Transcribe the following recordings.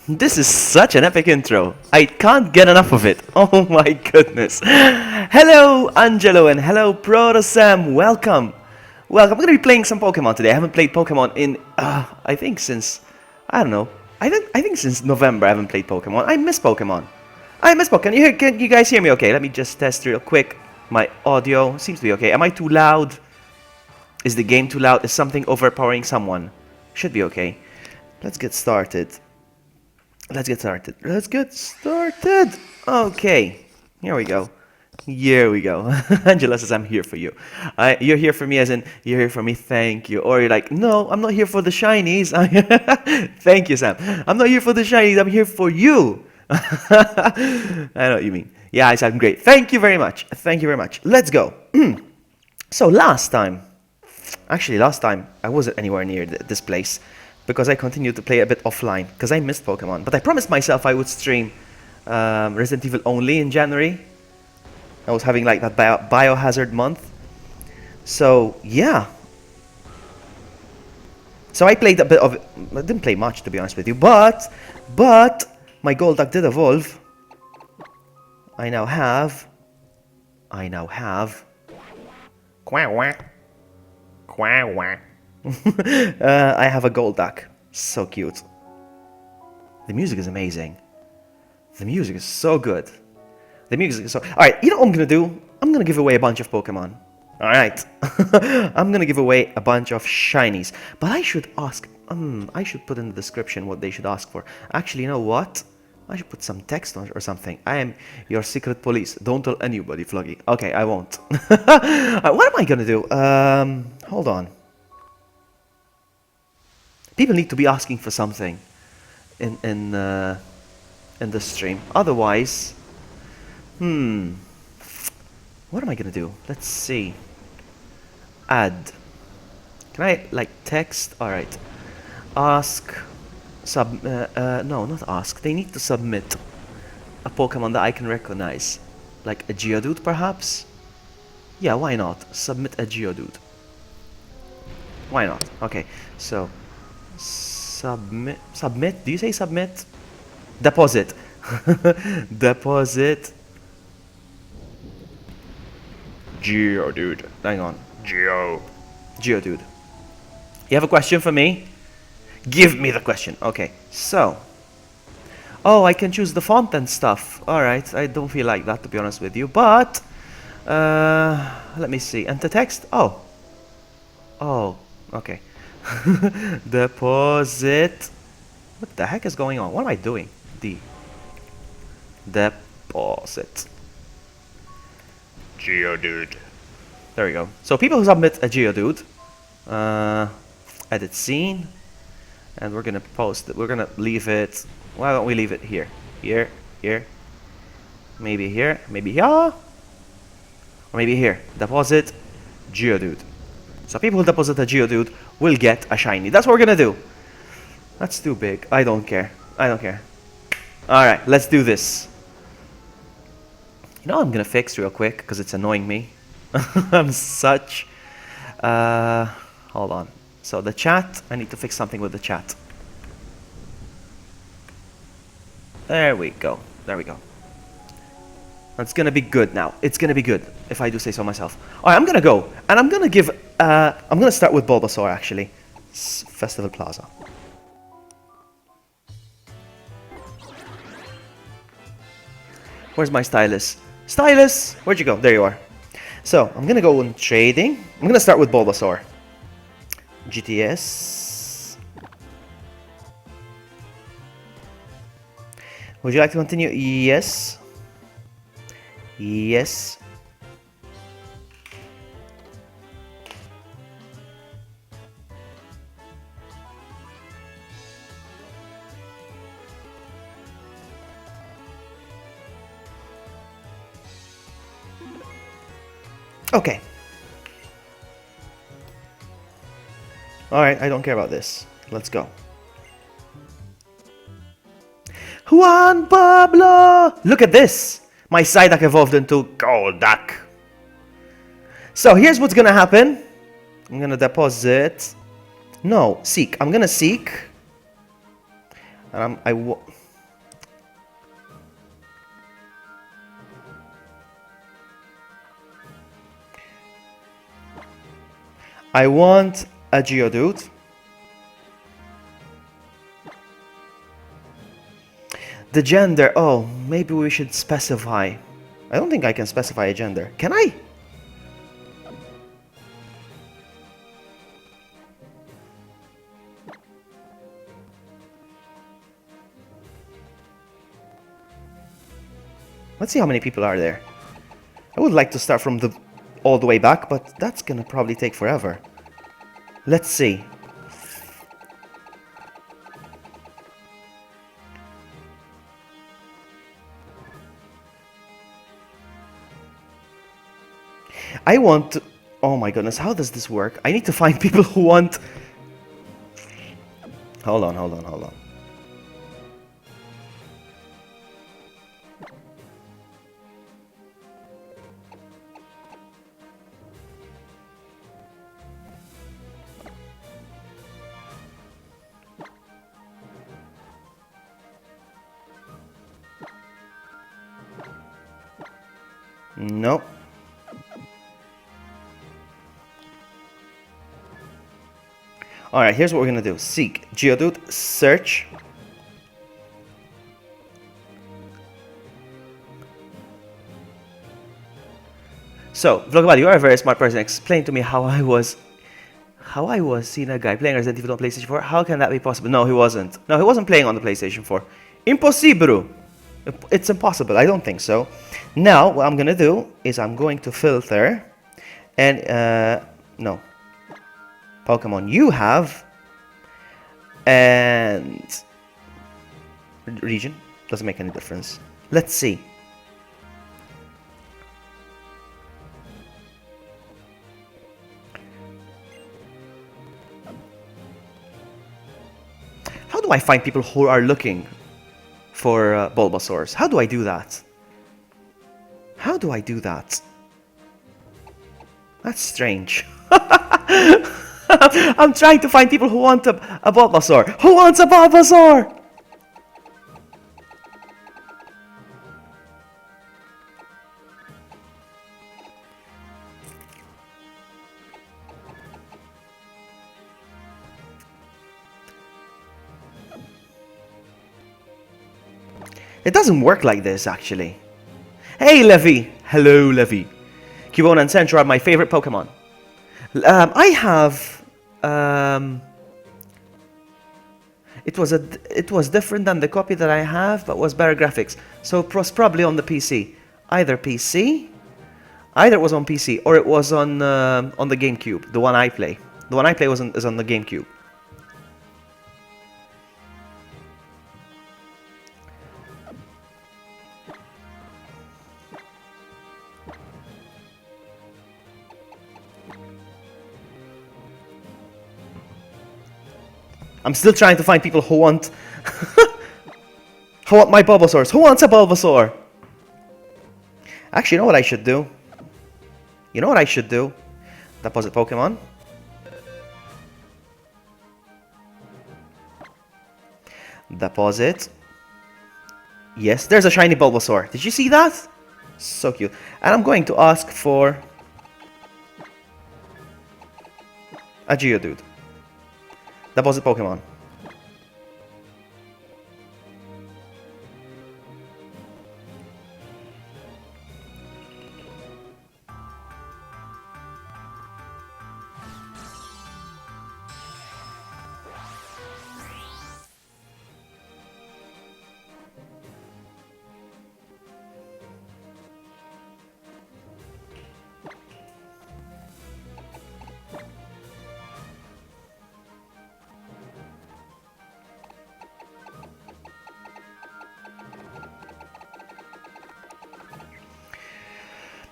This is such an epic intro. I can't get enough of it. Oh my goodness. Hello, Angelo, and hello, Proto Sam. Welcome. Welcome. I'm going to be playing some Pokemon today. I haven't played Pokemon in, I think since, I don't know. I think since November I haven't played Pokemon. I miss Pokemon. I miss Pokemon. Can you guys hear me okay? Let me just test real quick. My audio seems to be okay. Am I too loud? Is the game too loud? Is something overpowering someone? Should be okay. Let's get started. Let's get started. Okay. Here we go. Angela says, I'm here for you. You're here for me as in, you're here for me, thank you. Or you're like, no, I'm not here for the shinies. Thank you, Sam. I'm not here for the shinies, I'm here for you. I know what you mean. Yeah, I sound great. Thank you very much. Let's go. So last time, I wasn't anywhere near this place because I continued to play a bit offline because I missed Pokemon. But I promised myself I would stream Resident Evil only in January. I was having like that biohazard month. So yeah. So I played a bit of it. I didn't play much, to be honest with you, but my Golduck did evolve. I now have quack. I have a Golduck. So cute. The music is amazing. The music is so good. Alright, you know what I'm gonna do? I'm gonna give away a bunch of Pokemon. Alright. I'm gonna give away a bunch of shinies. But I should ask, I should put in the description what they should ask for. Actually, you know what? I should put some text or something. I am your secret police. Don't tell anybody, Vloggy. Okay, I won't. What am I gonna do? Hold on. People need to be asking for something in the stream. Otherwise, what am I gonna do? Let's see. Add. Can I like text? All right. Ask. No, not ask. They need to submit a Pokemon that I can recognize, like a Geodude, perhaps. Yeah, why not? Submit a Geodude. Why not? Okay, so submit. Do you say submit? Deposit. Deposit. Geodude. Hang on. Geodude. You have a question for me? Give me the question. Okay, so. Oh, I can choose the font and stuff. Alright, I don't feel like that, to be honest with you. But, let me see. Enter text? Oh, okay. Deposit. What the heck is going on? What am I doing? Deposit. Geodude. There we go. So people who submit a Geodude, edit scene, and we're gonna post it. We're gonna leave it. Why don't we leave it here? Here, maybe here, or maybe here. Deposit Geodude. So people who deposit a Geodude will get a shiny. That's what we're gonna do. That's too big. I don't care. Alright, let's do this. You know what I'm gonna fix real quick because it's annoying me. I'm such. Hold on. So the chat, I need to fix something with the chat. There we go. It's gonna be good now. It's gonna be good, if I do say so myself. Alright, I'm gonna go. And I'm gonna give, I'm gonna start with Bulbasaur, actually. Festival Plaza. Where's my stylus? Stylus! Where'd you go? There you are. So, I'm gonna go on trading. I'm gonna start with Bulbasaur. GTS. Would you like to continue? Yes. Yes. Okay. Alright, I don't care about this. Let's go. Juan Pablo! Look at this! My Psyduck evolved into Golduck. So here's what's gonna happen. I'm gonna deposit. No, seek. I'm gonna seek. And I want a Geodude. The gender, oh, maybe we should specify. I don't think I can specify a gender. Can I? Let's see how many people are there. I would like to start from all the way back, but that's gonna probably take forever. Let's see. I want to, oh my goodness, how does this work? I need to find people who want... Hold on. No. Alright, here's what we're gonna do. Seek. Geodude. Search. So, VloggyBuddy, you are a very smart person. Explain to me how I was seeing a guy playing Resident Evil on PlayStation 4. How can that be possible? No, he wasn't. No, he wasn't playing on the PlayStation 4. Impossible. It's impossible. I don't think so. Now, what I'm gonna do is I'm going to filter and no. Pokemon you have and region doesn't make any difference. Let's see. How do I find people who are looking for Bulbasaurs? How do I do that? How do I do that? That's strange. I'm trying to find people who want a Bulbasaur. Who wants a Bulbasaur? It doesn't work like this, actually. Hey, Levy! Hello, Levy. Cubone and Central are my favorite Pokemon. I have... It was different than the copy that I have, but was better graphics. So it was probably on the PC. Either it was on PC, or it was on the GameCube, the one I play. The one I play is on the GameCube. I'm still trying to find people who want who want my Bulbasaurs. Who wants a Bulbasaur? Actually, you know what I should do? You know what I should do? Deposit Pokemon. Deposit. Yes, there's a shiny Bulbasaur. Did you see that? So cute. And I'm going to ask for a Geodude. Deposit Pokemon.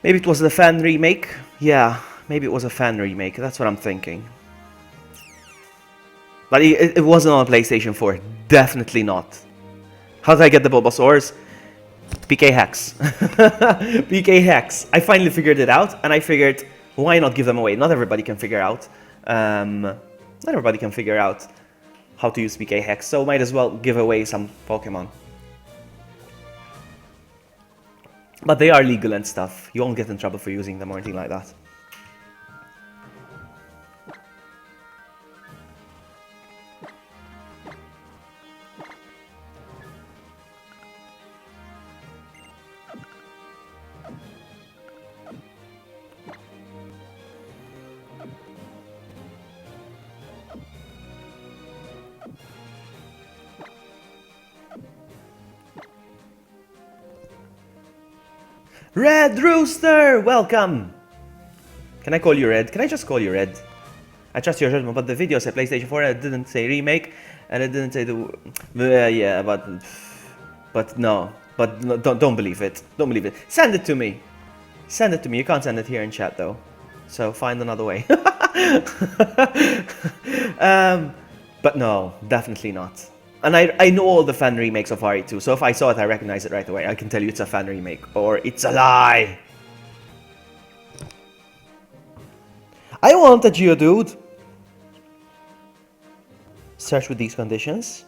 Maybe it was the fan remake? Yeah, maybe it was a fan remake. That's what I'm thinking. But it wasn't on PlayStation 4. Definitely not. How did I get the Bulbasaurs? PK Hex. PK Hex. I finally figured it out, and I figured, why not give them away? Not everybody can figure out. Not everybody can figure out how to use PK Hex, so might as well give away some Pokemon. But they are legal and stuff. You won't get in trouble for using them or anything like that. Red Rooster, welcome. Can I call you Red? Can I just call you Red? I trust your judgment, but the video said PlayStation 4 and it didn't say remake, and it didn't say yeah, but no, don't believe it. Don't believe it. Send it to me. Send it to me. You can't send it here in chat though, so find another way. But no, definitely not. And I know all the fan remakes of RE2, so if I saw it, I recognize it right away. I can tell you it's a fan remake or it's a lie. I want a Geodude. Search with these conditions.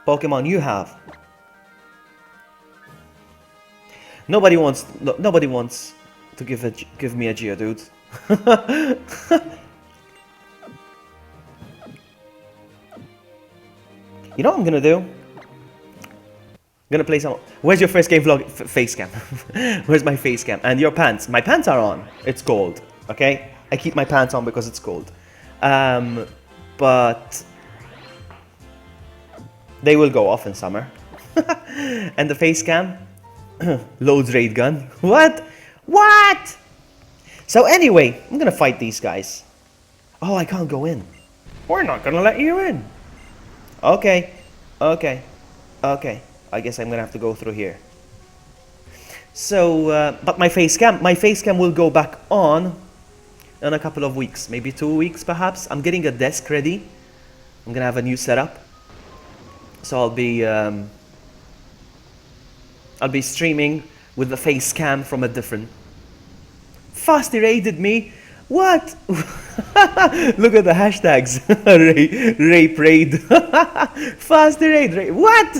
Pokemon you have. Nobody wants to give me a Geodude. You know what I'm gonna do? I'm gonna play some. Where's your first game vlog? Face cam. Where's my face cam? And your pants. My pants are on. It's cold. Okay? I keep my pants on because it's cold. But they will go off in summer. And the face cam loads raid gun. What? What? So anyway, I'm gonna fight these guys. Oh, I can't go in. We're not gonna let you in. Okay. Okay. Okay. I guess I'm gonna have to go through here. So, but my face cam will go back on in a couple of weeks, maybe 2 weeks perhaps. I'm getting a desk ready. I'm gonna have a new setup. So I'll be streaming with the face cam from a different. Fasty raided me. What? Look at the hashtags. Rape raid. Fasty raid. What?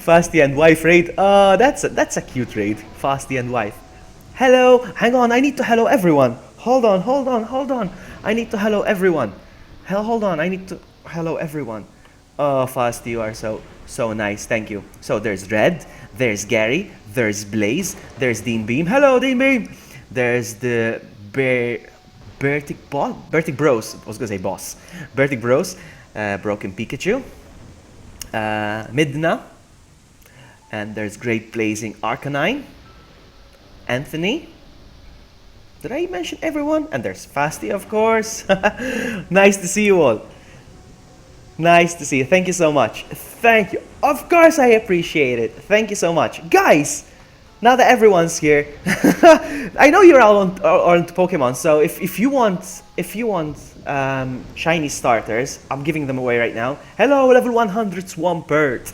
Fasty and wife raid. That's a cute raid. Fasty and wife. Hello. Hang on. I need to hello everyone. Hold on. I need to hello everyone. Hold on. I need to hello everyone. Oh, Fasty, you are so nice. Thank you. So there's Red. There's Gary. There's Blaze. There's Dean Beam. Hello, Dean Beam. There's the Bertic Bros. I was gonna say boss. Bertic Bros. Broken Pikachu. Midna. And there's Great Blazing Arcanine. Anthony. Did I mention everyone? And there's Fasty, of course. Nice to see you all. Nice to see you. Thank you so much. Thank you. Of course I appreciate it. Thank you so much. Guys, now that everyone's here, I know you're all on Pokemon, so if you want shiny starters, I'm giving them away right now. Hello, level 100 Swampert.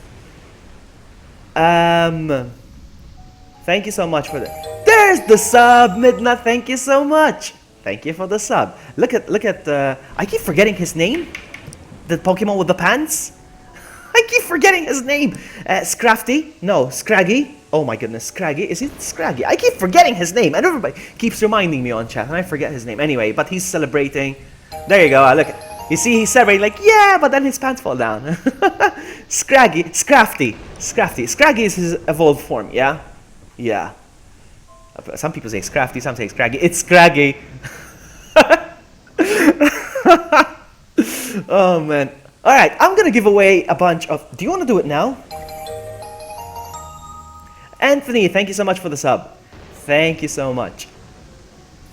Thank you so much for that. There's the sub, Midna. Thank you so much. Thank you for the sub. Look at I keep forgetting his name. The Pokemon with the pants? I keep forgetting his name. Scrafty? No, Scraggy. Oh my goodness, Scraggy. Is it Scraggy? I keep forgetting his name, and everybody keeps reminding me on chat, and I forget his name. Anyway, but he's celebrating. There you go. Look, you see, he's celebrating like, yeah, but then his pants fall down. Scrafty. Scraggy is his evolved form, yeah? Yeah. Some people say Scrafty, some say Scraggy. It's Scraggy. Oh man. Alright, I'm gonna give away a bunch of. Do you want to do it now? Anthony, thank you so much for the sub. Thank you so much.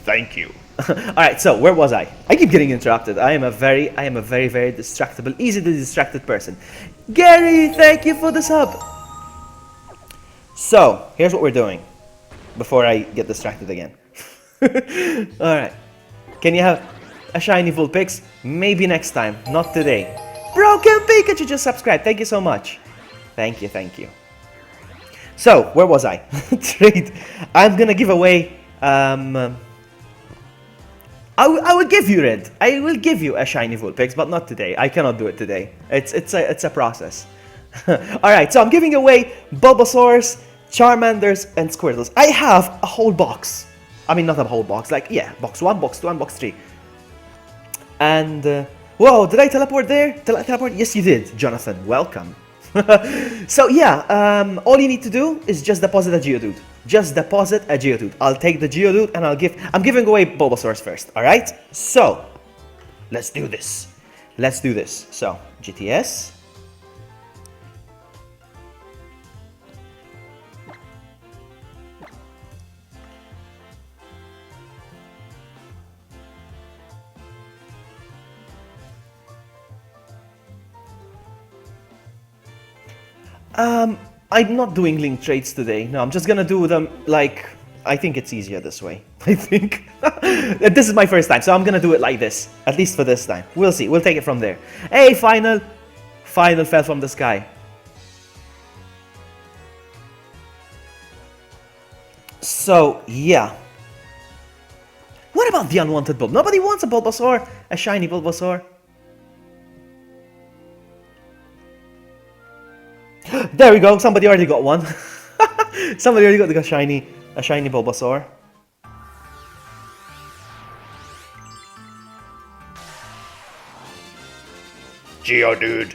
Thank you. Alright, so where was I? I keep getting interrupted. I am a very, very distractible, easily distracted person. Gary, thank you for the sub. So, here's what we're doing before I get distracted again. Alright. Can you have a shiny Vulpix? Maybe next time, not today. Broken Pikachu just subscribed. Thank you so much. Thank you. So, where was I? Trade. I'm gonna give away. I will give you Red. I will give you a shiny Vulpix, but not today. I cannot do it today. It's a process. All right. So I'm giving away Bulbasaurs, Charmanders, and Squirtles. I have a whole box. I mean, not a whole box. Like, yeah, box 1, box 2, and box 3. And whoa, did I teleport there? Teleport? Yes, you did, Jonathan. Welcome. So yeah, all you need to do is just deposit a Geodude. Just deposit a Geodude. I'll take the Geodude and I'm giving away Bulbasaurs first, alright? So, let's do this. Let's do this. So, GTS. I'm not doing link trades today. No, I'm just gonna do them like, I think it's easier this way. I think. This is my first time, so I'm gonna do it like this. At least for this time. We'll see. We'll take it from there. Hey, final. Final fell from the sky. So, yeah. What about the unwanted bulb? Nobody wants a Bulbasaur? A shiny Bulbasaur? There we go. Somebody already got one. Somebody already got a shiny Bulbasaur. Geodude.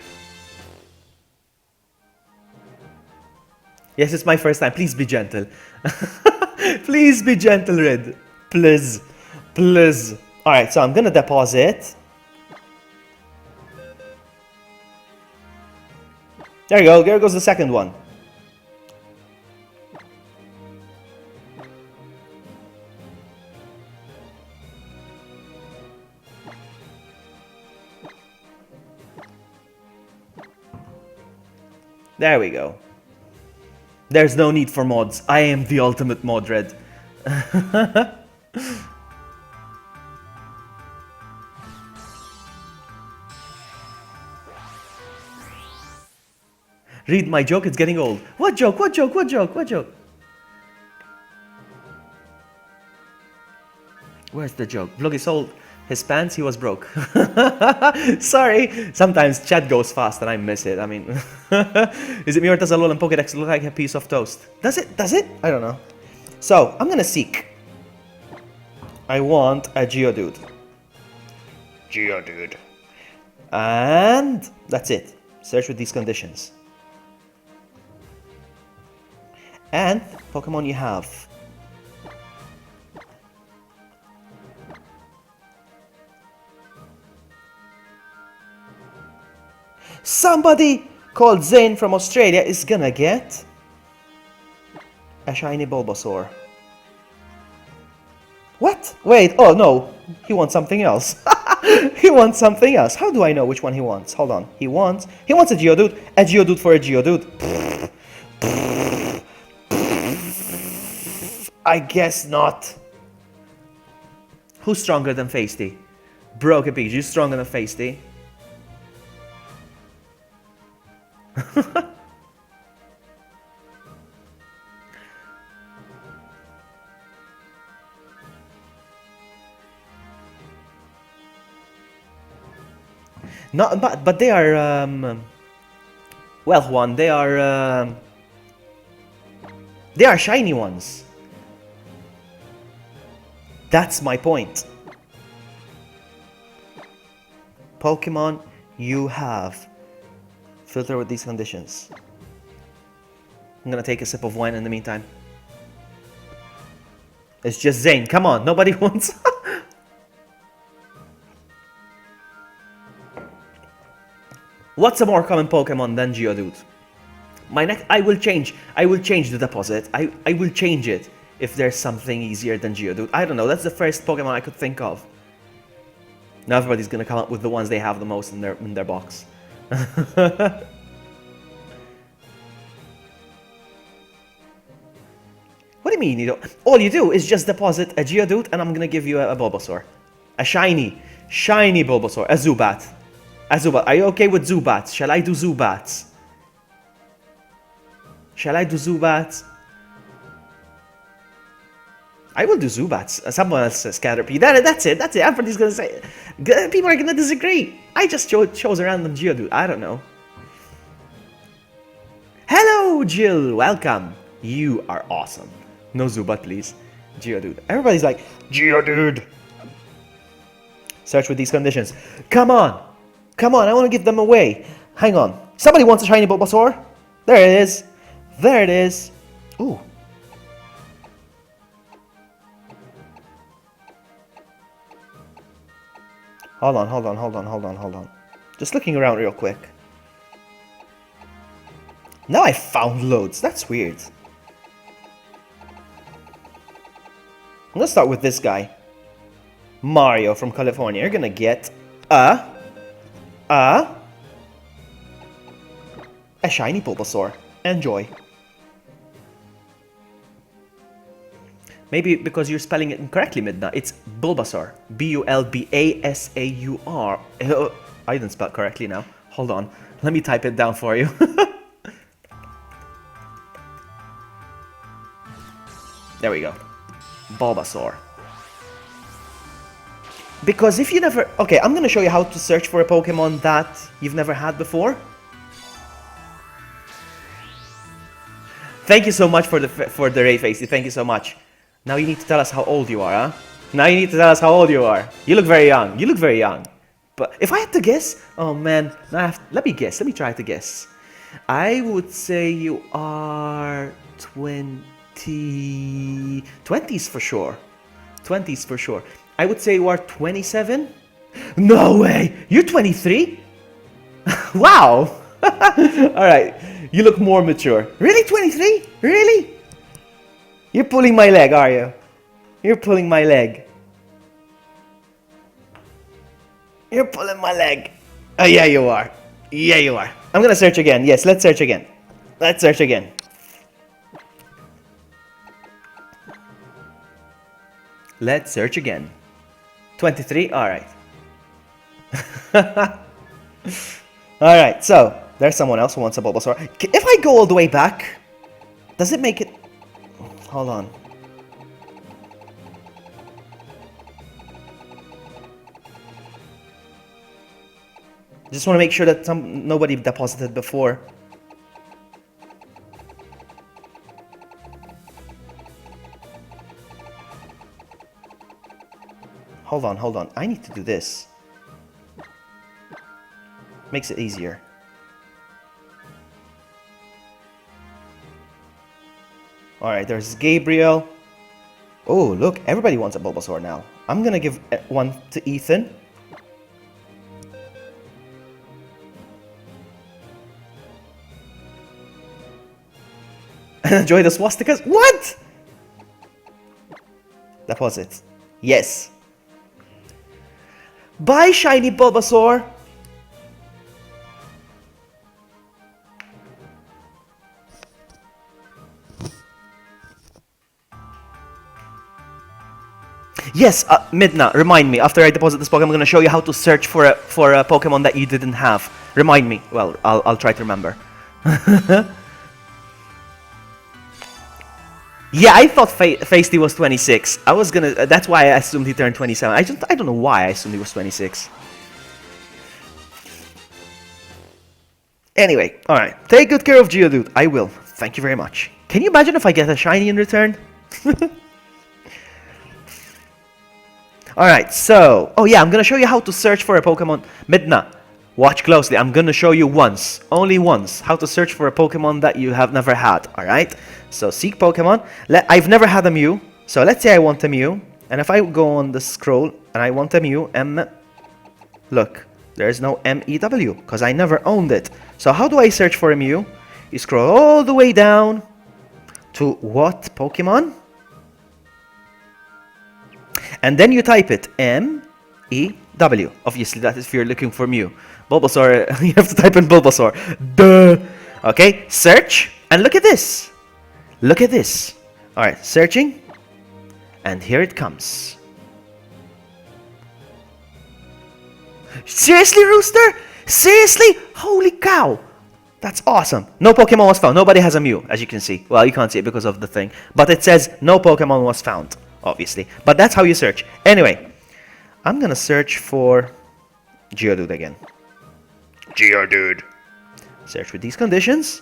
Yes, it's my first time. Please be gentle. Please be gentle, Red. Please. Please. Alright, so I'm gonna deposit. There you go. There goes the second one. There we go. There's no need for mods. I am the ultimate mod, Red. Read my joke, it's getting old. What joke? What joke? What joke? What joke? Where's the joke? Vloggy sold his pants, he was broke. Sorry, sometimes chat goes fast and I miss it. I mean, is it me or does a LOL and Pokédex look like a piece of toast? Does it? Does it? I don't know. So, I'm gonna seek. I want a Geodude. Geodude. And that's it. Search with these conditions. And Pokemon you have. Somebody called Zane from Australia is gonna get a shiny Bulbasaur. What? Wait, oh no, he wants something else. He wants something else. How do I know which one he wants? Hold on. He wants a Geodude. A Geodude for a Geodude. I guess not. Who's stronger than Feisty? Broken Pikachu, you stronger than Feisty? No, but they are well, Juan, they are shiny ones. That's my point. Pokemon you have. Filter with these conditions. I'm gonna take a sip of wine in the meantime. It's just Zane. Come on, nobody wants. What's a more common Pokemon than Geodude? I will change the deposit. I will change it if there's something easier than Geodude. I don't know. That's the first Pokemon I could think of. Now everybody's gonna come up with the ones they have the most in their box. What do you mean you don't? All you do is just deposit a Geodude and I'm gonna give you a Bulbasaur. A shiny Bulbasaur. A Zubat. Are you okay with Zubats? Shall I do Zubats? Shall I do Zubats? I will do Zubats. Someone else says Caterpie. That's it. Everybody's gonna say. People are gonna disagree. I just chose a random Geodude. I don't know. Hello, Jill. Welcome. You are awesome. No Zubat, please. Geodude. Everybody's like, Geodude. Search with these conditions. Come on. Come on, I want to give them away. Hang on. Somebody wants a shiny Bulbasaur? There it is. There it is. Ooh. Hold on. Just looking around real quick. Now I found loads. That's weird. I'm gonna start with this guy. Mario from California. You're gonna get a shiny Bulbasaur. Enjoy. Maybe because you're spelling it incorrectly, Midna. It's Bulbasaur. B-U-L-B-A-S-A-U-R. I didn't spell it correctly now. Hold on. Let me type it down for you. There we go. Bulbasaur. Because if you never... Okay, I'm gonna show you how to search for a Pokemon that you've never had before. Thank you so much for the raid, Facey. Thank you so much. Now you need to tell us how old you are, huh? Now you need to tell us how old you are. You look very young. You look very young. But if I had to guess... Oh, man. Now let me guess. Let me try to guess. I would say you are 20s for sure. 20s for sure. I would say you are 27. No way! You're 23? Wow! Alright, you look more mature. Really, 23? Really? You're pulling my leg, are you? You're pulling my leg. You're pulling my leg. Oh, yeah, you are. Yeah, you are. I'm gonna search again. Yes, let's search again. Let's search again. Let's search again. 23? Alright. Alright, so there's someone else who wants a Bulbasaur. If I go all the way back, does it make it... Hold on. Just want to make sure that nobody deposited before. Hold on, hold on. I need to do this. Makes it easier. Alright, there's Gabriel. Oh, look, everybody wants a Bulbasaur now. I'm gonna give one to Ethan. Enjoy the swastikas? What? Deposit. Yes. Bye, shiny Bulbasaur. Yes, Midna, remind me. After I deposit this Pokemon, I'm going to show you how to search for a Pokemon that you didn't have. Remind me. Well, I'll try to remember. Yeah, I thought Feisty was 26. I was gonna... That's why I assumed he turned 27. I don't know why I assumed he was 26. Anyway, alright. Take good care of Geodude. I will. Thank you very much. Can you imagine if I get a shiny in return? Alright, so... Oh yeah, I'm gonna show you how to search for a Pokemon. Midna, watch closely. I'm gonna show you once, only once, how to search for a Pokemon that you have never had, alright? So, seek Pokemon. I've never had a Mew. So, let's say I want a Mew. And if I go on the scroll and I want a Mew, look, there's no M-E-W, because I never owned it. So, how do I search for a Mew? You scroll all the way down to what Pokemon? And then you type it, M-E-W. Obviously, that is if you're looking for Mew. Bulbasaur, you have to type in Bulbasaur. Duh! Okay, search, and look at this. Look at this. Alright, searching. And here it comes. Seriously, Rooster? Seriously? Holy cow! That's awesome. No Pokemon was found. Nobody has a Mew, as you can see. Well, you can't see it because of the thing. But it says no Pokemon was found, obviously. But that's how you search. Anyway, I'm gonna search for Geodude again. Geodude. Search with these conditions.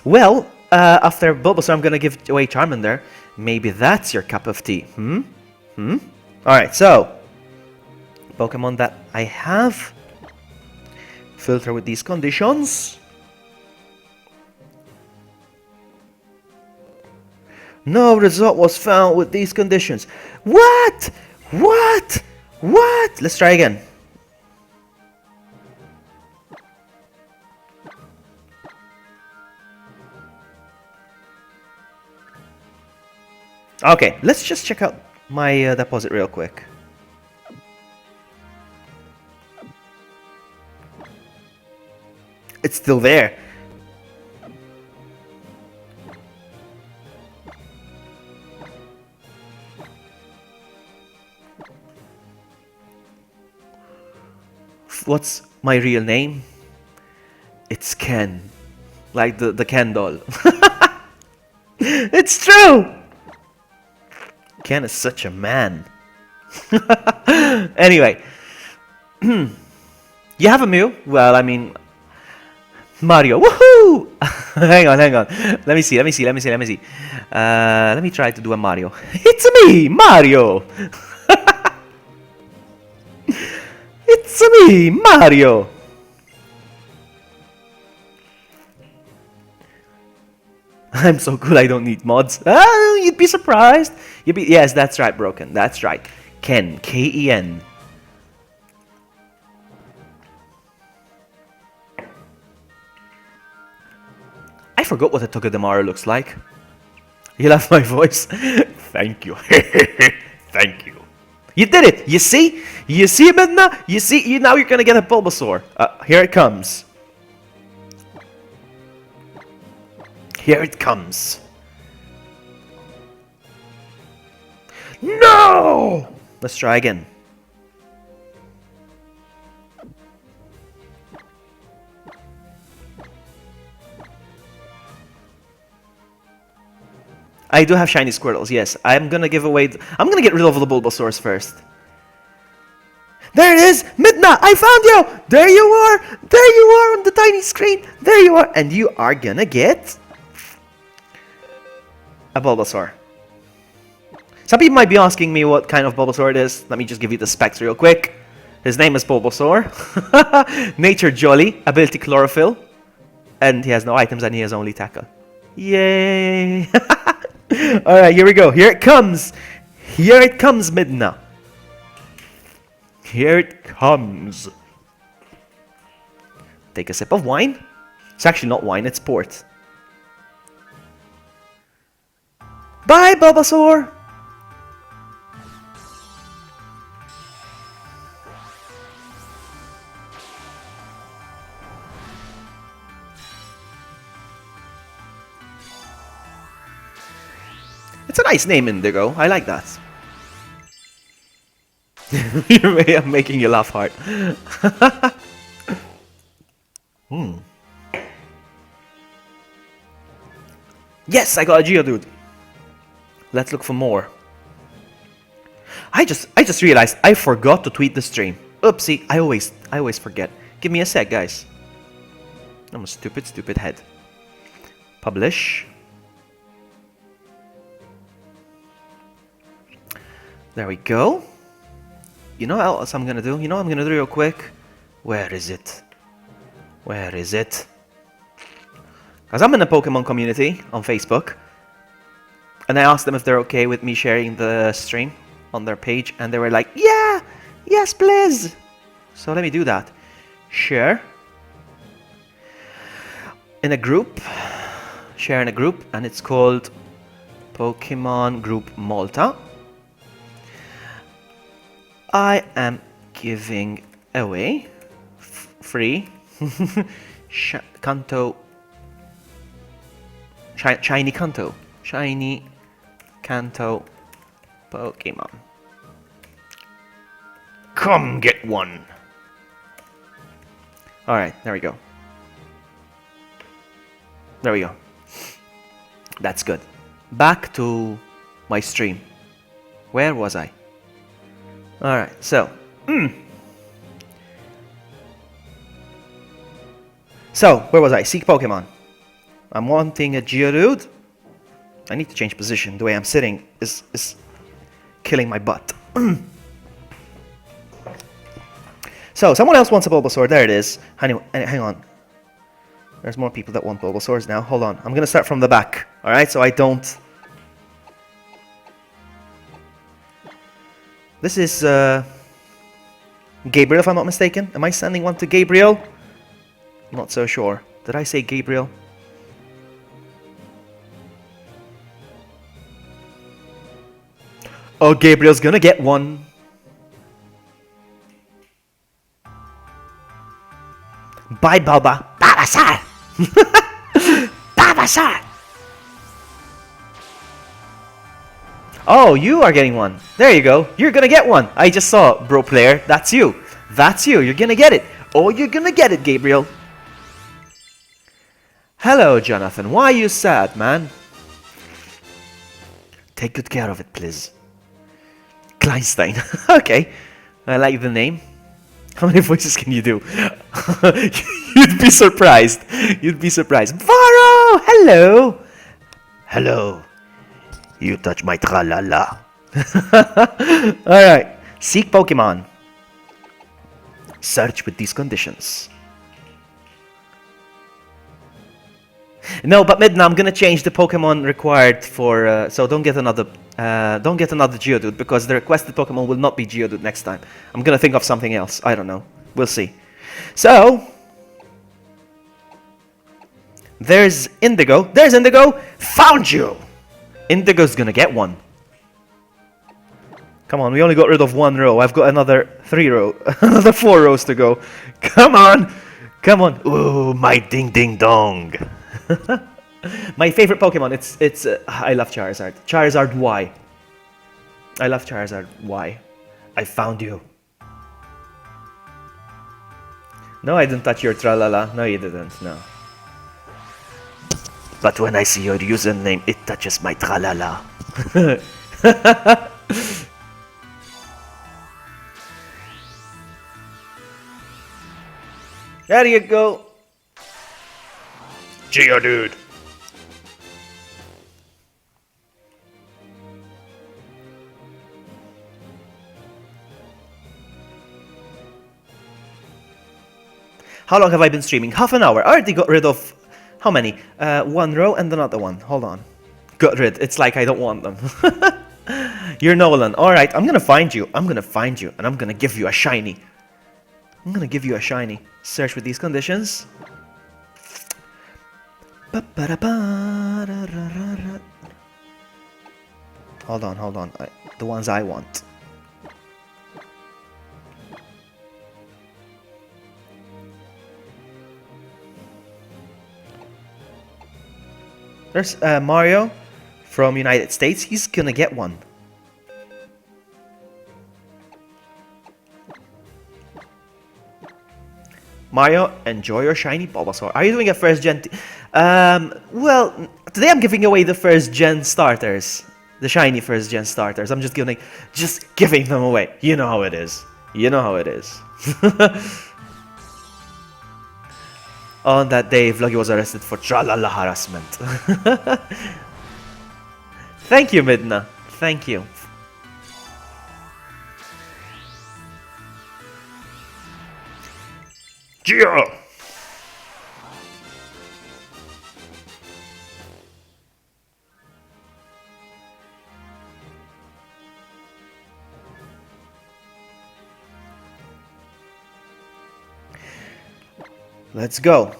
Well, after Bulbasaur, I'm gonna give away Charmander. Maybe that's your cup of tea. Alright, so... Pokemon that I have. Filter with these conditions. No result was found with these conditions. What? What? What? Let's try again. Okay, let's just check out my deposit real quick. It's still there. What's my real name? It's Ken. Like the Ken doll. It's true! Ken is such a man. Anyway. You have a Mew? Well, I mean... Mario. Woohoo! Hang on. Let me see. Let me try to do a Mario. It's me, Mario! It's me, Mario! I'm so cool, I don't need mods. Ah, you'd be surprised. Yes, that's right, Broken. That's right. Ken, K-E-N. I forgot what a Togedemaru looks like. You love my voice? Thank you. Thank you. You did it! You see? You see, Midna? You see? Now you're gonna get a Bulbasaur. Here it comes. Here it comes. No! Let's try again. I do have shiny Squirtles, yes. I'm gonna give away... I'm gonna get rid of the Bulbasaurs first. There it is! Midna! I found you! There you are! There you are on the tiny screen! There you are! And you are gonna get... a Bulbasaur. Some people might be asking me what kind of Bulbasaur it is. Let me just give you the specs real quick. His name is Bulbasaur. Nature Jolly, ability Chlorophyll. And he has no items and he has only Tackle. Yay! Alright, here we go. Here it comes. Here it comes, Midna. Here it comes. Take a sip of wine. It's actually not wine, it's port. Bye, Bulbasaur! It's a nice name, Indigo. I like that. I'm making you laugh hard. Yes, I got a Geodude. Let's look for more. I just realized I forgot to tweet the stream. Oopsie, I always forget. Give me a sec, guys. I'm a stupid head. Publish. There we go. You know what else I'm gonna do? You know what I'm gonna do real quick? Where is it? Where is it? Because I'm in a Pokemon community on Facebook. And I asked them if they're okay with me sharing the stream on their page. And they were like, yeah! Yes, please! So let me do that. Share. In a group. Share in a group. And it's called Pokemon Group Malta. I am giving away free Kanto, shiny Kanto Pokemon. Come get one. All right, there we go. There we go. That's good. Back to my stream. Where was I? Alright, so. So, where was I? Seek Pokemon. I'm wanting a Geodude. I need to change position. The way I'm sitting is killing my butt. So, someone else wants a Bulbasaur. There it is. Hang on. There's more people that want Bulbasaurs now. Hold on. I'm going to start from the back. Alright, so I don't This is Gabriel, if I'm not mistaken. Am I sending one to Gabriel? I'm not so sure. Did I say Gabriel? Oh, Gabriel's gonna get one. Bye, Baba. Babasar! Babasar! Oh, you are getting one. There you go. You're gonna get one. I just saw, bro player. That's you. That's you. You're gonna get it. Oh, you're gonna get it, Gabriel. Hello, Jonathan. Why are you sad, man? Take good care of it, please. Kleinstein. Okay. I like the name. How many voices can you do? You'd be surprised. You'd be surprised. Varo! Hello! Hello. You touch my tra-la-la. Alright. Seek Pokemon. Search with these conditions. No, but Midna, I'm gonna change the Pokemon required for so don't get another Geodude, because the requested Pokemon will not be Geodude next time. I'm gonna think of something else. I don't know. We'll see. So there's Indigo. There's Indigo. Found you. Indigo's gonna get one. Come on, we only got rid of one row. I've got another 4 rows to go. Come on. Come on. Ooh, my ding ding dong. My favorite Pokemon, it's I love Charizard. Charizard, why? I love Charizard, why? I found you. No, I didn't touch your tra-la-la. No, you didn't, no. But when I see your username, it touches my tra-la-la. There you go. Geodude. How long have I been streaming? Half an hour. I already got rid of... How many? One row and another one. Hold on. Got rid. It's like I don't want them. You're Nolan. Alright, I'm gonna find you. I'm gonna find you. And I'm gonna give you a shiny. I'm gonna give you a shiny. Search with these conditions. Hold on. The ones I want. There's Mario from United States. He's gonna get one. Mario, enjoy your shiny Bulbasaur. Are you doing a first gen? Well, today I'm giving away the first gen starters, the shiny first gen starters. I'm just giving them away. You know how it is. You know how it is. On that day, Vloggy was arrested for tra-la-la harassment. Thank you, Midna. Thank you. Yeah. Let's go.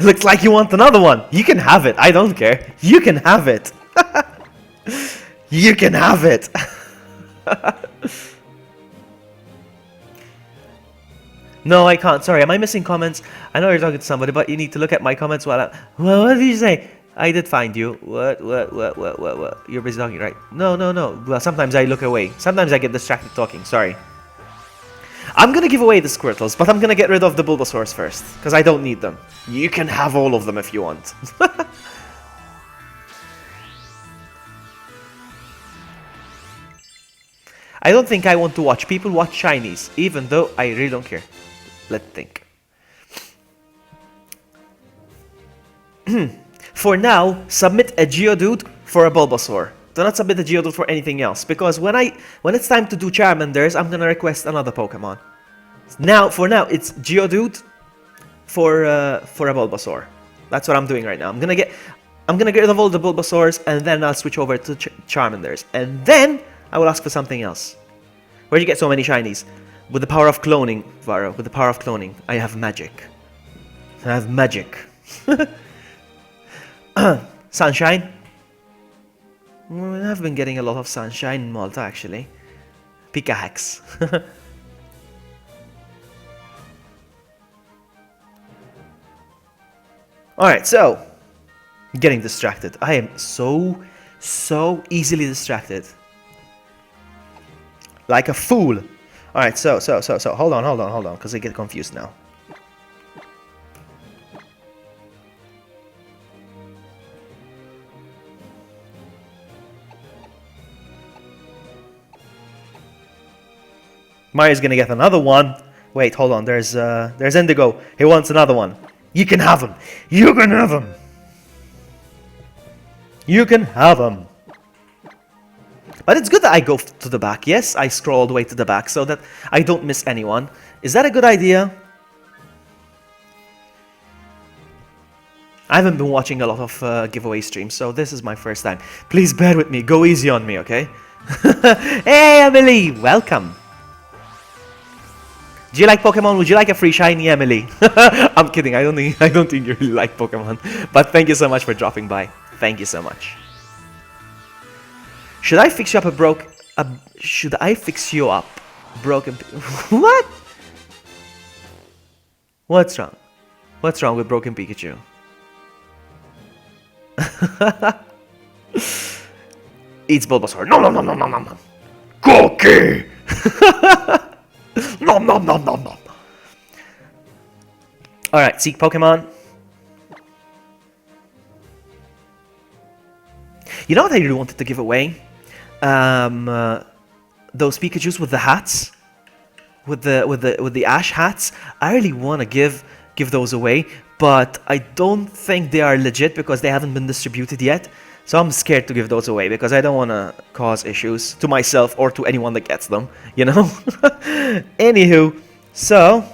Looks like you want another one. You can have it. I don't care. You can have it. You can have it. No, I can't. Sorry, am I missing comments? I know you're talking to somebody, but you need to look at my comments while I'm... Well, what did you say? I did find you. What? You're busy talking, right? No. Well, sometimes I look away. Sometimes I get distracted talking. Sorry. I'm gonna give away the Squirtles, but I'm gonna get rid of the Bulbasaurs first, because I don't need them. You can have all of them if you want. I don't think I want to watch people watch Chinese, even though I really don't care. Let's think. For now, submit a Geodude for a Bulbasaur. Do not submit a Geodude for anything else, because when it's time to do Charmanders, I'm gonna request another Pokemon. For now, it's Geodude for a Bulbasaur. That's what I'm doing right now. I'm gonna get rid of all the Bulbasaurs, and then I'll switch over to Charmanders, and then I will ask for something else. Where'd you get so many shinies? With the power of cloning, Varo. With the power of cloning, I have magic. I have magic. Sunshine. I've been getting a lot of sunshine in Malta, actually. Pika hacks. Alright, so. Getting distracted. I am so easily distracted. Like a fool. Alright, so. Hold on, because I get confused now. Mario's gonna get another one. Wait, hold on. There's Indigo. He wants another one. You can have him. You can have him. You can have him. But it's good that I go to the back. Yes, I scroll all the way to the back so that I don't miss anyone. Is that a good idea? I haven't been watching a lot of giveaway streams, so this is my first time. Please bear with me. Go easy on me, okay? Hey, Emily! Welcome. Do you like Pokemon? Would you like a free shiny, Emily? I'm kidding. I don't think you really like Pokemon. But thank you so much for dropping by. Thank you so much. Should I fix you up should I fix you up broken? What? What's wrong? What's wrong with broken Pikachu? Eats Bulbasaur. No. Cookie. No. Alright, seek Pokemon. You know what I really wanted to give away? Those Pikachus with the hats, with the ash hats. I really want to give those away, but I don't think they are legit because they haven't been distributed yet. So I'm scared to give those away because I don't want to cause issues to myself or to anyone that gets them, you know? Anywho, so...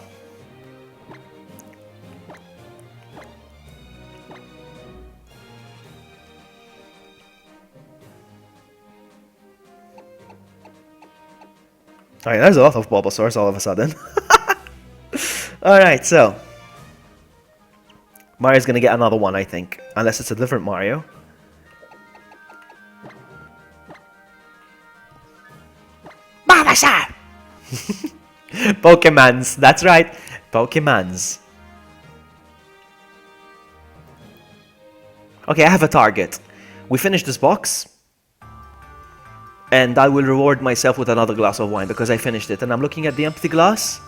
Alright, there's a lot of Bulbasaurs all of a sudden. Alright, so... Mario's gonna get another one, I think. Unless it's a different Mario. Bulbasaur! Pokemons, that's right. Pokemons. Okay, I have a target. We finish this box. And I will reward myself with another glass of wine because I finished it. And I'm looking at the empty glass.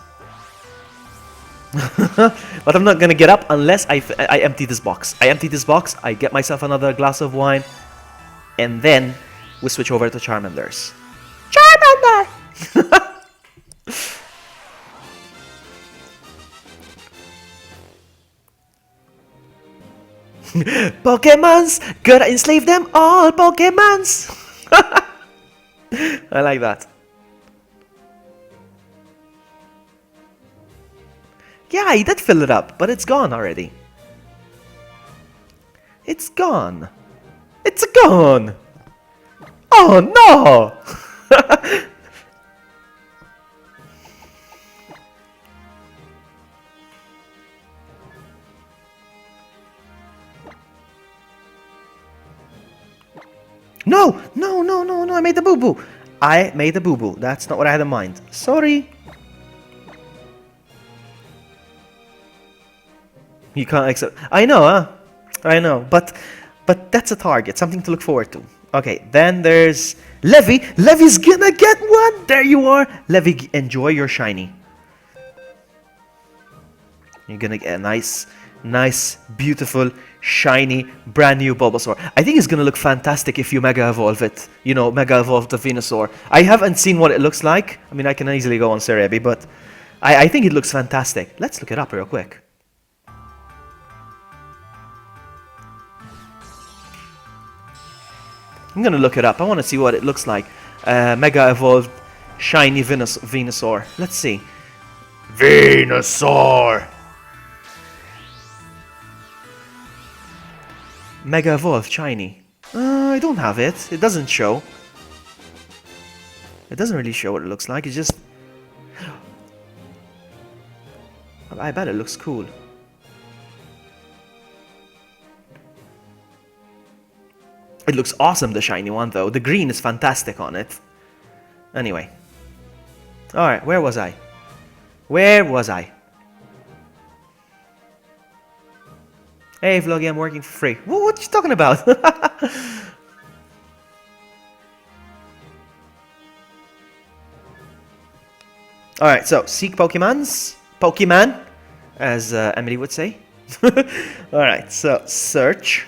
But I'm not gonna get up unless I empty this box. I empty this box, I get myself another glass of wine. And then we switch over to Charmanders. Charmander! Pokemons! Gotta enslave them all, Pokemons! I like that. Yeah, I did fill it up, but it's gone already. It's gone. It's gone! Oh no! No, I made the boo-boo. I made the boo-boo. That's not what I had in mind. Sorry. You can't accept. I know, huh? I know, but that's a target, something to look forward to. Okay, then there's Levy. Levy's gonna get one. There you are. Levy, enjoy your shiny. You're gonna get a nice Nice, beautiful, shiny, brand new Bulbasaur. I think it's gonna look fantastic if you Mega Evolve it. You know, Mega Evolve the Venusaur. I haven't seen what it looks like. I mean, I can easily go on Cerebi, but I think it looks fantastic. Let's look it up real quick. I'm gonna look it up. I want to see what it looks like. Mega Evolved Shiny Venusaur. Let's see. Venusaur! Mega Evolved Shiny. I don't have it. It doesn't show. It doesn't really show what it looks like. It's just... I bet it looks cool. It looks awesome, the shiny one, though. The green is fantastic on it. Anyway. Alright, where was I? Where was I? Hey, Vloggy, I'm working for free. What are you talking about? Alright, so, seek Pokemons. Pokemon, as Emily would say. Alright, so, search.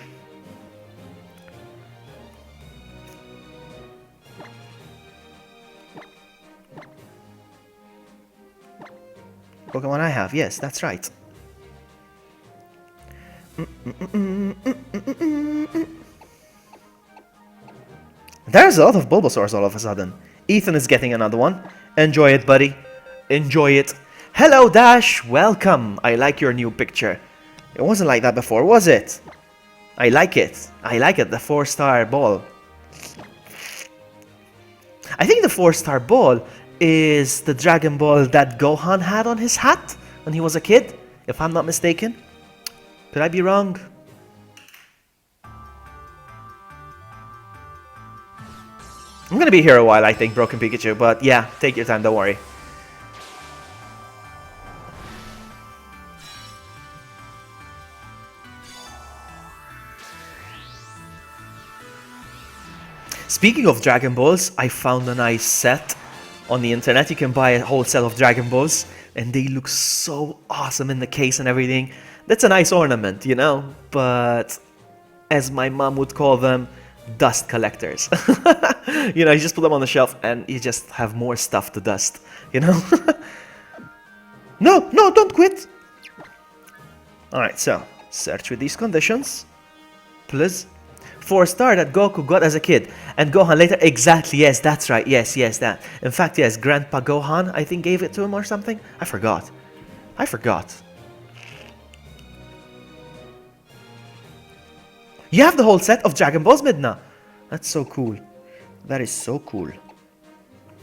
Pokemon I have, yes, that's right. There's a lot of Bulbasaurs all of a sudden. Ethan is getting another one. Enjoy it, buddy. Enjoy it. Hello, Dash. Welcome. I like your new picture. It wasn't like that before, was it? I like it. I like it, the 4-star ball. I think the 4-star ball is the Dragon Ball that Gohan had on his hat when he was a kid, if I'm not mistaken. Could I be wrong? I'm gonna be here a while, I think, Broken Pikachu, but yeah, take your time, don't worry. Speaking of Dragon Balls, I found a nice set on the internet. You can buy a whole set of Dragon Balls, and they look so awesome in the case and everything. That's a nice ornament, you know, but as my mom would call them, dust collectors. You know, you just put them on the shelf and you just have more stuff to dust, you know? No, don't quit! Alright, so, search with these conditions. Please. 4-star that Goku got as a kid. And Gohan later, exactly, yes, that's right, yes, that. In fact, yes, Grandpa Gohan, I think, gave it to him or something. I forgot. You have the whole set of Dragon Balls, Midna. That's so cool. That is so cool.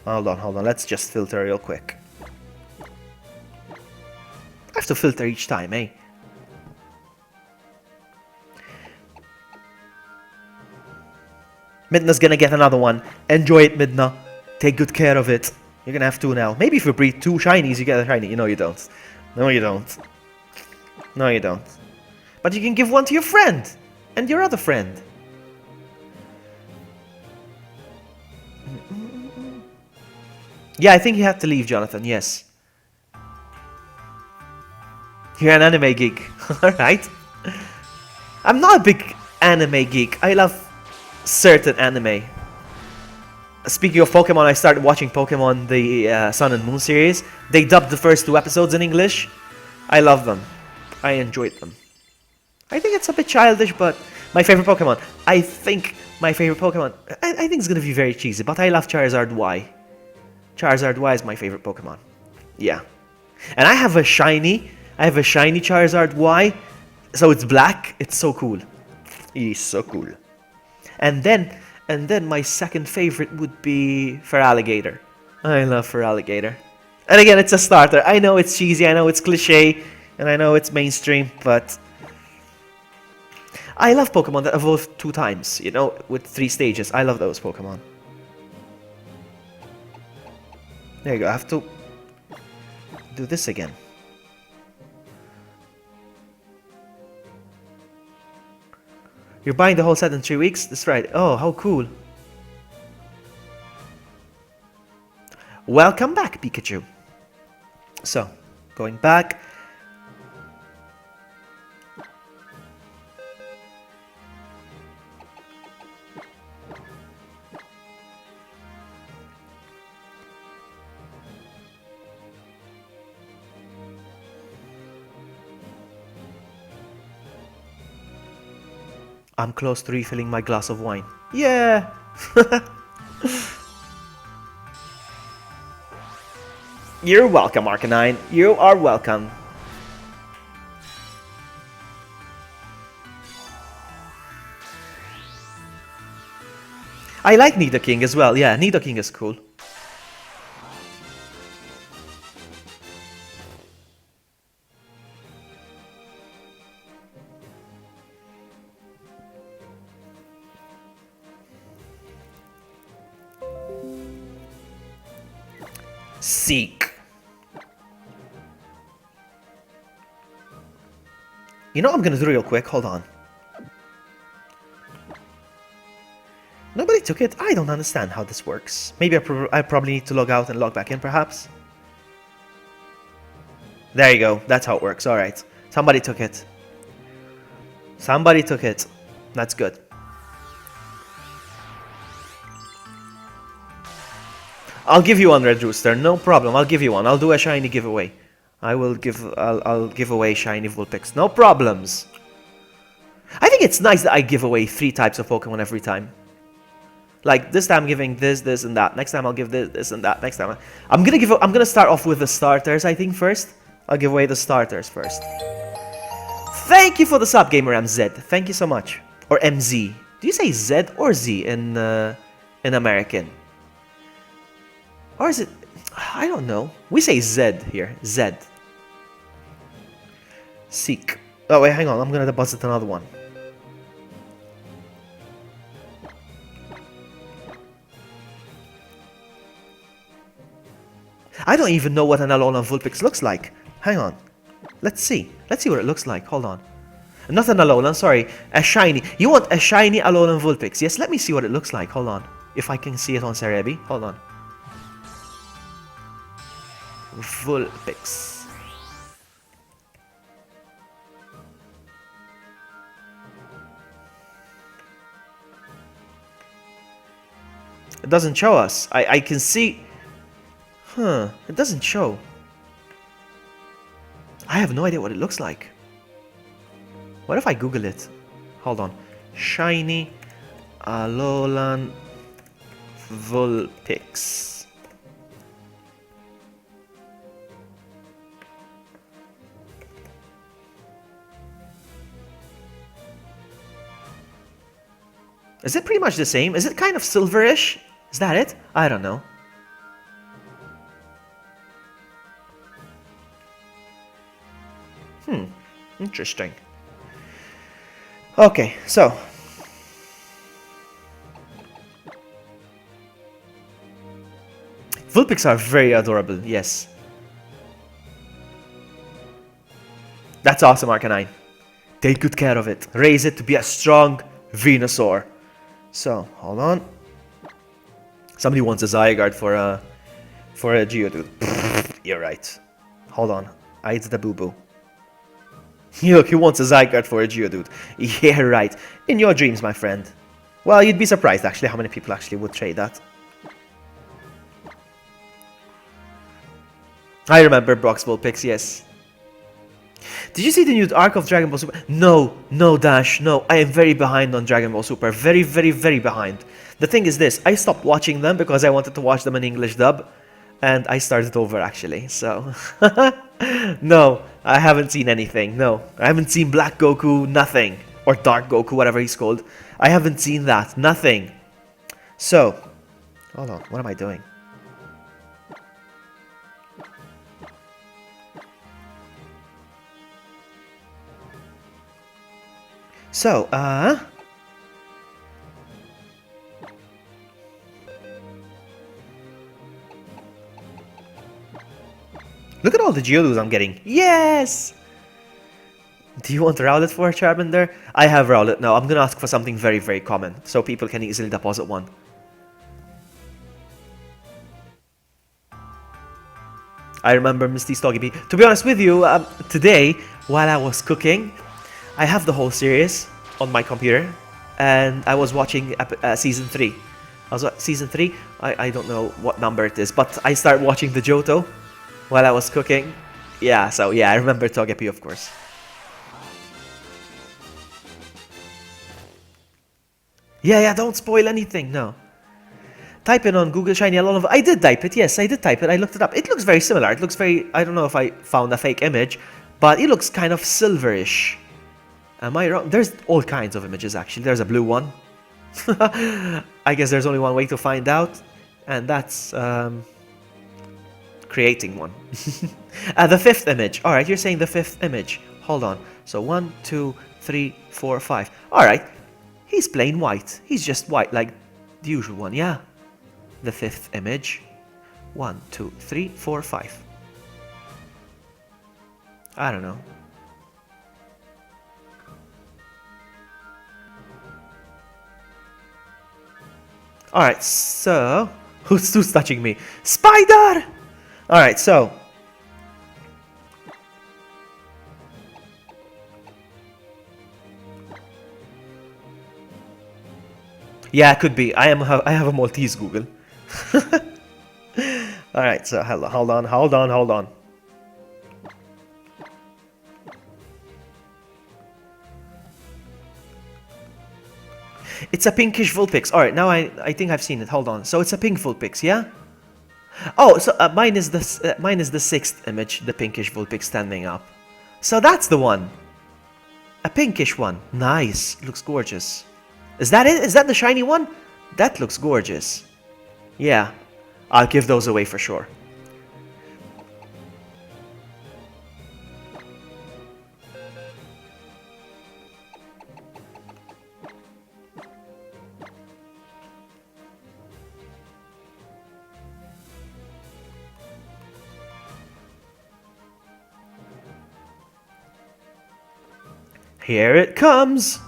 Hold on, let's just filter real quick. I have to filter each time, eh? Midna's gonna get another one. Enjoy it, Midna. Take good care of it. You're gonna have two now. Maybe if you breed 2 shinies, you get a shiny. No, you don't. No, you don't. No, you don't. But you can give one to your friend. And your other friend. Yeah, I think you have to leave, Jonathan. Yes. You're an anime geek. Alright. I'm not a big anime geek. I love certain anime. Speaking of Pokemon, I started watching Pokemon, the Sun and Moon series. They dubbed the first 2 episodes in English. I love them. I enjoyed them. I think it's a bit childish, but my favorite Pokemon. I think it's gonna be very cheesy, but I love Charizard Y. Charizard Y is my favorite Pokemon. Yeah. And I have a shiny Charizard Y. So it's black. It's so cool. It is so cool. And then my second favorite would be Feraligatr. I love Feraligatr. And again, it's a starter. I know it's cheesy, I know it's cliche, and I know it's mainstream, but I love Pokemon that evolve 2 times, you know, with 3 stages. I love those Pokemon. There you go, I have to do this again. You're buying the whole set in 3 weeks? That's right. Oh, how cool. Welcome back, Pikachu. So, going back. I'm close to refilling my glass of wine. Yeah! You're welcome, Arcanine. You are welcome. I like Nidoking as well. Yeah, Nidoking is cool. Seek. You know what I'm gonna do real quick? Hold on. Nobody took it? I don't understand how this works. Maybe I probably need to log out and log back in, perhaps? There you go. That's how it works. Alright. Somebody took it. Somebody took it. That's good. I'll give you one, Red Rooster. No problem. I'll give you one. I'll do a shiny giveaway. I'll give away shiny Vulpix. No problems. I think it's nice that I give away 3 types of Pokemon every time. Like this time I'm giving this, this, and that. Next time I'll give this, this, and that. Next time I'm gonna start off with the starters, I think, first. I'll give away the starters first. Thank you for the sub, Gamer MZ. Thank you so much. Or MZ. Do you say Z or Z in American? Or is it? I don't know. We say Z here. Z. Seek. Oh wait, hang on. I'm gonna deposit another one. I don't even know what an Alolan Vulpix looks like. Hang on. Let's see. Let's see what it looks like. Hold on. Not an Alolan, sorry. A shiny. You want a shiny Alolan Vulpix? Yes, let me see what it looks like. Hold on. If I can see it on Cerebi. Hold on. Vulpix. It doesn't show us. I can see... Huh, it doesn't show. I have no idea what it looks like. What if I Google it? Hold on. Shiny Alolan Vulpix. Is it pretty much the same? Is it kind of silverish? Is that it? I don't know. Interesting. Okay, so. Vulpix are very adorable, yes. That's awesome, Arcanine. Take good care of it. Raise it to be a strong Venusaur. So, hold on. Somebody wants a Zygarde for a Geodude. You're right. Hold on. It's the boo-boo. Look, he wants a Zygarde for a Geodude. Yeah, right. In your dreams, my friend. Well, you'd be surprised, actually, how many people actually would trade that. I remember Brock's Vulpix, yes. Did you see the new arc of Dragon Ball Super? No, no, Dash, no. I am very behind on Dragon Ball Super. Very, very, very behind. The thing is this. I stopped watching them because I wanted to watch them in English dub. And I started over, actually, so... No, I haven't seen anything, no. I haven't seen Black Goku, nothing. Or Dark Goku, whatever he's called. I haven't seen that, nothing. So... Hold on, what am I doing? So, look at all the Geodudes I'm getting. Yes! Do you want Rowlet for a Charmander? I have Rowlet now. I'm gonna ask for something very, very common, so people can easily deposit one. I remember Misty Stoggy. To be honest with you, today, while I was cooking, I have the whole series on my computer, and I was watching Season 3. I was Season 3? I don't know what number it is, but I started watching the Johto while I was cooking. Yeah, so yeah, I remember Togepi, of course. Yeah, don't spoil anything, no. Type in on Google Shiny Alolan. I did type it, yes, I did type it. I looked it up. It looks very similar. It looks very, I don't know if I found a fake image, but it looks kind of silverish. Am I wrong? There's all kinds of images, actually. There's a blue one. I guess there's only one way to find out, and that's creating one. The fifth image. All right, you're saying the fifth image. Hold on. So 1, 2, 3, 4, 5. All right. He's plain white. He's just white, like the usual one, yeah. The fifth image. 1, 2, 3, 4, 5. I don't know. Alright, so... Who's touching me? Spider! Alright, so... Yeah, it could be. I have a Maltese Google. Alright, so hold on. It's a pinkish Vulpix. Alright, now I think I've seen it. Hold on. So it's a pink Vulpix, yeah? Oh, so mine is the sixth image, the pinkish Vulpix standing up. So that's the one. A pinkish one. Nice. Looks gorgeous. Is that it? Is that the shiny one? That looks gorgeous. Yeah. I'll give those away for sure. Here it comes!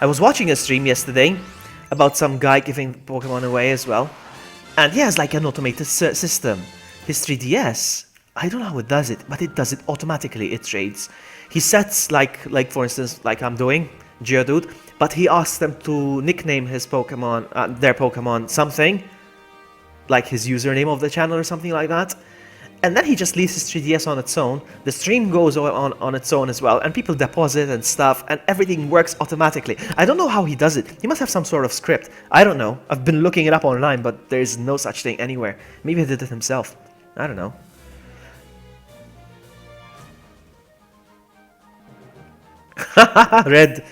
I was watching a stream yesterday about some guy giving Pokemon away as well. And he has like an automated system. His 3DS, I don't know how it does it, but it does it automatically. It trades. He sets like for instance, like I'm doing, Geodude, but he asks them to nickname his Pokemon, their Pokemon something, like his username of the channel or something like that. And then he just leaves his 3DS on its own. The stream goes on its own as well, and people deposit and stuff, and everything works automatically. I don't know how he does it. He must have some sort of script. I don't know. I've been looking it up online, but there is no such thing anywhere. Maybe he did it himself. I don't know. Red.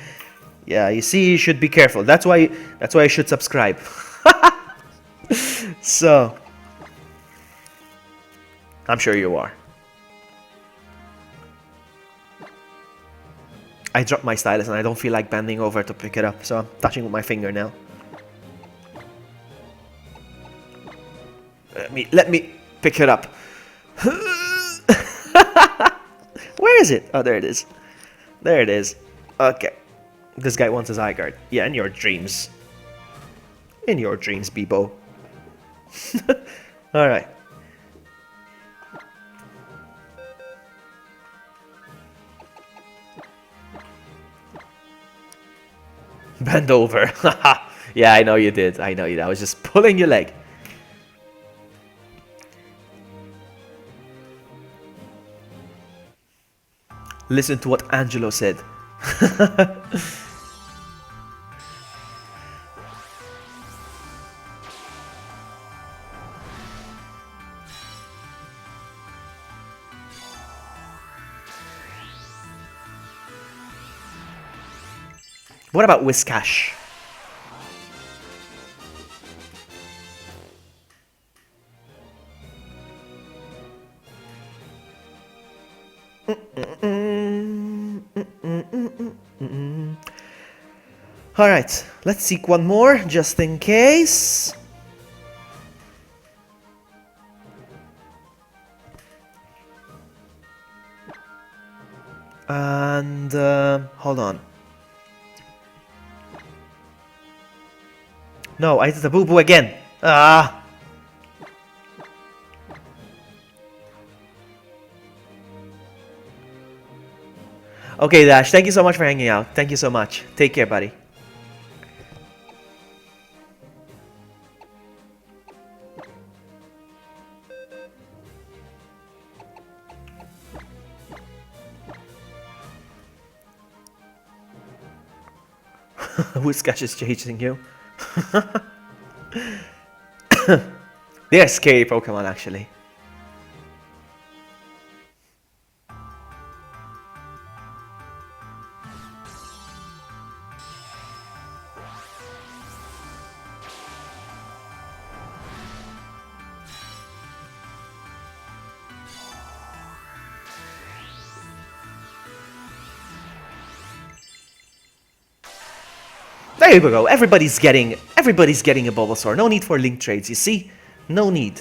Yeah, you see, you should be careful. That's why you should subscribe. So, I'm sure you are. I dropped my stylus and I don't feel like bending over to pick it up, so I'm touching with my finger now. Let me pick it up. Where is it? Oh, there it is. There it is. Okay. This guy wants his eye guard. Yeah, in your dreams. In your dreams, Bebo. Alright. Bend over. Yeah, I know you did. I know you did. I was just pulling your leg. Listen to what Angelo said. What about Whiscash? Alright, let's seek one more, just in case. And, hold on. No, I did the boo-boo again. Ah! Okay, Dash, thank you so much for hanging out. Thank you so much. Take care, buddy. Whiscash is chasing you. They're scary Pokemon, actually. There you go. Everybody's getting a Bulbasaur. No need for link trades, you see? No need.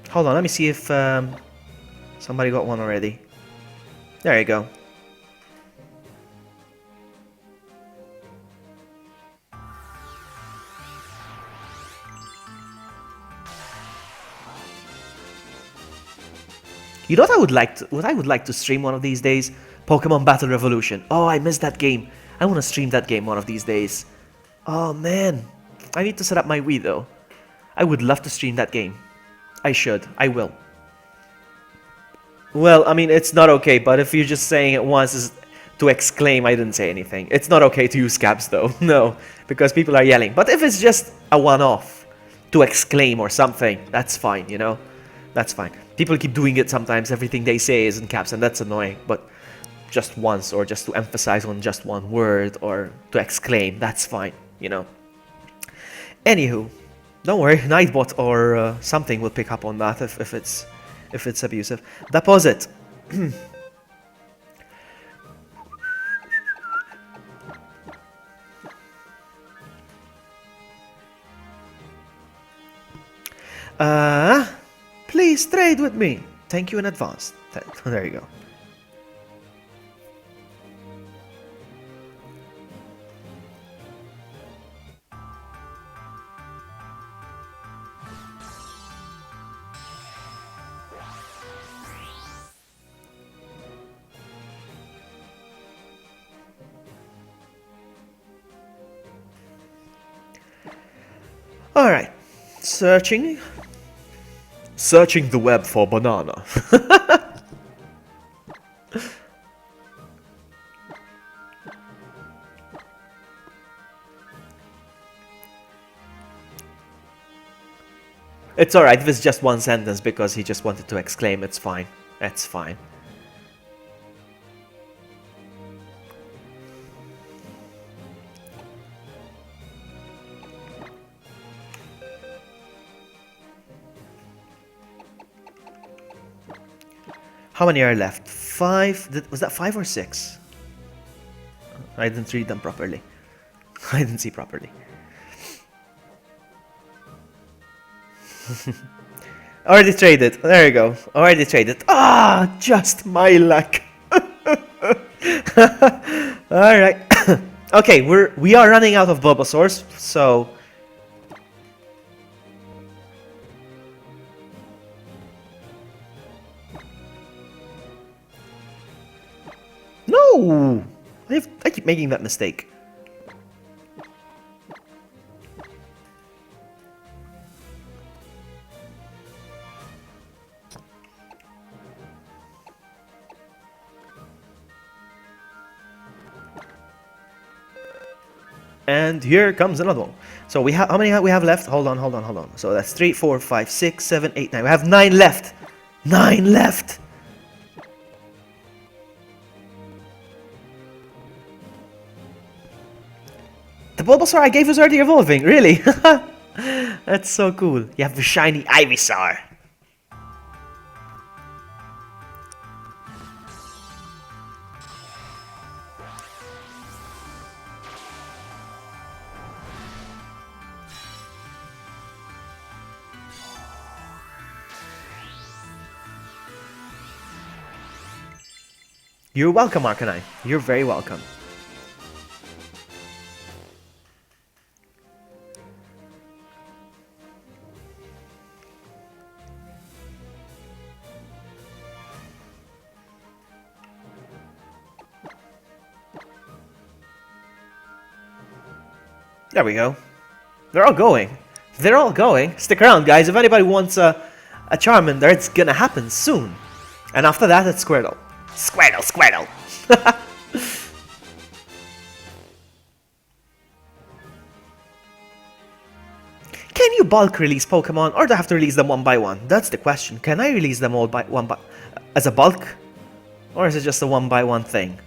Hold on, let me see if somebody got one already. There you go. You know what I would like to stream one of these days? Pokemon Battle Revolution. Oh, I missed that game. I want to stream that game one of these days. Oh man. I need to set up my Wii though. I would love to stream that game. I should. I will. Well, I mean, it's not okay, but if you're just saying it once is to exclaim, I didn't say anything. It's not okay to use caps though. No, because people are yelling. But if it's just a one-off to exclaim or something, that's fine, you know? That's fine. People keep doing it sometimes. Everything they say is in caps, and that's annoying. But just once, or just to emphasize on just one word, or to exclaim, that's fine, you know. Anywho, don't worry, Nightbot or something will pick up on that if it's abusive. Deposit. Please trade with me. Thank you in advance. There you go. Alright. Searching the web for banana. It's alright if it's just one sentence because he just wanted to exclaim. It's fine. It's fine. How many are left? 5? Was that 5 or 6? I didn't read them properly. I didn't see properly. Already traded. There you go. Already traded. Ah, just my luck. Alright. Okay, we are running out of Bulbasaurs, so no! I keep making that mistake. And here comes another one. So we have how many we have left? Hold on. So that's 3, 4, 5, 6, 7, 8, 9. We have 9 left. 9 left. The Bulbasaur I gave was already evolving, really? That's so cool. You have the shiny Ivysaur. You're welcome, Arcanine. You're very welcome. There we go. They're all going. They're all going. Stick around, guys. If anybody wants a a Charmander, it's gonna happen soon. And after that, it's Squirtle. Squirtle, Squirtle! Can you bulk release Pokemon, or do I have to release them one by one? That's the question. Can I release them all by as a bulk? Or is it just a one by one thing?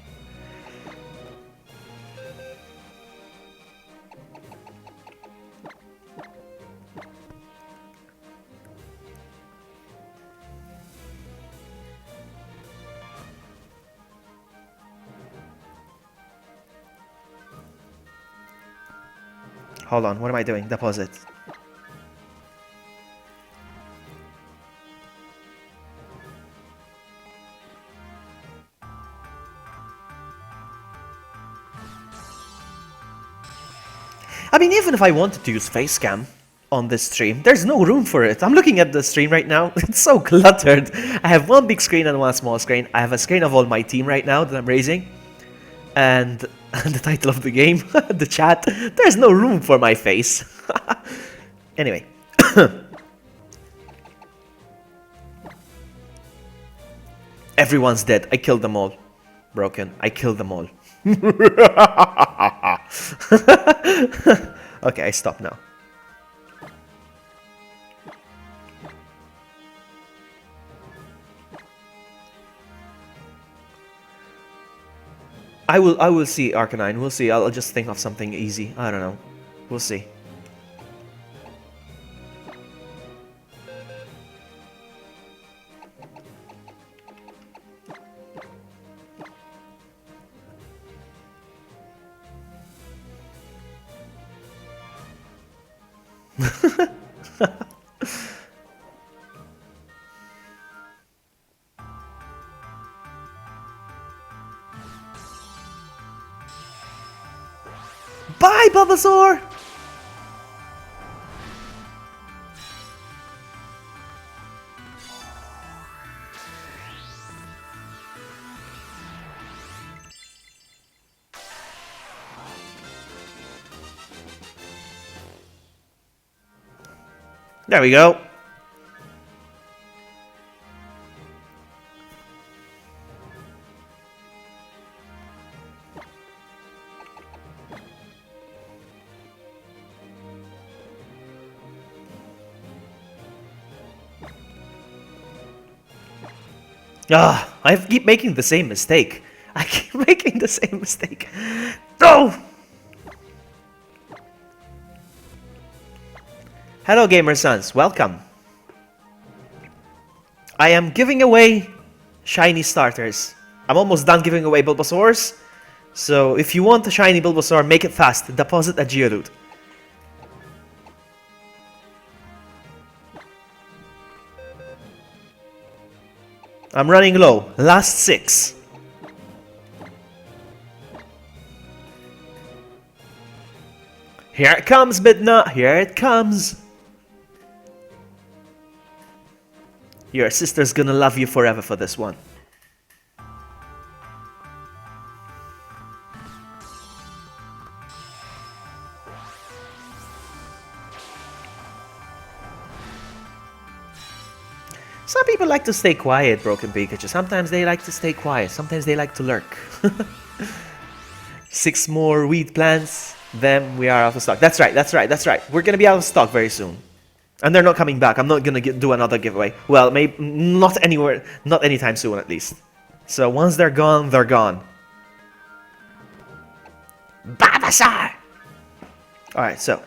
Hold on, what am I doing? Deposit. I mean, even if I wanted to use face cam on this stream, there's no room for it. I'm looking at the stream right now. It's so cluttered. I have one big screen and one small screen. I have a screen of all my team right now that I'm raising. And the title of the game, the chat. There's no room for my face. Anyway. Everyone's dead. I killed them all. Broken. I killed them all. Okay, I stop now. I will see, Arcanine. We'll see. I'll just think of something easy. I don't know. We'll see. Bye, Bulbasaur! There we go. I keep making the same mistake. I keep making the same mistake. No! Hello, Gamer Sons. Welcome. I am giving away shiny starters. I'm almost done giving away Bulbasaurs. So if you want a shiny Bulbasaur, make it fast. Deposit a Geodude. I'm running low. Last 6. Here it comes, Midna. Here it comes. Your sister's gonna love you forever for this one. Some people like to stay quiet, Broken Pikachu. Sometimes they like to stay quiet. Sometimes they like to lurk. 6 more weed plants, then we are out of stock. That's right, that's right, that's right. We're gonna be out of stock very soon. And they're not coming back. I'm not gonna do another giveaway. Well, maybe not anywhere, not anytime soon at least. So once they're gone, they're gone. Babasar! Alright, so.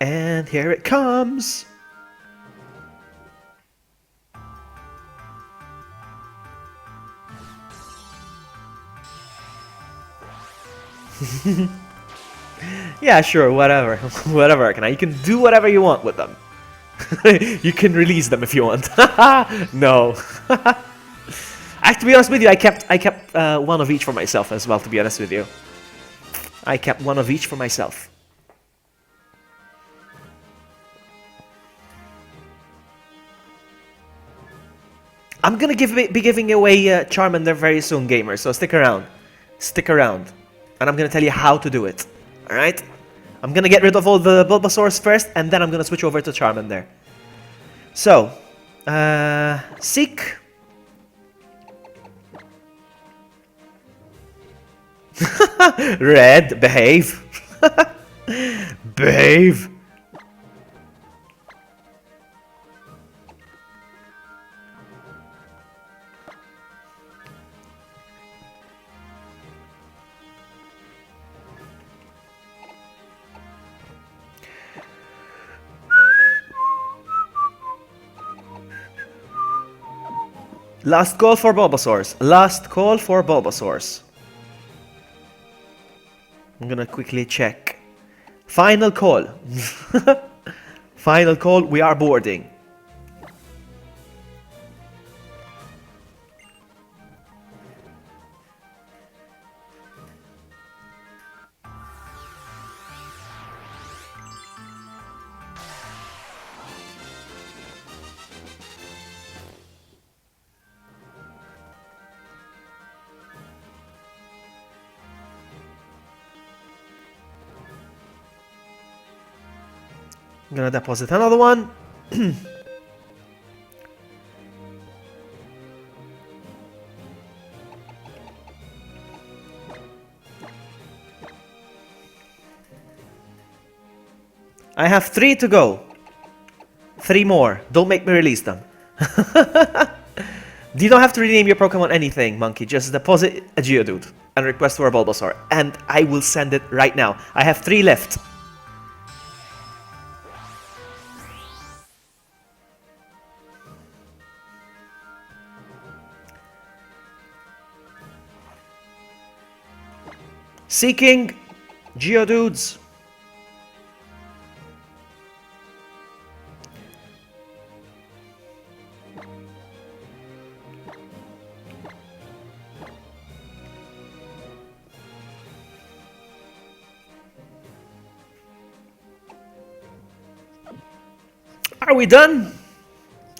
And here it comes. Yeah, sure, whatever. Whatever, Arcanine. You can do whatever you want with them. You can release them if you want. No. To be honest with you, I kept one of each for myself as well, to be honest with you. I kept one of each for myself. I'm gonna be giving away Charmander very soon, gamers, so stick around. Stick around. And I'm gonna tell you how to do it. Alright? I'm gonna get rid of all the Bulbasaurs first, and then I'm gonna switch over to Charmander. So, Seek. Red, behave. Behave. Last call for Bulbasaurs. Last call for Bulbasaurs. I'm gonna quickly check. Final call. Final call, we are boarding. I'm gonna deposit another one. I have 3 to go. 3 more. Don't make me release them. You don't have to rename your Pokemon anything, Monkey. Just deposit a Geodude and request for a Bulbasaur. And I will send it right now. I have 3 left. Seeking Geodudes. Are we done?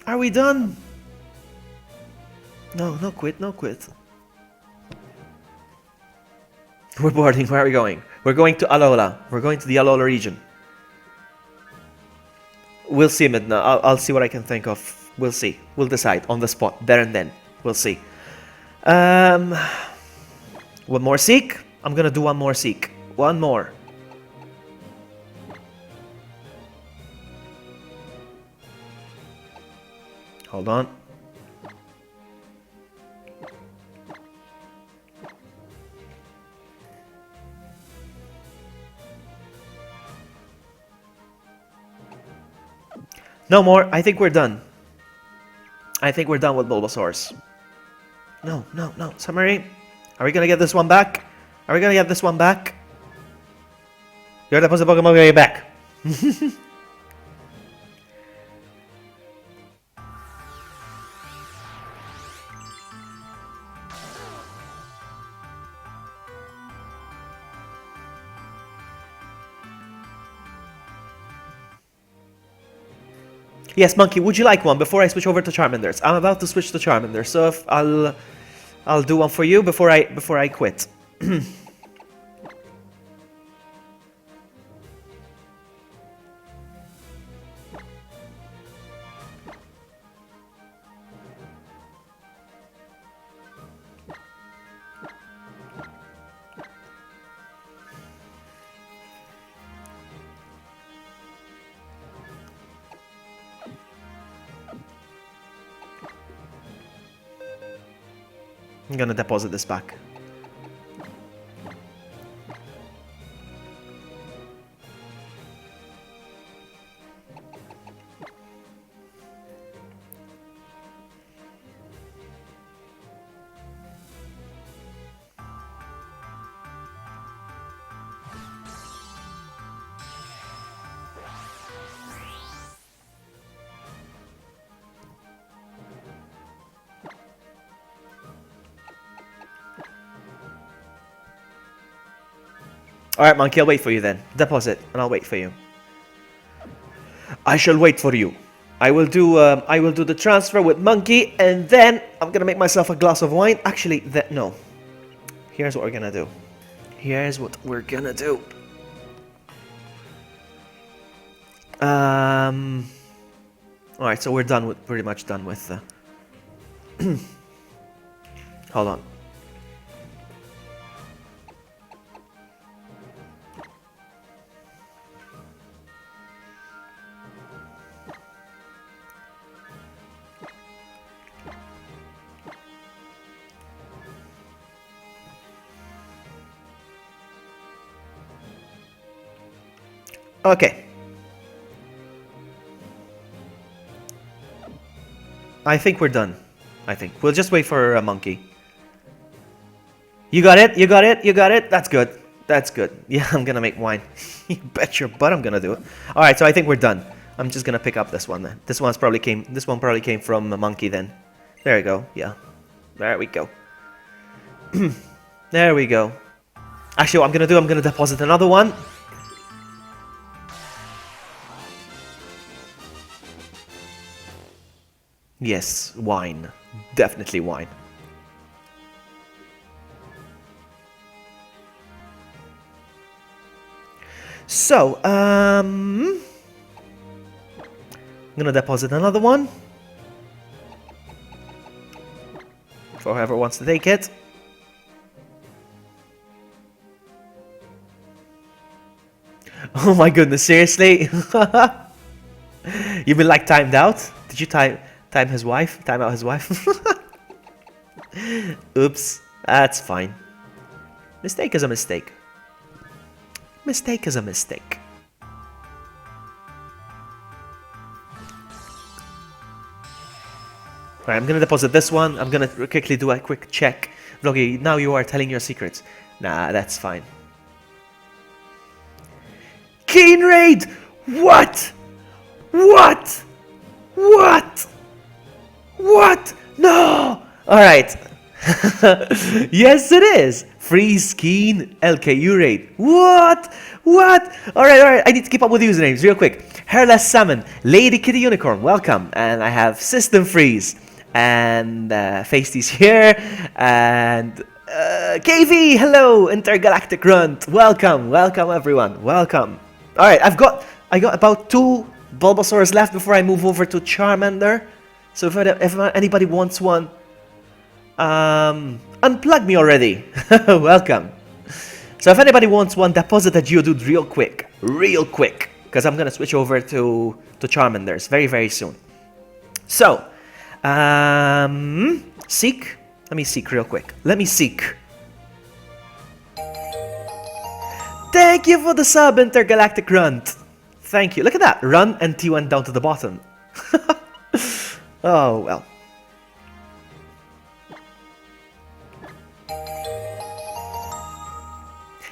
Are we done? No, no quit, no quit. We're boarding. Where are we going? We're going to Alola. We're going to the Alola region. We'll see, Midna. I'll see what I can think of. We'll see. We'll decide on the spot, there and then. We'll see. One more Seek. I'm gonna do one more Seek. One more. Hold on. No more. I think we're done. I think we're done with Bulbasaurs. No, no, no. Summary. Are we gonna get this one back? Are we gonna get this one back? You're the Pokemon gonna get back. Yes, Monkey, would you like one before I switch over to Charmanders? I'm about to switch to Charmander, so if I'll do one for you before I quit. I'm gonna deposit this back. Alright, monkey, I'll wait for you then. Deposit, and I'll wait for you. I shall wait for you. I will do the transfer with monkey, and then I'm gonna make myself a glass of wine. Actually, no. Here's what we're gonna do. Here's what we're gonna do. Alright, so we're done with, pretty much done with hold on. Okay. I think we're done. I think. We'll just wait for a monkey. You got it? You got it? You got it? That's good. That's good. Yeah, I'm gonna make wine. You bet your butt I'm gonna do it. Alright, so I think we're done. I'm just gonna pick up this one then. This one probably came from a monkey then. There we go. Yeah. There we go. There we go. Actually, what I'm gonna do, I'm gonna deposit another one. Yes, wine. Definitely wine. So, I'm gonna deposit another one. For whoever wants to take it. Oh my goodness, seriously? You've been like timed out? Did you time his wife? Time out his wife? Oops, that's fine. Mistake is a mistake. Mistake is a mistake. Alright, I'm gonna deposit this one. I'm gonna quickly do a quick check. Vloggy, now you are telling your secrets. Nah, that's fine. Keen raid! What? What? What? What? No! Alright. Yes, it is. Freeze, Keen, LKU raid. What? What? Alright. I need to keep up with usernames real quick. Hairless Salmon, Lady Kitty Unicorn, welcome. And I have System Freeze. And Feisty's here. And KV, hello. Intergalactic Runt, welcome. Welcome, everyone. Welcome. Alright, I got about 2 Bulbasaurs left before I move over to Charmander. So if anybody wants one, unplug me already. Welcome. So if anybody wants one, deposit a Geodude real quick, because I'm gonna switch over to Charmanders very soon. So, seek. Let me seek real quick. Let me seek. Thank you for the sub, Intergalactic Runt. Thank you. Look at that. Run and T went down to the bottom. Oh, well.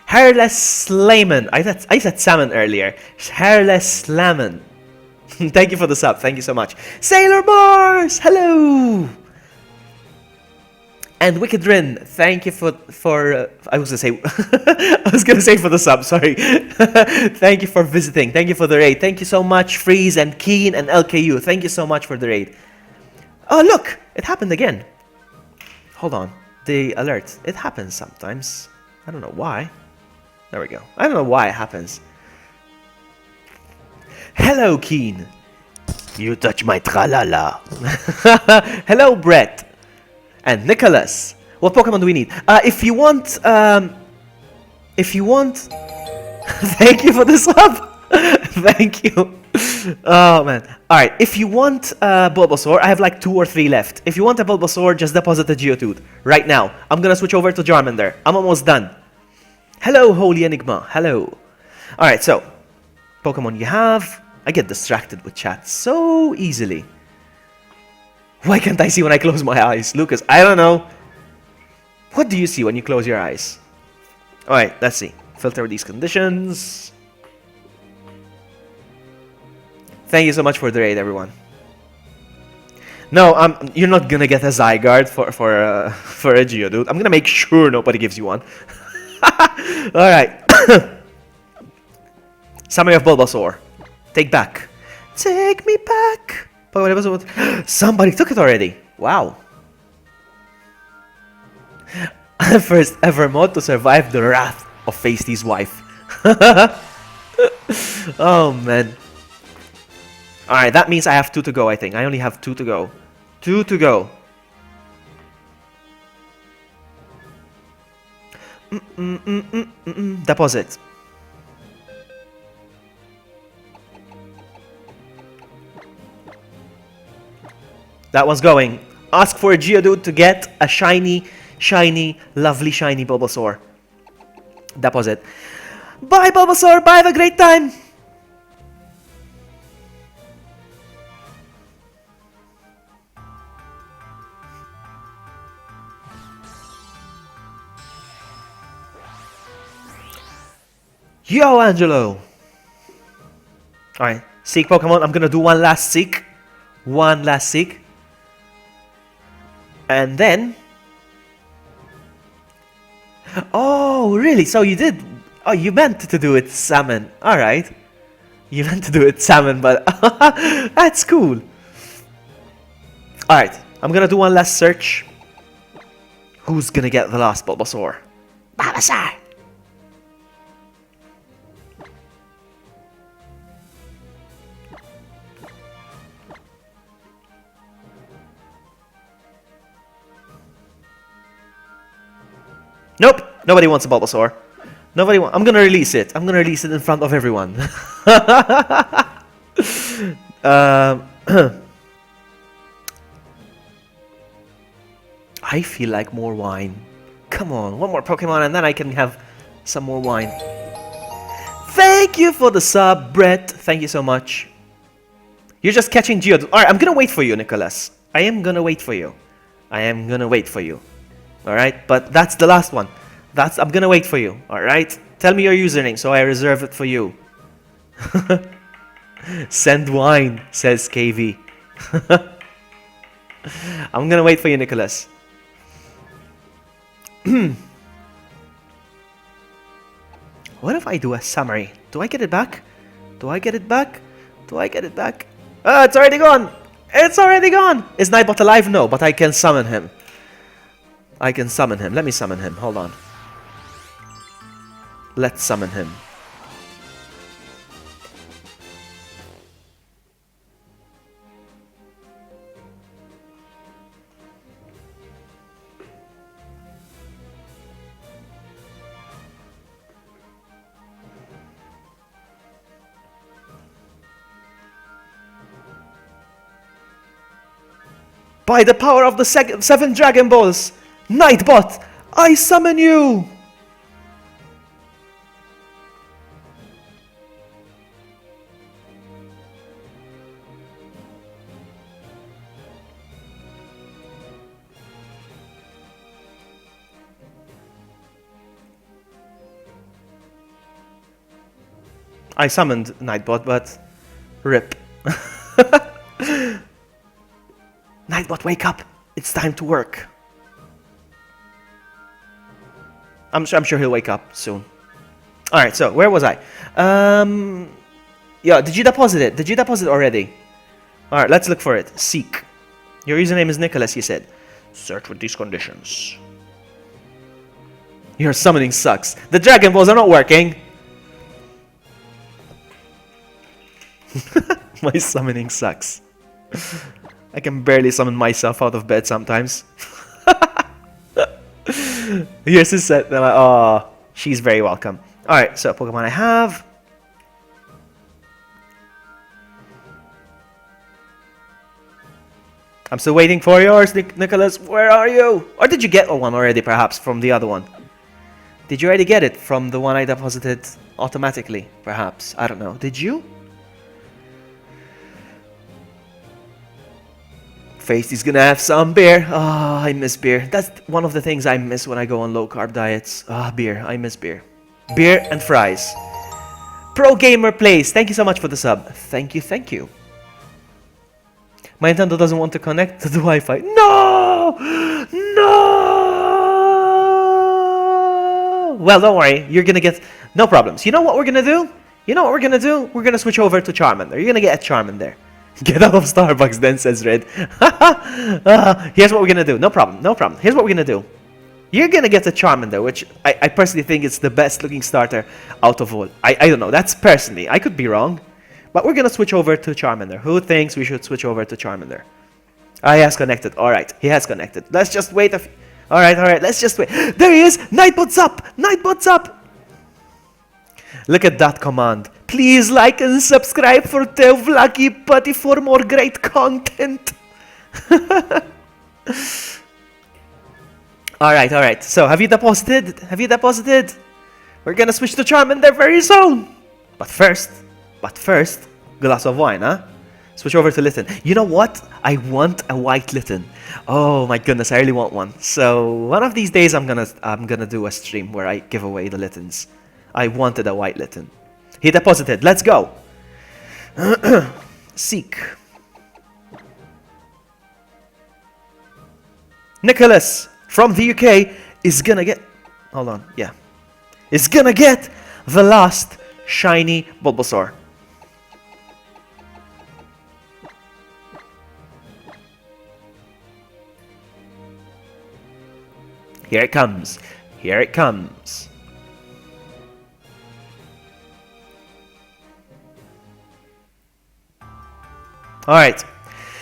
Hairless Slayman. I said salmon earlier. Hairless Slamon. Thank you for the sub. Thank you so much. Sailor Mars. Hello. And Wicked Rin, thank you for I was gonna say for the sub, sorry. Thank you for visiting, thank you for the raid, thank you so much, Freeze and Keen and LKU, thank you so much for the raid. Oh look, it happened again. Hold on, the alert, it happens sometimes. I don't know why. There we go. I don't know why it happens. Hello, Keen. You touch my tralala. Hello, Brett. And Nicholas. What Pokemon do we need? If you want, thank you for the sub. Thank you. Oh man. All right. If you want Bulbasaur, I have like 2 or 3 left. If you want a Bulbasaur, just deposit a Geodude right now. I'm gonna switch over to Charmander. I'm almost done. Hello, Holy Enigma. Hello. All right. So, Pokemon you have. I get distracted with chat so easily. Why can't I see when I close my eyes? Lucas, I don't know. What do you see when you close your eyes? Alright, let's see. Filter these conditions. Thank you so much for the raid, everyone. No, you're not gonna get a Zygarde for a Geodude. I'm gonna make sure nobody gives you one. Alright. Summary of Bulbasaur. Take back. Take me back. Somebody took it already. Wow. First ever mod to survive the wrath of Feisty's wife. Oh man. Alright, that means I have 2 to go, I think. I only have 2 to go. 2 to go. Deposit. That one's going. Ask for a Geodude to get a shiny, lovely shiny Bulbasaur. Deposit. Bye Bulbasaur, bye, have a great time! Yo, Angelo! Alright, Seek Pokemon. I'm gonna do one last Seek. One last Seek. And then... Oh, really? So you did... Oh, you meant to do it Salmon. Alright. You meant to do it Salmon, but... That's cool. Alright, I'm gonna do one last search. Who's gonna get the last Bulbasaur? Bulbasaur! Nope, nobody wants a Bulbasaur. I'm gonna release it. I'm gonna release it in front of everyone. I feel like more wine. Come on, one more Pokemon and then I can have some more wine. Thank you for the sub, Brett. Thank you so much. You're just catching Geodude. Alright, I'm gonna wait for you, Nicholas. I am gonna wait for you. I am gonna wait for you. Alright, but that's the last one. I'm gonna wait for you. Alright? Tell me your username so I reserve it for you. Send wine, says KV. I'm gonna wait for you, Nicholas. What if I do a summary? Do I get it back? Do I get it back? Do I get it back? Ah, it's already gone! It's already gone! Is Nightbot alive? No, but I can summon him. I can summon him. Let me summon him. Hold on. Let's summon him. By the power of the 7 Dragon Balls, Nightbot, I summon you! I summoned Nightbot, but rip. Nightbot, wake up! It's time to work. I'm sure he'll wake up soon. Alright, so where was I? Yeah, did you deposit it? Did you deposit already? Alright, let's look for it. Seek. Your username is Nicholas, you said. Search with these conditions. Your summoning sucks. The Dragon Balls are not working. My summoning sucks. I can barely summon myself out of bed sometimes. Your sister said, oh, she's very welcome. Alright, so Pokemon I have. I'm still waiting for yours, Nicholas. Where are you? Or did you get one already, perhaps, from the other one? Did you already get it from the one I deposited automatically, perhaps? I don't know. Did you? Feisty's gonna have some beer. Ah, I miss beer. That's one of the things I miss when I go on low-carb diets. Ah, beer. I miss beer. Beer and fries. Pro Gamer Plays. Thank you so much for the sub. Thank you, thank you. My Nintendo doesn't want to connect to the Wi-Fi. No! No! Well, don't worry. You're gonna get... No problems. You know what we're gonna do? You know what we're gonna do? We're gonna switch over to Charmander. You're gonna get a Charmander. Get out of Starbucks then, says Red. Here's what we're gonna do. No problem, no problem. Here's what we're gonna do. You're gonna get a Charmander, which I personally think is the best looking starter out of all. I don't know, that's personally. I could be wrong. But we're gonna switch over to Charmander. Who thinks we should switch over to Charmander? Ah, he has connected. Alright, he has connected. Let's just wait a few. Alright, let's just wait. There he is! Nightbot's up! Nightbot's up! Look at that command. Please like and subscribe for the VloggyBuddy for more great content. Alright. So, have you deposited? We're gonna switch to Charmander very soon. But first, glass of wine, huh? Switch over to Litten. You know what? I want a white Litten. Oh my goodness, I really want one. So, one of these days I'm gonna do a stream where I give away the Littens. I wanted a white Litten. He deposited. Let's go. Seek. Nicholas from the UK is gonna get... Hold on. Yeah. Is gonna get the last shiny Bulbasaur. Here it comes. Here it comes. Alright,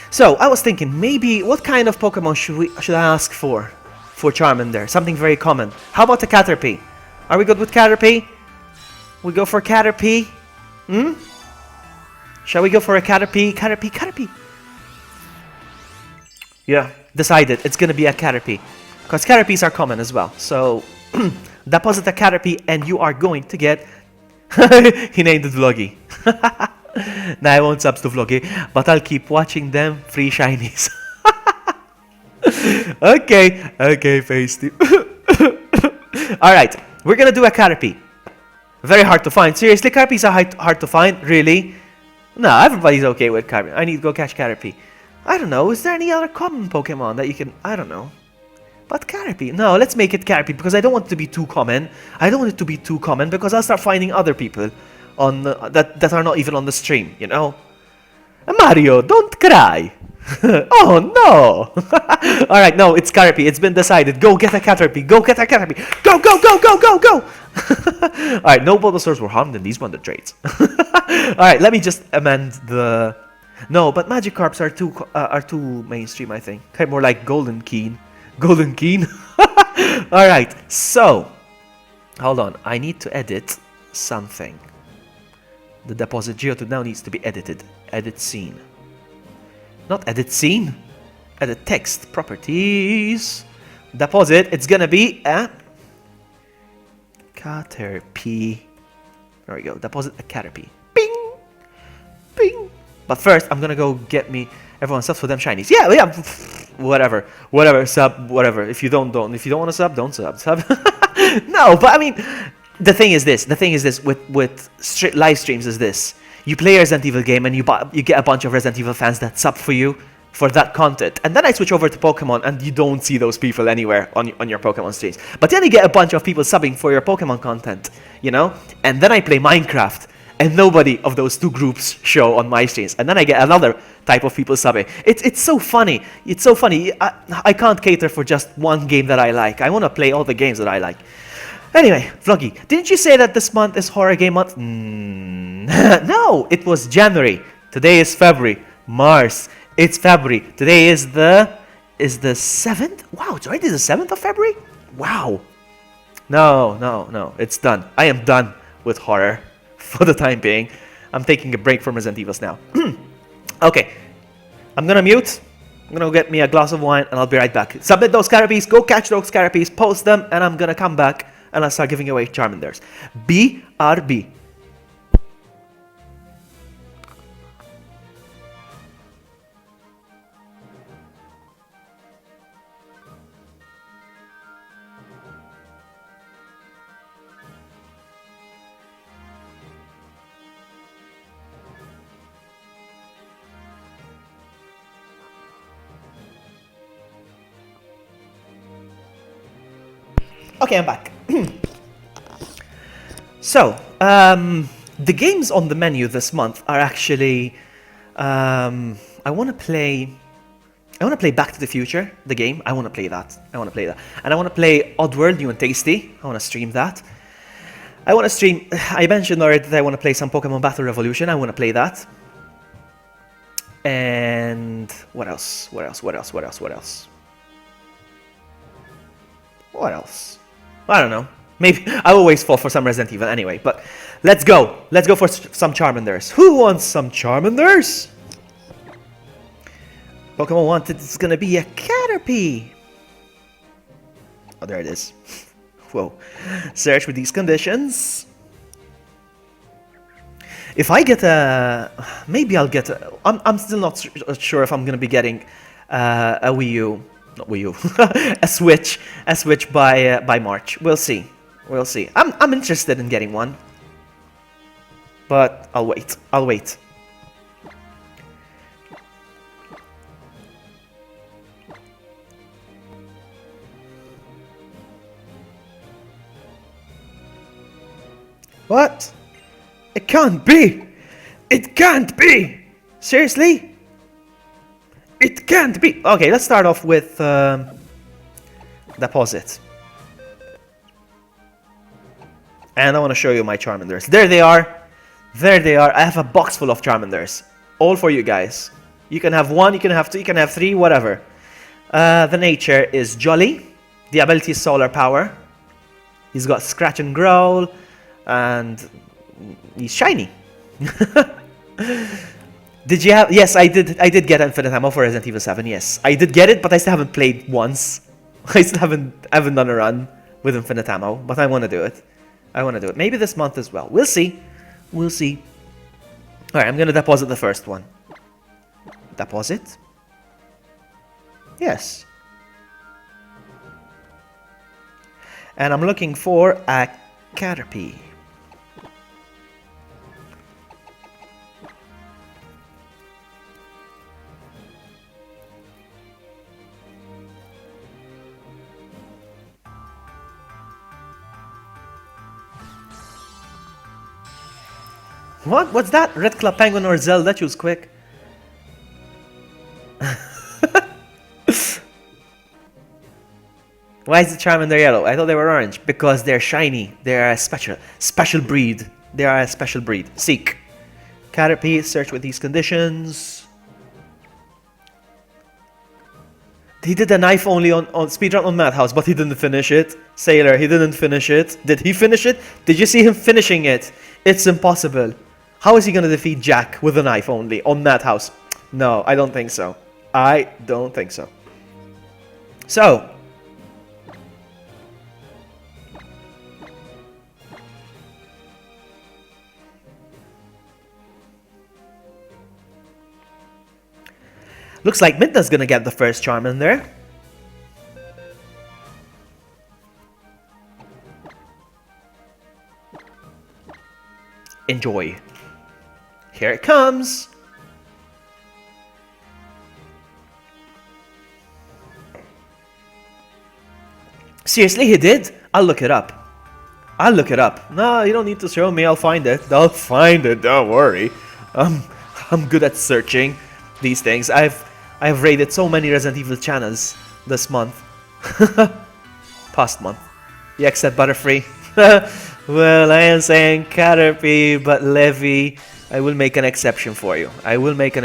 so I was thinking maybe what kind of Pokemon should I ask for Charmander? Something very common. How about a Caterpie? Are we good with Caterpie? We go for Caterpie? Shall we go for a Caterpie? Caterpie. Yeah, decided. It's gonna be a Caterpie. Because Caterpies are common as well. So, deposit a Caterpie and you are going to get... He named it Vloggy. Nah, I won't subs to Vloggy, but I'll keep watching them free shinies. Okay, Feisty. Alright, we're gonna do a Caterpie. Very hard to find. Seriously, Caterpies are hard to find? Really? No, everybody's okay with Caterpie. I need to go catch Caterpie. I don't know, is there any other common Pokemon that you can... I don't know. But Caterpie. No, let's make it Caterpie because I don't want it to be too common. Because I'll start finding other people on that are not even on the stream, you know? Mario, don't cry. Oh no. Alright, no, it's Caterpie. It's been decided. Go get a Caterpie. Go. Alright, no Bulbasaurs were harmed in these Wonder Trades. Alright, let me just amend the... No, but Magikarps are too mainstream, I think. Kind of more like Golden Keen. Alright, so... Hold on, I need to edit something. The deposit Geodude now needs to be edited. Edit scene. Not edit scene. Edit text. Properties. Deposit. It's gonna be a... Caterpie. There we go. Deposit a Caterpie. Bing! Bing! But first, I'm gonna go get me... Everyone subs for them shinies. Yeah. Whatever. Sub, whatever. If you don't. If you don't want to sub, don't sub. No, but I mean... The thing is this with live streams is this. You play a Resident Evil game and you get a bunch of Resident Evil fans that sub for you for that content. And then I switch over to Pokemon and you don't see those people anywhere on your Pokemon streams. But then you get a bunch of people subbing for your Pokemon content, you know? And then I play Minecraft and nobody of those two groups show on my streams. And then I get another type of people subbing. It's so funny. It's so funny. I can't cater for just one game that I like. I want to play all the games that I like. Anyway, Vloggy, didn't you say that this month is horror game month? No, it was January. Today is February. Mars. It's February. Today is the 7th? Wow, it's already the 7th of February? Wow. No. It's done. I am done with horror for the time being. I'm taking a break from Resident Evils now. Okay. I'm gonna mute. I'm gonna go get me a glass of wine and I'll be right back. Submit those Caterpies. Go catch those Caterpies. Post them and I'm gonna come back and I'll start giving away Charmanders. BRB. Okay, I'm back. So, The games on the menu this month are actually, I want to play Back to the Future, the game. I want to play that. And I want to play Oddworld New and Tasty. I want to stream that. I mentioned already that I want to play some Pokemon Battle Revolution. I want to play that. And what else? What else? I don't know. Maybe I always fall for some Resident Evil anyway, but let's go. Let's go for some Charmanders. Who wants some Charmanders? Pokemon wanted it's gonna be a Caterpie. Oh, there it is. Whoa. Search with these conditions. If I get a... Maybe I'll get a... I'm still not sure if I'm gonna be getting a Wii U. Not Wii U. a Switch by March. We'll see. I'm interested in getting one. But I'll wait. What? It can't be! It can't be! Seriously? It can't be! Okay, let's start off with deposit. And I want to show you my Charmanders. There they are. I have a box full of Charmanders. All for you guys. You can have one, you can have two, you can have three, whatever. The nature is Jolly. The ability is Solar Power. He's got Scratch and Growl. And he's shiny. Did you have... Yes, I did get Infinite Ammo for Resident Evil 7, yes. I did get it, but I still haven't played once. I still haven't done a run with Infinite Ammo, but I want to do it. Maybe this month as well. We'll see. Alright, I'm going to deposit the first one. Deposit? Yes. And I'm looking for a Caterpie. What? What's that? Red Club Penguin or Zelda? Choose quick. Why is the Charmander yellow? I thought they were orange. Because they're shiny. They are a special breed. Seek. Caterpie, search with these conditions. He did a knife only on speedrun on Madhouse, but he didn't finish it. Sailor, he didn't finish it. Did he finish it? Did you see him finishing it? It's impossible. How is he gonna defeat Jack with a knife only on Madhouse? No, I don't think so. So. Looks like Midna's gonna get the first Charmander. Enjoy. Here it comes. Seriously, he did? I'll look it up. No, you don't need to show me. I'll find it. Don't worry. I'm good at searching these things. I've raided so many Resident Evil channels this month. Past month. You accept Butterfree? Well, I am saying Caterpie, but Levy, I will make an exception for you. Levy. I will make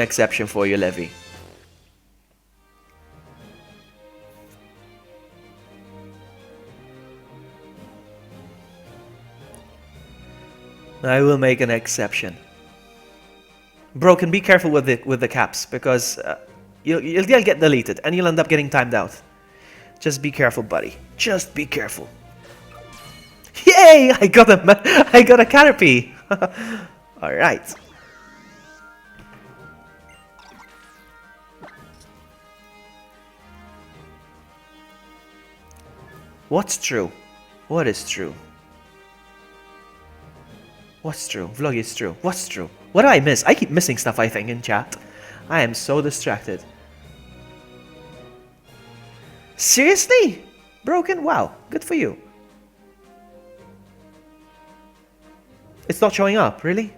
an exception. Broken, be careful with the caps, because you'll get deleted and you'll end up getting timed out. Just be careful, buddy. Just be careful. Yay! I got a Caterpie. All right. What's true? What is true? What's true? Vlog is true. What's true? What do I miss? I keep missing stuff, I think, in chat. I am so distracted. Seriously? Broken? Wow. Good for you. It's not showing up, really?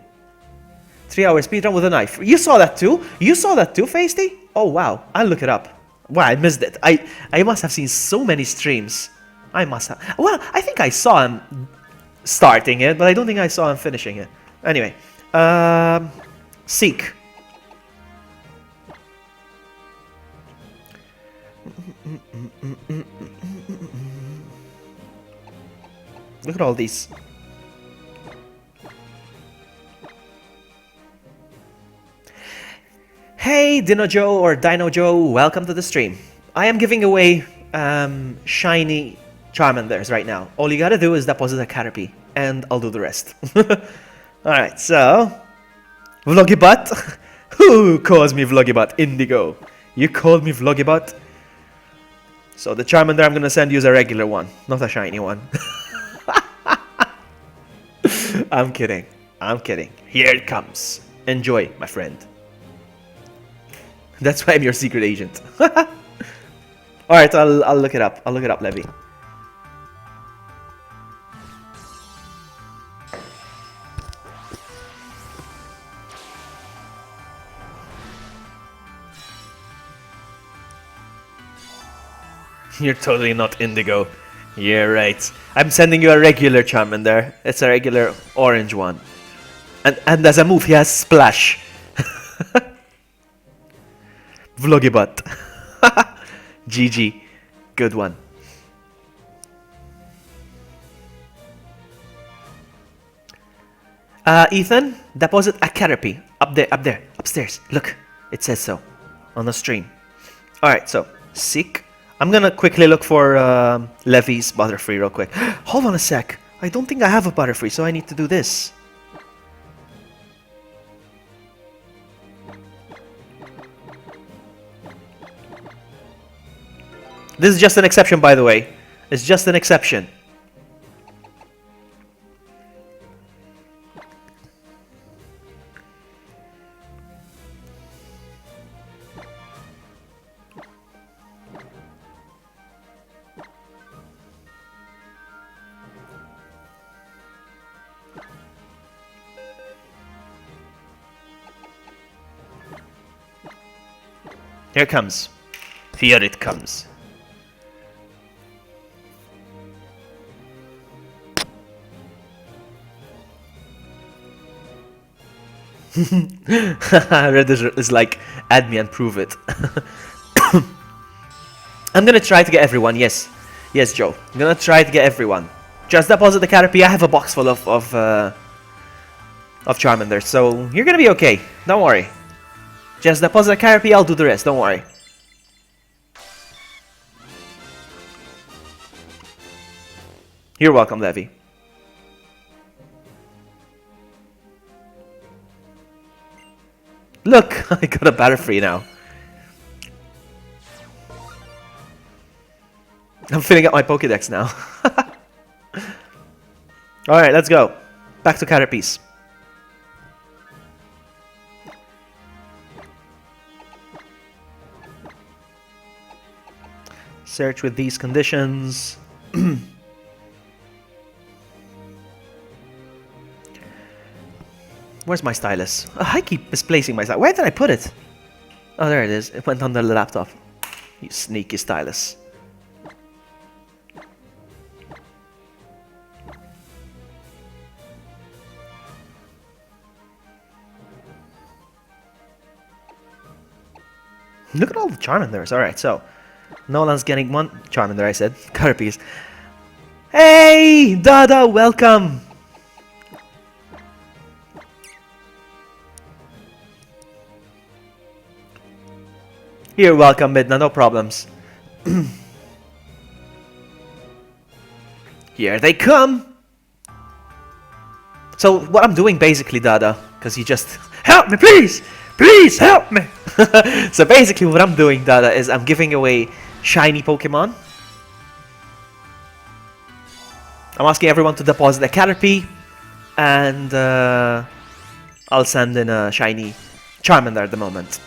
3-hour speedrun with a knife. You saw that too? You saw that too, Feisty? Oh wow, I'll look it up. Wow, I missed it. I must have seen so many streams. I must have. Well, I think I saw him starting it, but I don't think I saw him finishing it. Anyway, Seek. Look at all these. Hey, Dino Joe or Dino Joe, welcome to the stream. I am giving away shiny Charmanders right now. All you gotta do is deposit a Caterpie, and I'll do the rest. Alright, so... VloggyButt? Who calls me VloggyButt? Indigo. You called me VloggyButt? So the Charmander I'm gonna send you is a regular one, not a shiny one. I'm kidding. I'm kidding. Here it comes. Enjoy, my friend. That's why I'm your secret agent. Alright, I'll look it up. I'll look it up, Levy. You're totally not Indigo. You're right. I'm sending you a regular Charmander. It's a regular orange one. And as a move, he has Splash. VloggyButt. GG. Good one. Ethan, deposit a Caterpie. Up there, upstairs. Look, it says so on the stream. Alright, so, Seek. I'm gonna quickly look for Levy's Butterfree real quick. Hold on a sec. I don't think I have a Butterfree, so I need to do this. This is just an exception, by the way. It's just an exception. Here it comes. Here it comes. Red is like, add me and prove it. I'm gonna try to get everyone, yes. Yes, Joe. I'm gonna try to get everyone. Just deposit the Caterpie. I have a box full of Charmander, so you're gonna be okay. Don't worry. Just deposit the Caterpie, I'll do the rest, don't worry. You're welcome, Levy. Look, I got a Butterfree now. I'm filling up my Pokédex now. Alright, let's go. Back to Caterpies. Search with these conditions. Where's my stylus? Oh, I keep misplacing my stylus. Where did I put it? Oh, there it is. It went under the laptop. You sneaky stylus. Look at all the Charmanders. Alright, so Nolan's getting one Charmander, I said. Caterpies. Hey, Dada, welcome. You're welcome, Midna, no problems. Here they come. So what I'm doing basically, Dada, because you just help me, please, please help me. So basically, what I'm doing, Dada, is I'm giving away shiny Pokemon. I'm asking everyone to deposit a Caterpie, and I'll send in a shiny Charmander at the moment.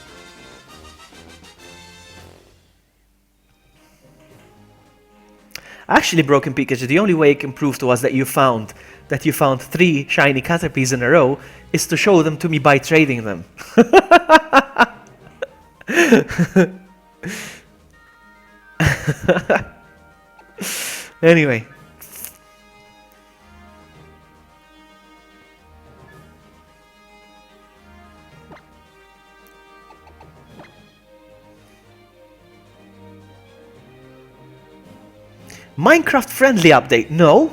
Actually, Broken Pikachu, the only way you can prove to us that you found 3 shiny Caterpies in a row is to show them to me by trading them. Anyway. Minecraft friendly update? No.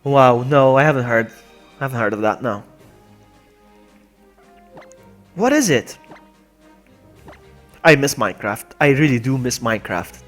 Wow, no, I haven't heard of that, no. What is it? I miss Minecraft. I really do miss Minecraft.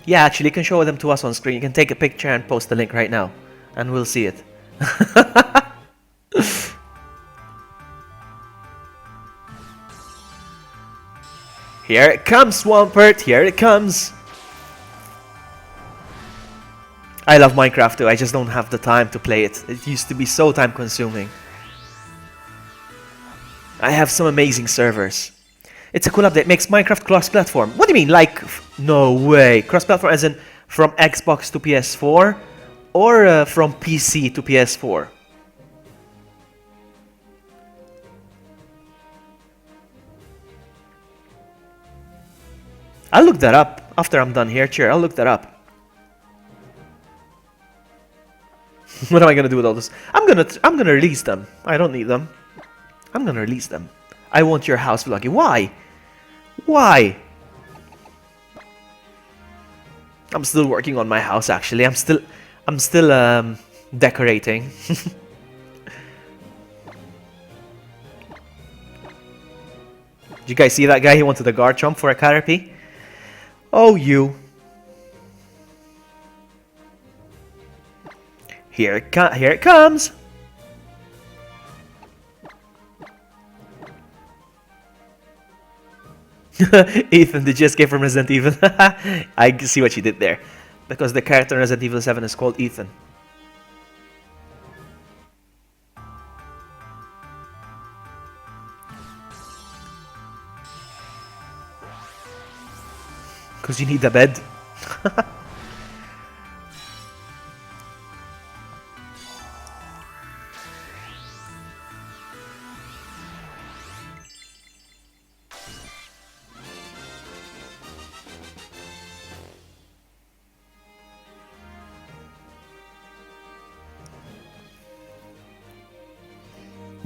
Yeah, actually, you can show them to us on screen. You can take a picture and post the link right now, and we'll see it. Here it comes, Swampert! Here it comes! I love Minecraft too, I just don't have the time to play it. It used to be so time consuming. I have some amazing servers. It's a cool update, makes Minecraft cross-platform. What do you mean, like, no way. Cross-platform as in from Xbox to PS4 or from PC to PS4? I'll look that up after I'm done here, Cheer. I'll look that up. What am I gonna do with all this? I'm gonna release them. I don't need them. I'm gonna release them. I want your house, Vloggy. Why? Why? I'm still working on my house. Actually, I'm still decorating. Did you guys see that guy? He wanted a Garchomp for a Caterpie. Oh, you. Here it comes. Ethan, did you escape from Resident Evil? I see what you did there. Because the character in Resident Evil 7 is called Ethan. Because you need a bed.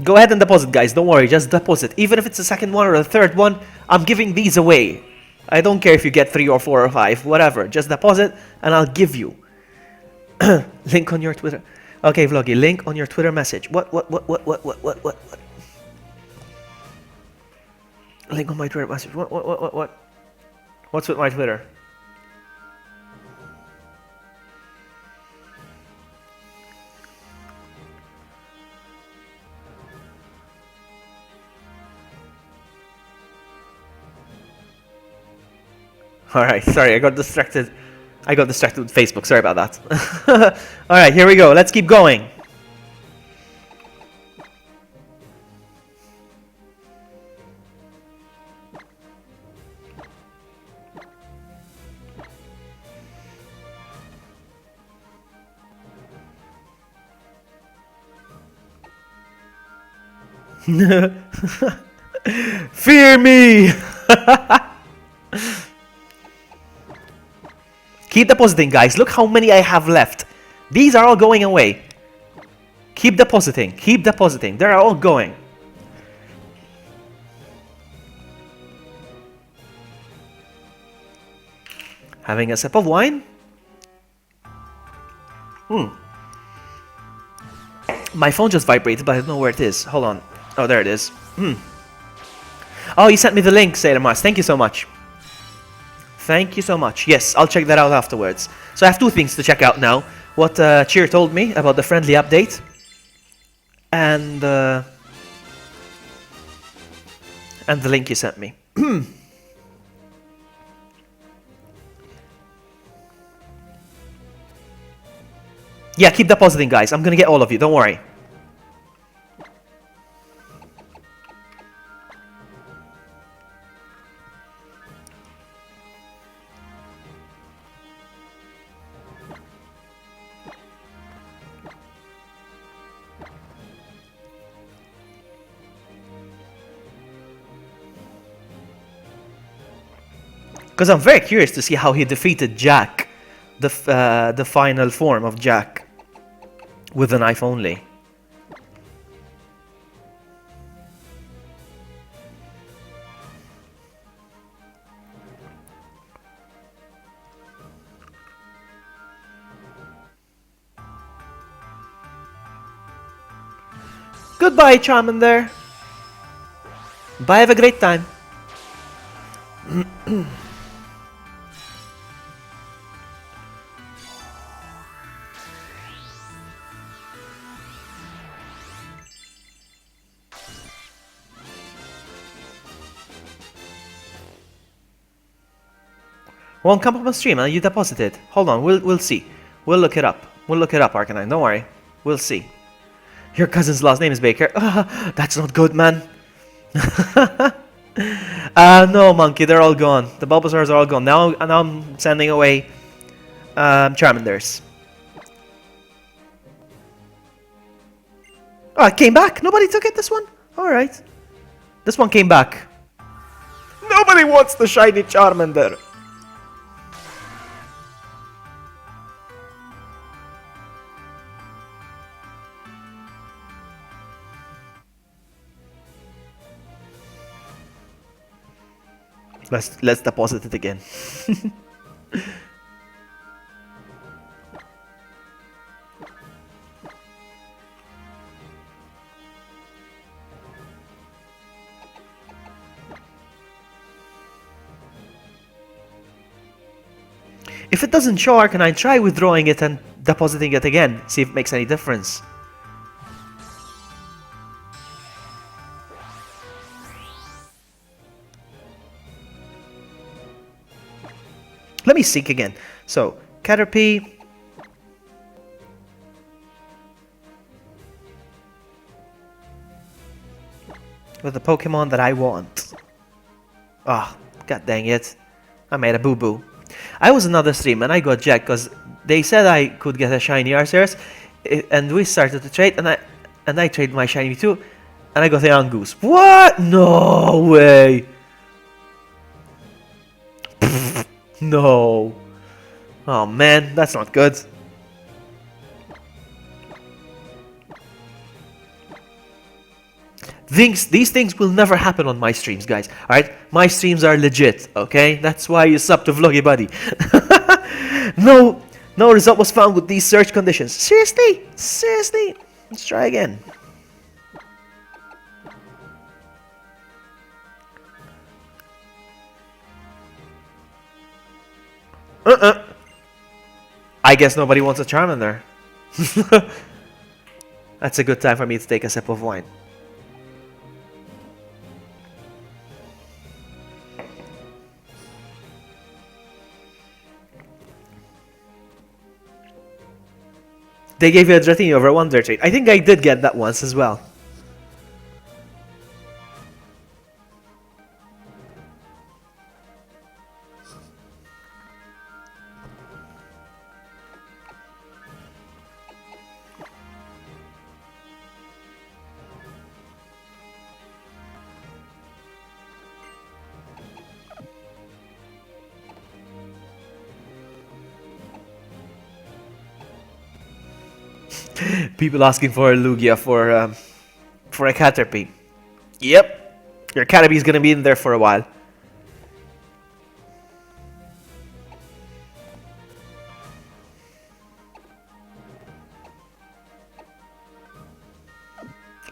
Go ahead and deposit, guys. Don't worry, just deposit. Even if it's the second one or the third one, I'm giving these away. I don't care if you get 3 or 4 or 5, whatever. Just deposit and I'll give you. Link on your Twitter. Okay, Vloggy, link on your Twitter message. What? Link on my Twitter message. What? What's with my Twitter? Alright, sorry, I got distracted. I got distracted with Facebook, sorry about that. Alright, here we go, let's keep going. Fear me! Keep depositing, guys. Look how many I have left. These are all going away. Keep depositing. Keep depositing. They're all going. Having a sip of wine. My phone just vibrated, but I don't know where it is. Hold on. Oh, there it is. Oh, you sent me the link, Sailor Mars. Thank you so much. Thank you so much. Yes, I'll check that out afterwards. So I have 2 things to check out now. What Cheer told me about the friendly update. And the link you sent me. Yeah, keep depositing, guys. I'm gonna get all of you. Don't worry. Because I'm very curious to see how he defeated Jack, the final form of Jack, with a knife only. Goodbye, Charmander. Bye, have a great time. Won't come up on stream, and you deposited. Hold on, we'll see. We'll look it up. We'll look it up, Arcanine. Don't worry. We'll see. Your cousin's last name is Baker. That's not good, man. No, Monkey, they're all gone. The Bulbasaurs are all gone. Now I'm sending away Charmanders. Oh, it came back. Nobody took it, this one? Alright. This one came back. Nobody wants the shiny Charmander. Let's deposit it again. If it doesn't show Arcanine, try withdrawing it and depositing it again. See if it makes any difference. Let me seek again. So, Caterpie. With the Pokemon that I want. Ah, oh, god dang it. I made a boo-boo. I was another stream and I got Jack because they said I could get a shiny Arceus, and we started to trade, and I traded my shiny too, and I got a Yangoose. What? No way. No. Oh man, that's not good. These things will never happen on my streams, guys. Alright? My streams are legit, okay? That's why you sub to VloggyBuddy. No result was found with these search conditions. Seriously? Seriously? Let's try again. I guess nobody wants a Charmander. That's a good time for me to take a sip of wine. They gave you a Dratini over Wonder Trade. I think I did get that once as well. People asking for a Lugia for a Caterpie. Yep, your Caterpie is gonna be in there for a while.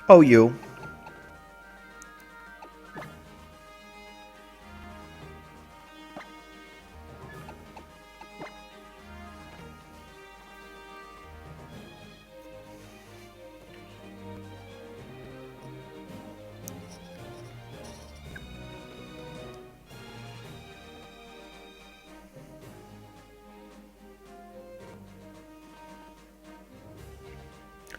Oh, you.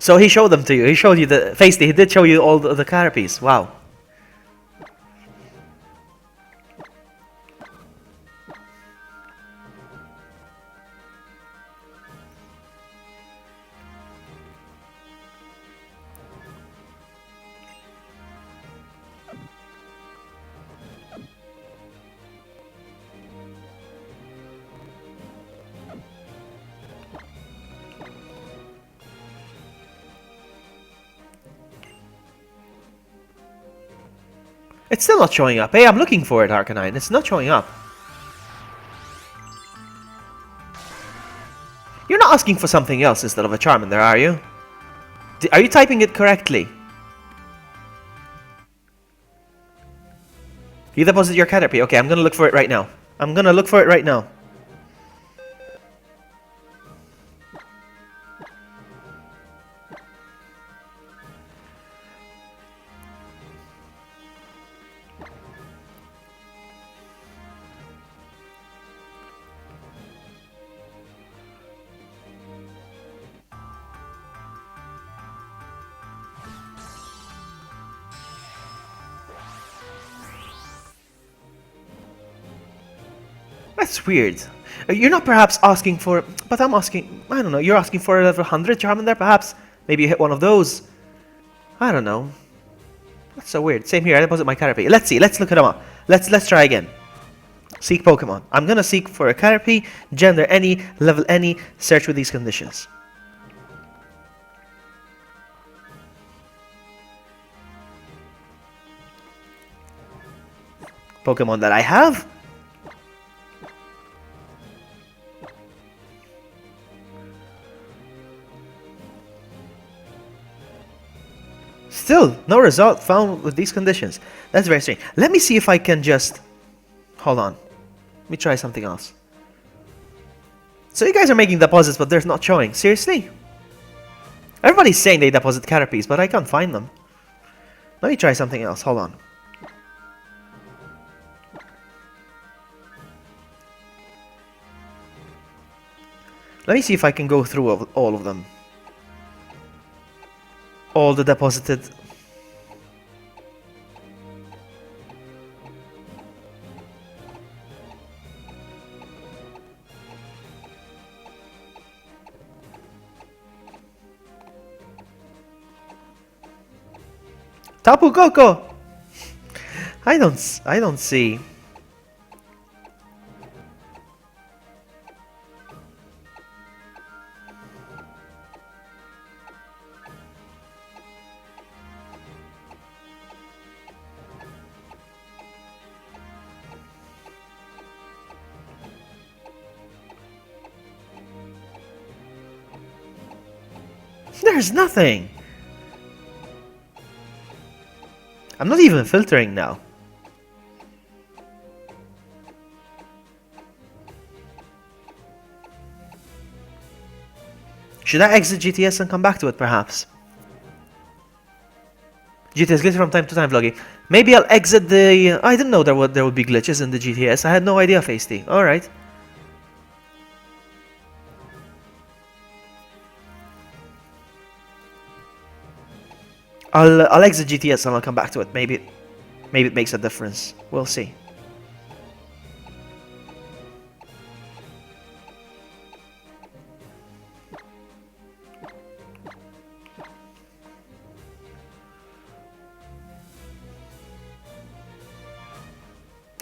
So he showed them to you. He showed you the face. He did show you all the carapace. Wow. It's still not showing up. Hey, I'm looking for it, Arcanine. It's not showing up. You're not asking for something else instead of a Charmander, are you? Are you typing it correctly? You deposit your Caterpie. Okay, I'm gonna look for it right now. I'm gonna look for it right now. That's weird. You're not perhaps asking for... But I'm asking... I don't know. You're asking for a level 100 Charmander, perhaps? Maybe you hit one of those. I don't know. That's so weird. Same here. I deposit my Caterpie. Let's see. Let's look them up. Let's try again. Seek Pokemon. I'm gonna seek for a Caterpie, gender any, level any, search with these conditions. Pokemon that I have. Still, no result found with these conditions. That's very strange. Let me see if I can just... Hold on. Let me try something else. So you guys are making deposits, but they're not showing. Seriously? Everybody's saying they deposit Caterpies, but I can't find them. Let me try something else. Hold on. Let me see if I can go through all of them. All the deposited... Tapu Koko! I don't see. There's nothing. I'm not even filtering now. Should I exit GTS and come back to it, perhaps? GTS glitch from time to time, Vloggy. Maybe I'll exit the... I didn't know there would be glitches in the GTS. I had no idea, Feisty. Alright. I'll exit GTS and I'll come back to it. Maybe it makes a difference. We'll see.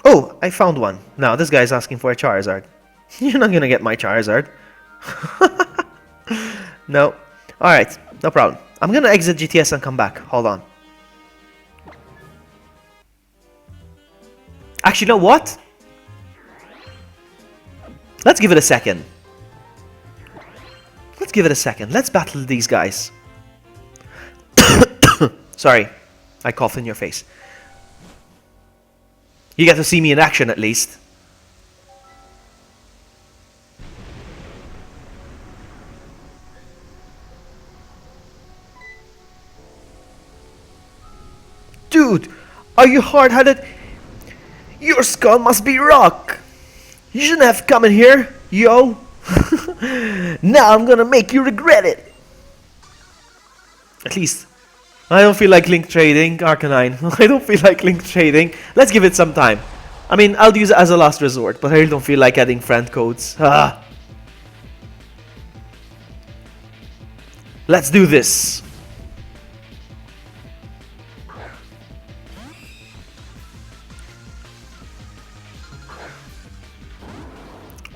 Oh, I found one. Now this guy's asking for a Charizard. You're not gonna get my Charizard. No. Alright, no problem. I'm gonna exit GTS and come back. Hold on. Actually, you know what? Let's give it a second. Let's give it a second. Let's battle these guys. Sorry. I coughed in your face. You get to see me in action at least. Dude, are you hard-headed? Your skull must be rock. You shouldn't have come in here, yo. Now I'm gonna make you regret it. At least, I don't feel like link trading, Arcanine. I don't feel like link trading. Let's give it some time. I mean, I'll use it as a last resort, but I really don't feel like adding friend codes. Ah. Let's do this.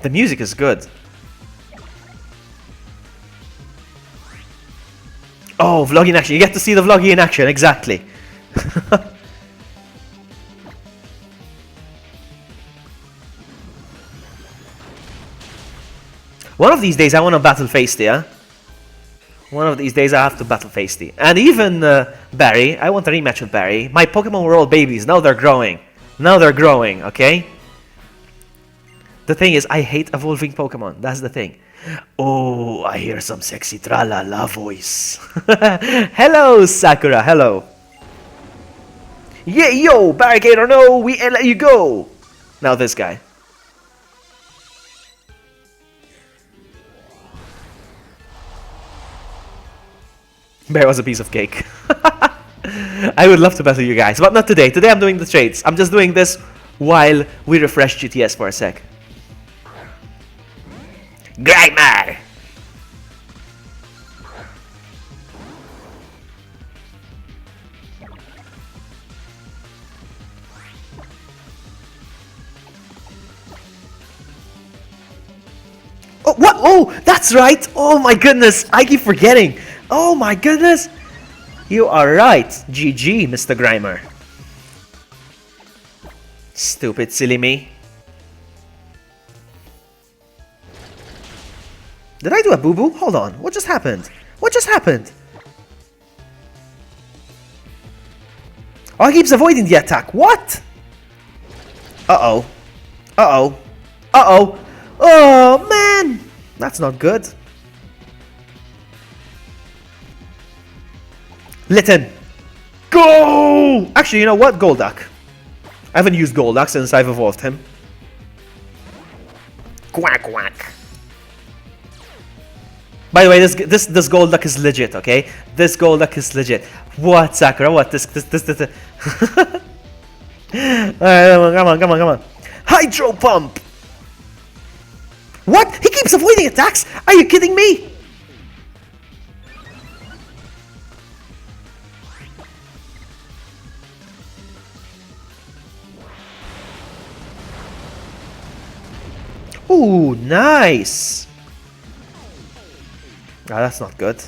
The music is good. Oh, Vloggy in action. You get to see the Vloggy in action, exactly. One of these days I want to battle Feisty, yeah? One of these days I have to battle Feisty. And even Barry, I want a rematch with Barry. My Pokemon were all babies, now they're growing. Now they're growing, okay? The thing is, I hate evolving Pokemon, that's the thing. Oh, I hear some sexy tra-la-la voice. Hello, Sakura, hello. Yeah, yo, barricade or no, we let you go. Now this guy. Bear was a piece of cake. I would love to battle you guys, but not today. Today I'm doing the trades. I'm just doing this while we refresh GTS for a sec. Grimer! Oh, what? Oh, that's right! Oh my goodness, I keep forgetting. Oh my goodness! You are right. GG, Mr. Grimer. Stupid, silly me. Did I do a boo-boo? Hold on. What just happened? What just happened? Oh, he keeps avoiding the attack. What? Uh-oh. Uh-oh. Uh-oh. Oh, man. That's not good. Litten. Go! Actually, you know what? Golduck. I haven't used Golduck since I've evolved him. Quack, quack. By the way, this Golduck is legit, okay? This Golduck is legit. What, Sakura? What? This. Alright, come on. Hydro Pump! What? He keeps avoiding attacks? Are you kidding me? Ooh, nice! Ah, that's not good.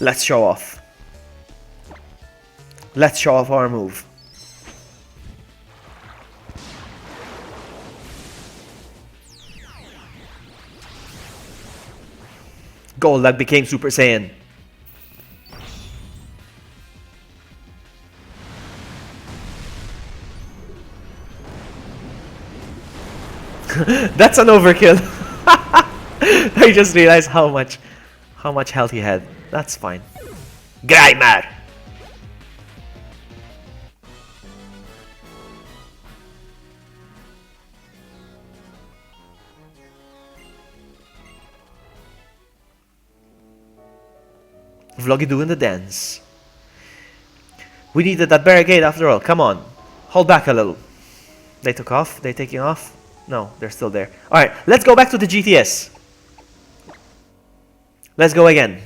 Let's show off. Let's show off our move. Golduck became Super Saiyan. That's an overkill. I just realized how much health he had. That's fine. Grimer! Vloggy doing the dance. We needed that barricade after all. Come on. Hold back a little. They took off. They taking off? No, they're still there. Alright, let's go back to the GTS. Let's go again.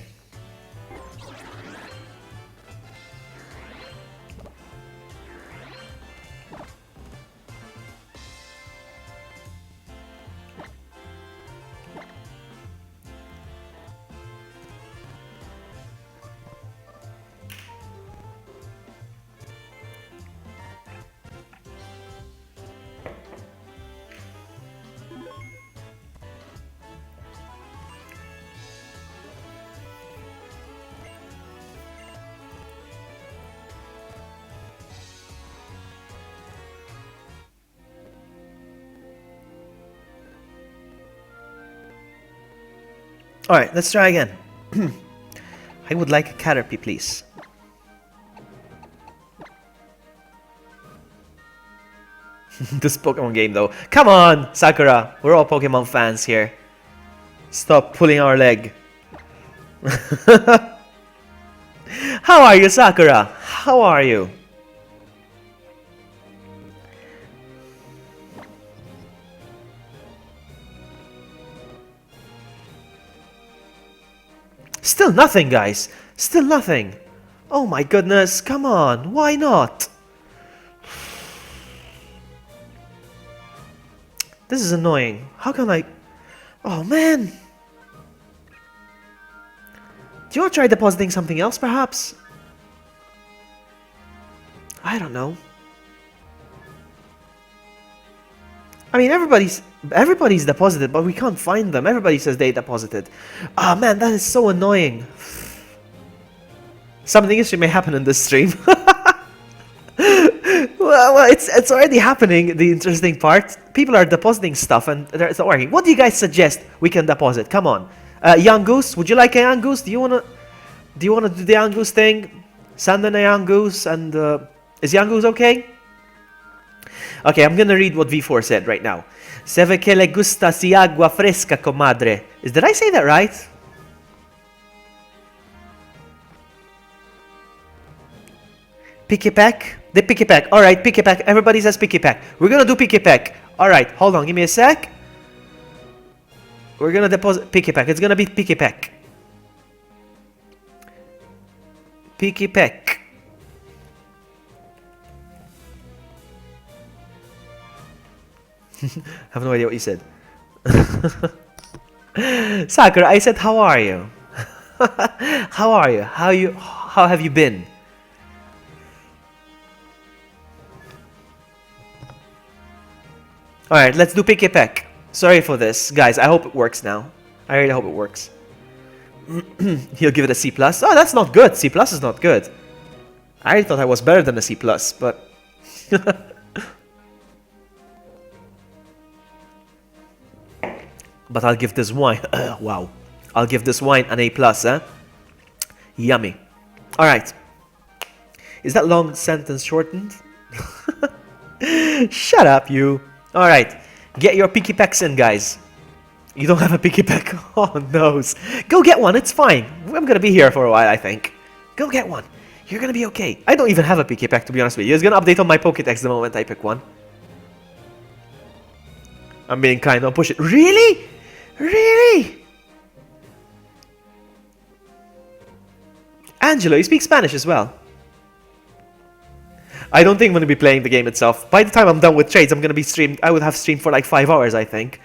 Alright, let's try again. I would like a Caterpie, please. This Pokemon game though. Come on, Sakura. We're all Pokemon fans here. Stop pulling our leg. How are you, Sakura? How are you? Still nothing, guys. Still nothing. Oh my goodness. Come on. Why not? This is annoying. How can I... Oh, man. Do you want to try depositing something else, perhaps? I don't know. I mean, everybody's deposited, but we can't find them. Everybody says they deposited. Ah, man, that is so annoying. Something interesting may happen in this stream. Well, it's already happening. The interesting part, people are depositing stuff and it's not working. What do you guys suggest we can deposit? Come on, young goose. Would you like a young goose? Do you wanna do the young goose thing? Send in a young goose, and is young goose okay? Okay, I'm gonna read what V4 said right now. Se ve que le gusta si agua fresca, comadre. Did I say that right? Picky Peck? The Picky Peck. Alright, Picky Peck. Everybody says Picky Peck. We're gonna do Picky Peck. Alright, hold on, give me a sec. We're gonna deposit Picky Peck. It's gonna be Picky Peck. Picky Peck. I have no idea what you said. Sakura, I said, how are you? How are you? How have you been? Alright, let's do Picky Peck. Sorry for this. Guys, I hope it works now. I really hope it works. He'll give it a C+. Oh, that's not good. C+ is not good. I thought I was better than a C+, but... But I'll give this wine... wow. I'll give this wine an A+, eh? Yummy. Alright. Is that long sentence shortened? Shut up, you. Alright. Get your Picky Pecks in, guys. You don't have a Picky Peck? Oh, no. Go get one. It's fine. I'm gonna be here for a while, I think. Go get one. You're gonna be okay. I don't even have a Picky Peck, to be honest with you. It's gonna update on my Pokédex the moment I pick one. I'm being kind. Don't push it. Really? Really? Angelo, you speak Spanish as well. I don't think I'm going to be playing the game itself. By the time I'm done with trades, I'm going to be streamed. I would have streamed for like 5 hours, I think.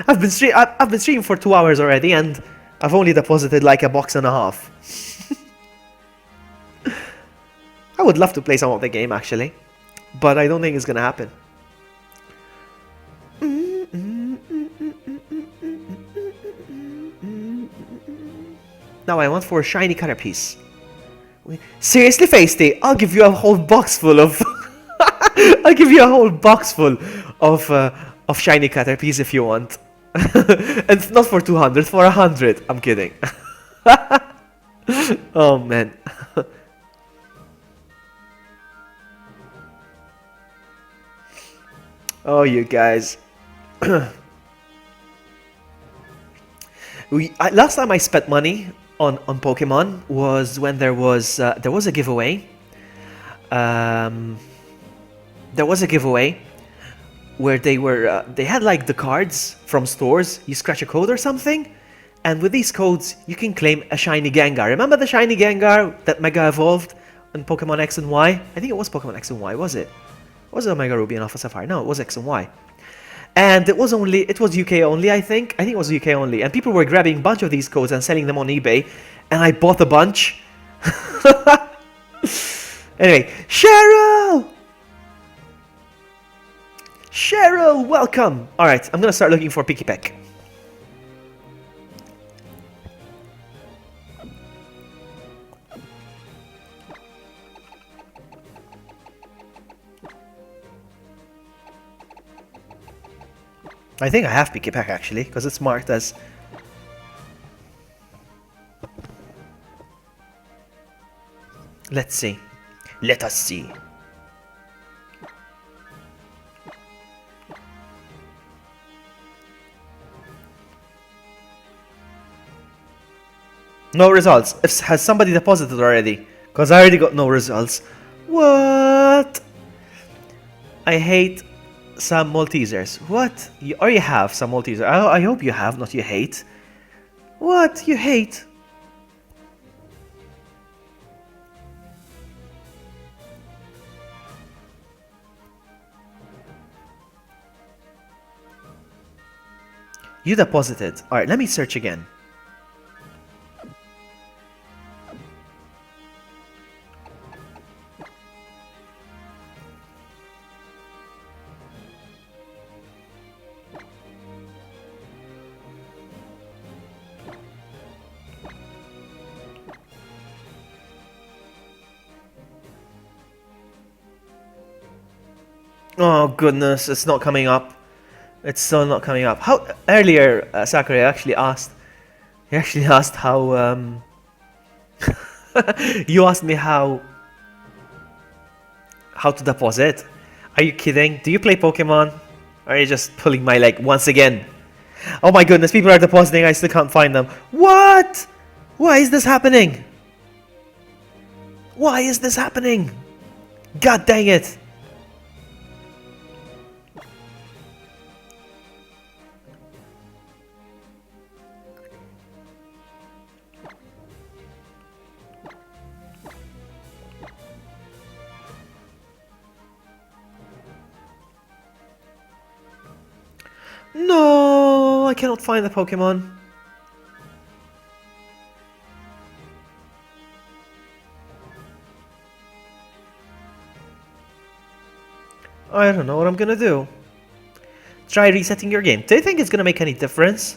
I've been streaming for 2 hours already, and I've only deposited like a box and a half. I would love to play some of the game, actually. But I don't think it's going to happen. Now I want for a shiny cutter piece. Seriously, Feisty, I'll give you a whole box full of... I'll give you a whole box full of shiny cutter piece if you want. And not for 200, for 100. I'm kidding. Oh, man. Oh, you guys. Last time I spent money on Pokemon was when there was a giveaway. There was a giveaway where they had like the cards from stores. You scratch a code or something, and with these codes you can claim a shiny Gengar. Remember the shiny Gengar that Mega evolved in Pokemon X and Y? I think it was Pokemon X and Y, was it? Was it Omega Ruby and Alpha Sapphire? No, it was X and Y. And it was UK only, I think. I think it was UK only. And people were grabbing a bunch of these codes and selling them on eBay. And I bought a bunch. Anyway, Cheryl! Cheryl, welcome! Alright, I'm gonna start looking for Picky Peck. I think I have Picky Peck actually, because it's marked as... Let's see. Let us see. No results. Has somebody deposited already? Because I already got no results. What? I hate some Maltesers. What? Or you have some Maltesers. I hope you have, not you hate. What? You hate? You deposited. Alright, let me search again. Oh goodness, it's not coming up. It's still not coming up. How earlier, Sakurai actually asked. He actually asked how. You asked me how to deposit. Are you kidding? Do you play Pokemon? Or are you just pulling my leg once again? Oh my goodness, people are depositing. I still can't find them. What? Why is this happening? Why is this happening? God dang it. No, I cannot find the Pokemon. I don't know what I'm gonna do. Try resetting your game. Do you think it's gonna make any difference?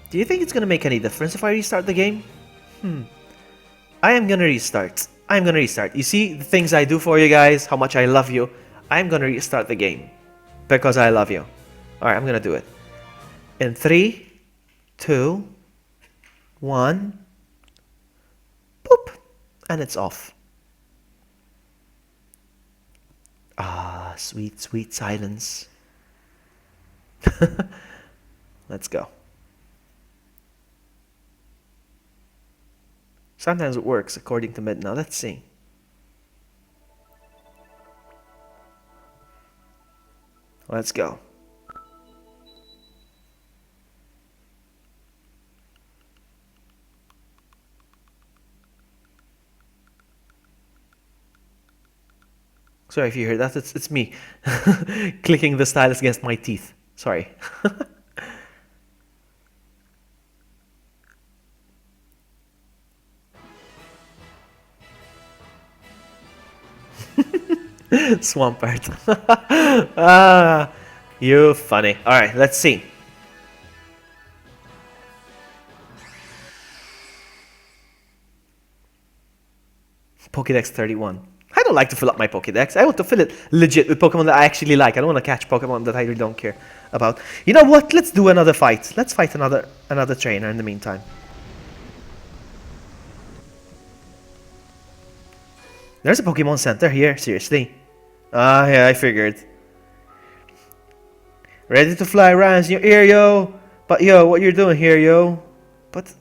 Do you think it's gonna make any difference if I restart the game? I am gonna restart. I'm gonna restart. You see the things I do for you guys, how much I love you. I'm gonna restart the game. Because I love you. Alright, I'm gonna do it. In 3, 2, 1. Boop. And it's off. Ah, sweet, sweet silence. Let's go. Sometimes it works according to Mid. Now let's see. Let's go. Sorry if you hear that. It's me clicking the stylus against my teeth. Sorry. Swampert. Ah, you funny. Alright, let's see. Pokédex 31. I don't like to fill up my Pokédex. I want to fill it legit with Pokemon that I actually like. I don't want to catch Pokemon that I really don't care about. You know what? Let's do another fight. Let's fight another trainer in the meantime. There's a Pokemon Center here, seriously. Ah, yeah, I figured. Ready to fly Ryan's in your ear, yo. But yo, what you're doing here, yo? But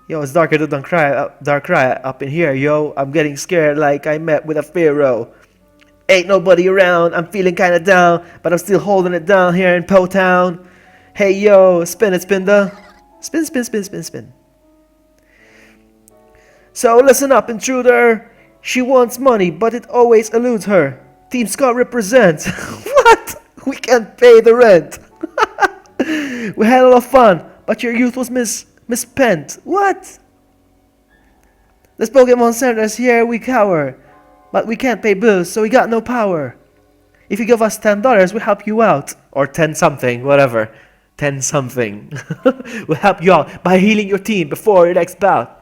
yo, it's darker than Darkrai up in here, yo. I'm getting scared like I met with a pharaoh. Ain't nobody around, I'm feeling kinda down, but I'm still holding it down here in Po Town. Hey yo, spin it, spin the. Spin, spin, spin, spin, spin. So listen up, intruder. She wants money, but it always eludes her. Team Scott represents. What? We can't pay the rent. We had a lot of fun, but your youth was misspent. What? This Pokemon Center is here, we cower. But we can't pay bills, so we got no power. If you give us $10, we'll help you out. Or 10 something, whatever. 10 something. We'll help you out by healing your team before your next bout.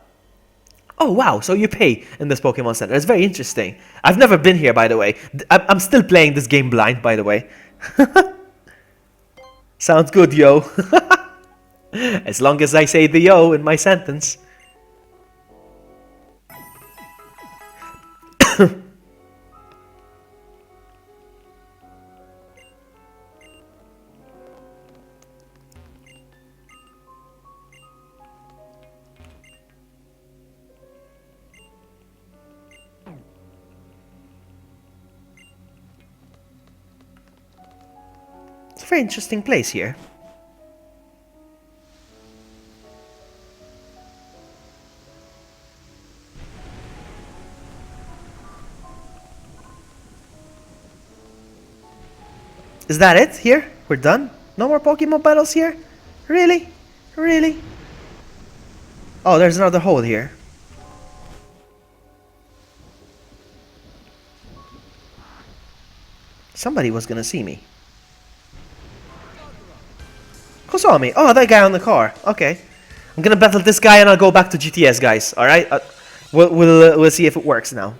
Oh wow, so you pay in this Pokemon Center. It's very interesting. I've never been here, by the way. I'm still playing this game blind, by the way. Sounds good, yo. As long as I say the yo in my sentence. It's a very interesting place here. Is that it? Here? We're done? No more Pokemon battles here? Really? Really? Oh, there's another hole here. Somebody was gonna see me. Who saw me? Oh, that guy on the car. Okay. I'm gonna battle this guy and I'll go back to GTS, guys. Alright? We'll see if it works now.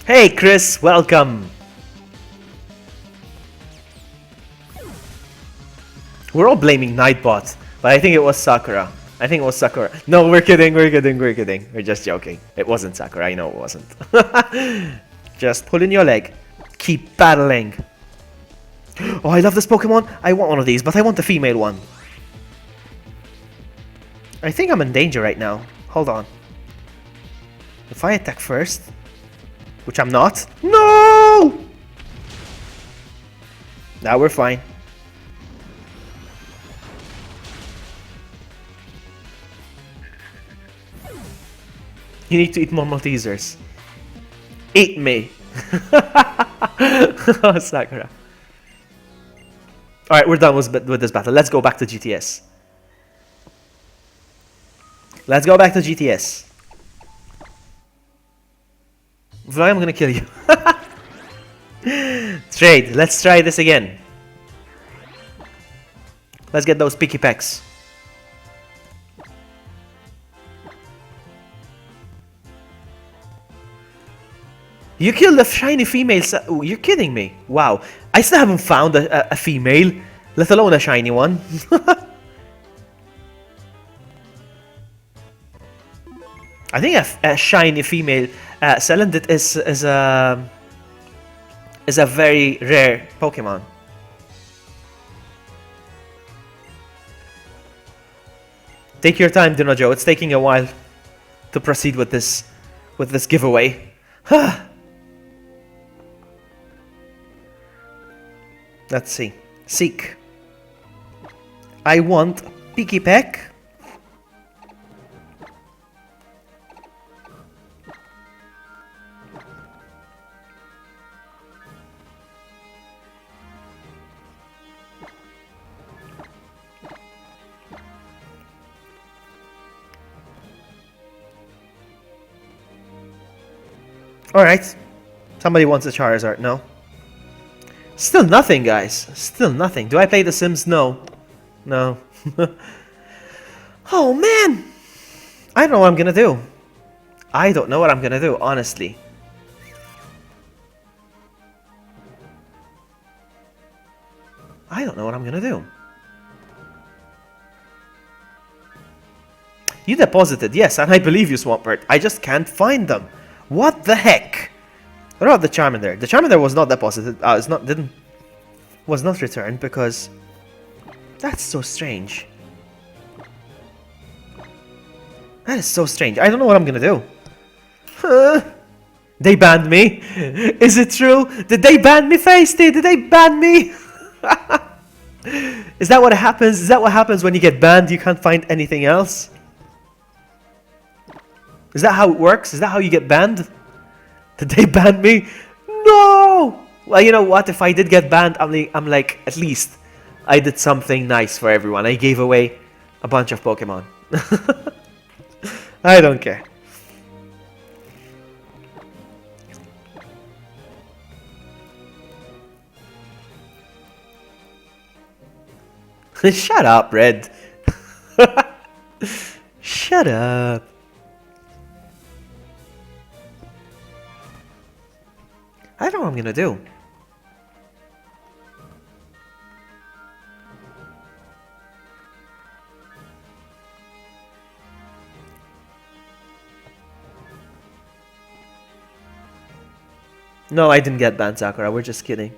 Hey Chris, welcome! We're all blaming Nightbot, but I think it was Sakura. I think it was Sakura. No, we're kidding, we're kidding, we're kidding. We're just joking. It wasn't Sakura, I know it wasn't. Just pull in your leg. Keep battling. Oh, I love this Pokemon. I want one of these, but I want the female one. I think I'm in danger right now. Hold on. If I attack first... Which I'm not. No! Now we're fine. You need to eat more Maltesers. Eat me. Oh, Sakura. Alright, we're done with this battle. Let's go back to GTS. Let's go back to GTS. Vlog, I'm gonna kill you. Trade. Let's try this again. Let's get those picky pecks. You killed a shiny female. Ooh, you're kidding me. Wow. I still haven't found a female, let alone a shiny one. I think a shiny female Salandit is a very rare Pokemon. Take your time, Dinojo. It's taking a while to proceed with this giveaway. Let's see. Seek. I want Picky Peck. Alright. Somebody wants a Charizard, no? Still nothing, guys. Still nothing. Do I play The Sims? No. No. Oh, man! I don't know what I'm gonna do. I don't know what I'm gonna do, honestly. I don't know what I'm gonna do. You deposited, yes, and I believe you, Swampert. I just can't find them. What the heck? What about the Charmander? The Charmander was not deposited. Was not returned because that's so strange. That is so strange. I don't know what I'm gonna do. They banned me. Is it true? Did they ban me, Feisty? Did they ban me? Is that what happens? Is that what happens when you get banned? You can't find anything else? Is that how it works? Is that how you get banned? Did they ban me? No! Well, you know what? If I did get banned, I'm like, at least I did something nice for everyone. I gave away a bunch of Pokemon. I don't care. Shut up, Red. Shut up. I don't know what I'm gonna do. No, I didn't get banned, Sakura. We're just kidding.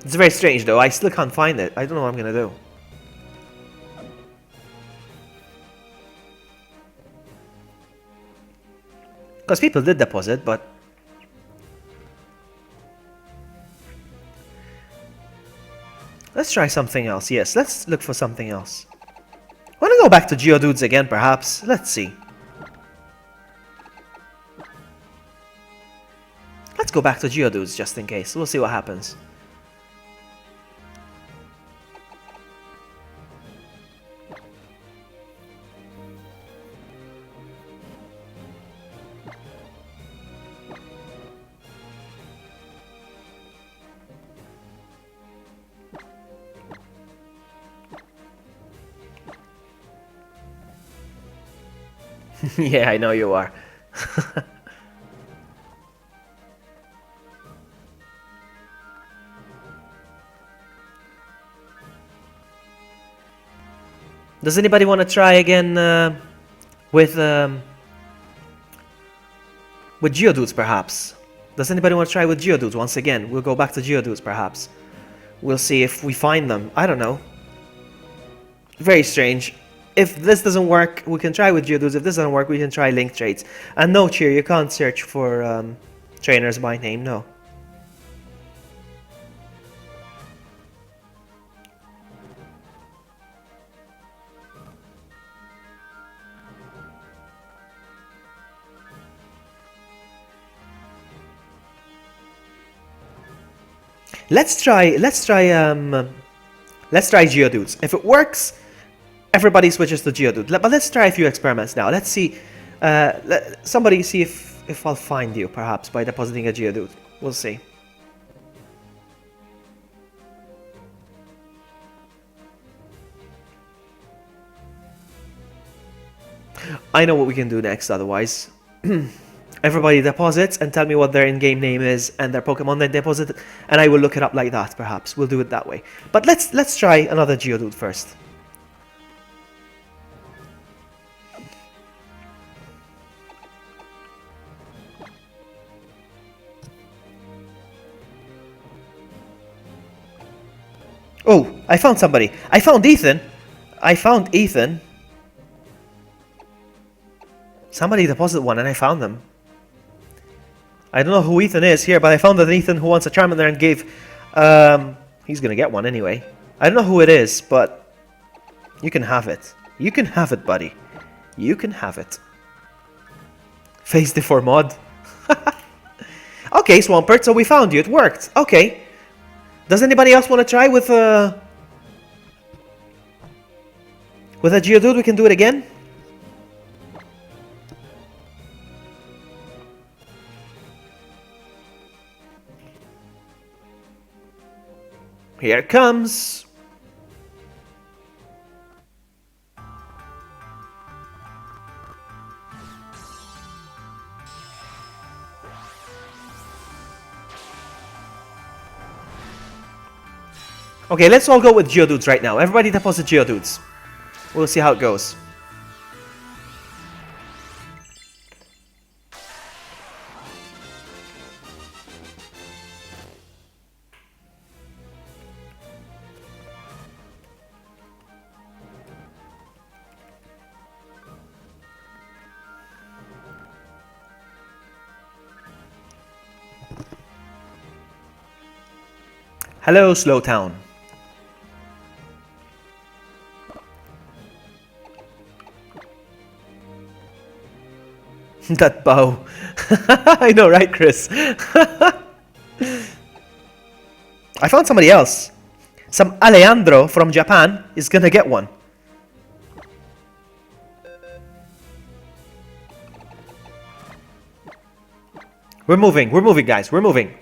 It's very strange, though. I still can't find it. I don't know what I'm gonna do. Because people did deposit, but... Let's try something else. Yes, let's look for something else. I want to go back to Geodudes again, perhaps. Let's see. Let's go back to Geodudes just in case. We'll see what happens. Yeah, I know you are. Does anybody want to try again with Geodudes, perhaps? Does anybody want to try with Geodudes once again? We'll go back to Geodudes, perhaps. We'll see if we find them. I don't know. Very strange. If this doesn't work, we can try with Geodudes. If this doesn't work, we can try link traits. And no, Cheer, you can't search for trainers by name, no. Let's try Geodudes. If it works, everybody switches to Geodude. But let's try a few experiments now. Let's see. Somebody see if I'll find you, perhaps, by depositing a Geodude. We'll see. I know what we can do next, otherwise. Everybody deposits and tell me what their in-game name is and their Pokemon they deposited, and I will look it up like that, perhaps. We'll do it that way. But let's try another Geodude first. Oh, I found somebody. I found Ethan. Somebody deposited one and I found them. I don't know who Ethan is here, but I found an Ethan who wants a Charmander and gave... he's gonna get one anyway. I don't know who it is, but... You can have it. You can have it, buddy. You can have it. Face before mod. Okay, Swampert, so we found you. It worked. Okay. Does anybody else want to try with a Geodude? We can do it again. Here it comes. Okay, let's all go with Geodudes right now. Everybody deposit Geodudes. We'll see how it goes. Hello, Slowtown. That bow. I know, right, Chris? I found somebody else. Some Alejandro from Japan is gonna get one. We're moving, guys, we're moving.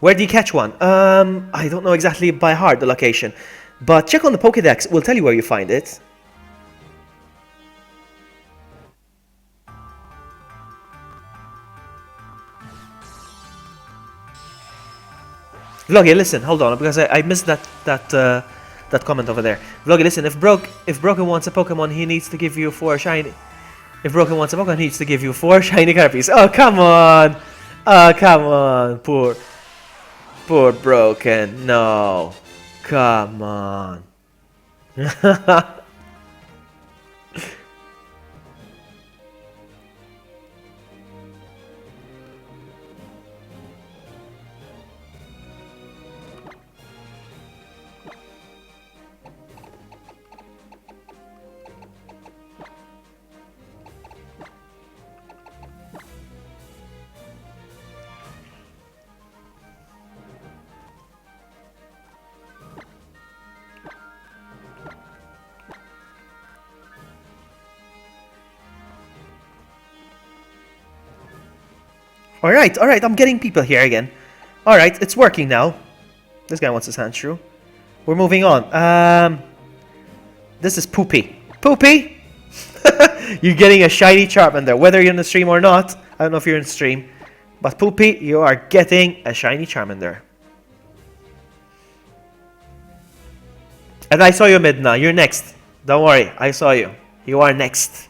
Where do you catch one? I don't know exactly by heart the location. But check on the Pokédex, we'll tell you where you find it. Vloggy, listen, hold on, because I missed that comment over there. Vloggy, listen, if Broken wants a Pokemon, he needs to give you 4 shiny. If Broken wants a Pokemon, he needs to give you 4 shiny Caterpies. Oh, come on! Oh, come on! Poor Broken. No. Come on. Alright, I'm getting people here again. Alright, it's working now. This guy wants his hand through. We're moving on. This is Poopy. Poopy! You're getting a shiny Charmander, whether you're in the stream or not. I don't know if you're in the stream. But Poopy, you are getting a shiny Charmander. And I saw you, Midna. You're next. Don't worry, I saw you. You are next.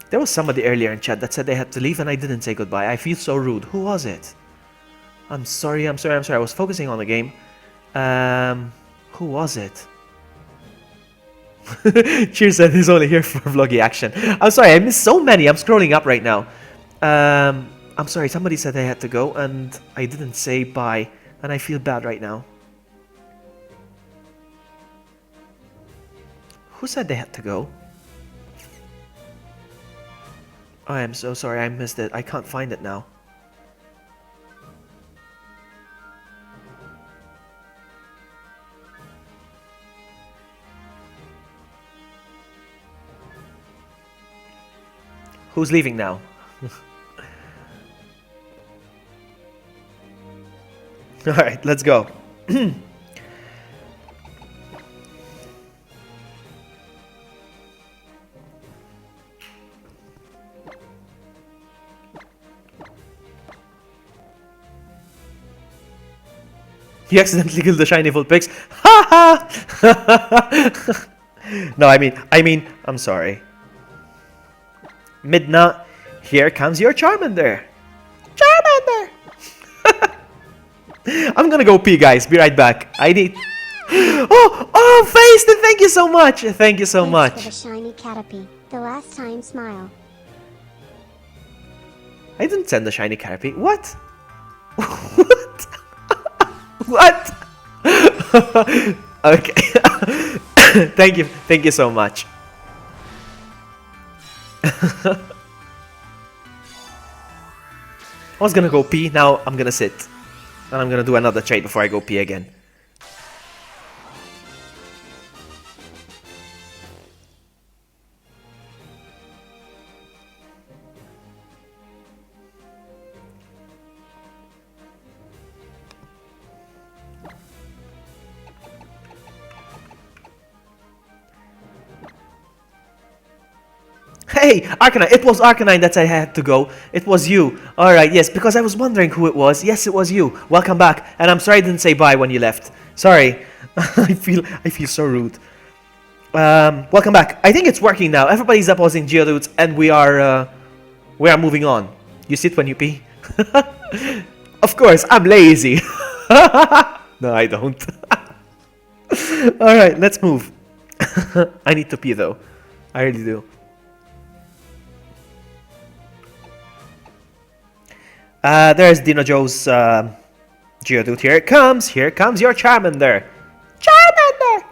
There was somebody earlier in chat that said they had to leave and I didn't say goodbye. I feel so rude. Who was it? I'm sorry. I was focusing on the game. Who was it? Cheers said he's only here for vloggy action. I'm sorry, I missed so many. I'm scrolling up right now. I'm sorry, somebody said they had to go and I didn't say bye. And I feel bad right now. Who said they had to go? I am so sorry, I missed it. I can't find it now. Who's leaving now? Alright, let's go. You accidentally killed the shiny Vulpix. Ha ha! No, I mean, I'm sorry. Midna, here comes your Charmander. Charmander! I'm gonna go pee, guys. Be right back. I need... Oh, Feisty, thank you so much. Thank you so much. For the shiny Caterpie. The last time smile. I didn't send the shiny Caterpie. What? What? What? Okay. Thank you so much. I was gonna go pee, now I'm gonna sit. And I'm gonna do another trade before I go pee again. Hey, Arcanine! It was Arcanine that I had to go. It was you. Alright, yes, because I was wondering who it was. Yes, it was you. Welcome back. And I'm sorry I didn't say bye when you left. Sorry. I feel so rude. Welcome back. I think it's working now. Everybody's opposing Geodudes and we are moving on. You sit when you pee? Of course, I'm lazy. No, I don't. Alright, let's move. I need to pee though. I really do. There's Dino Joe's Geodude. Here it comes. Here comes your Charmander. Charmander!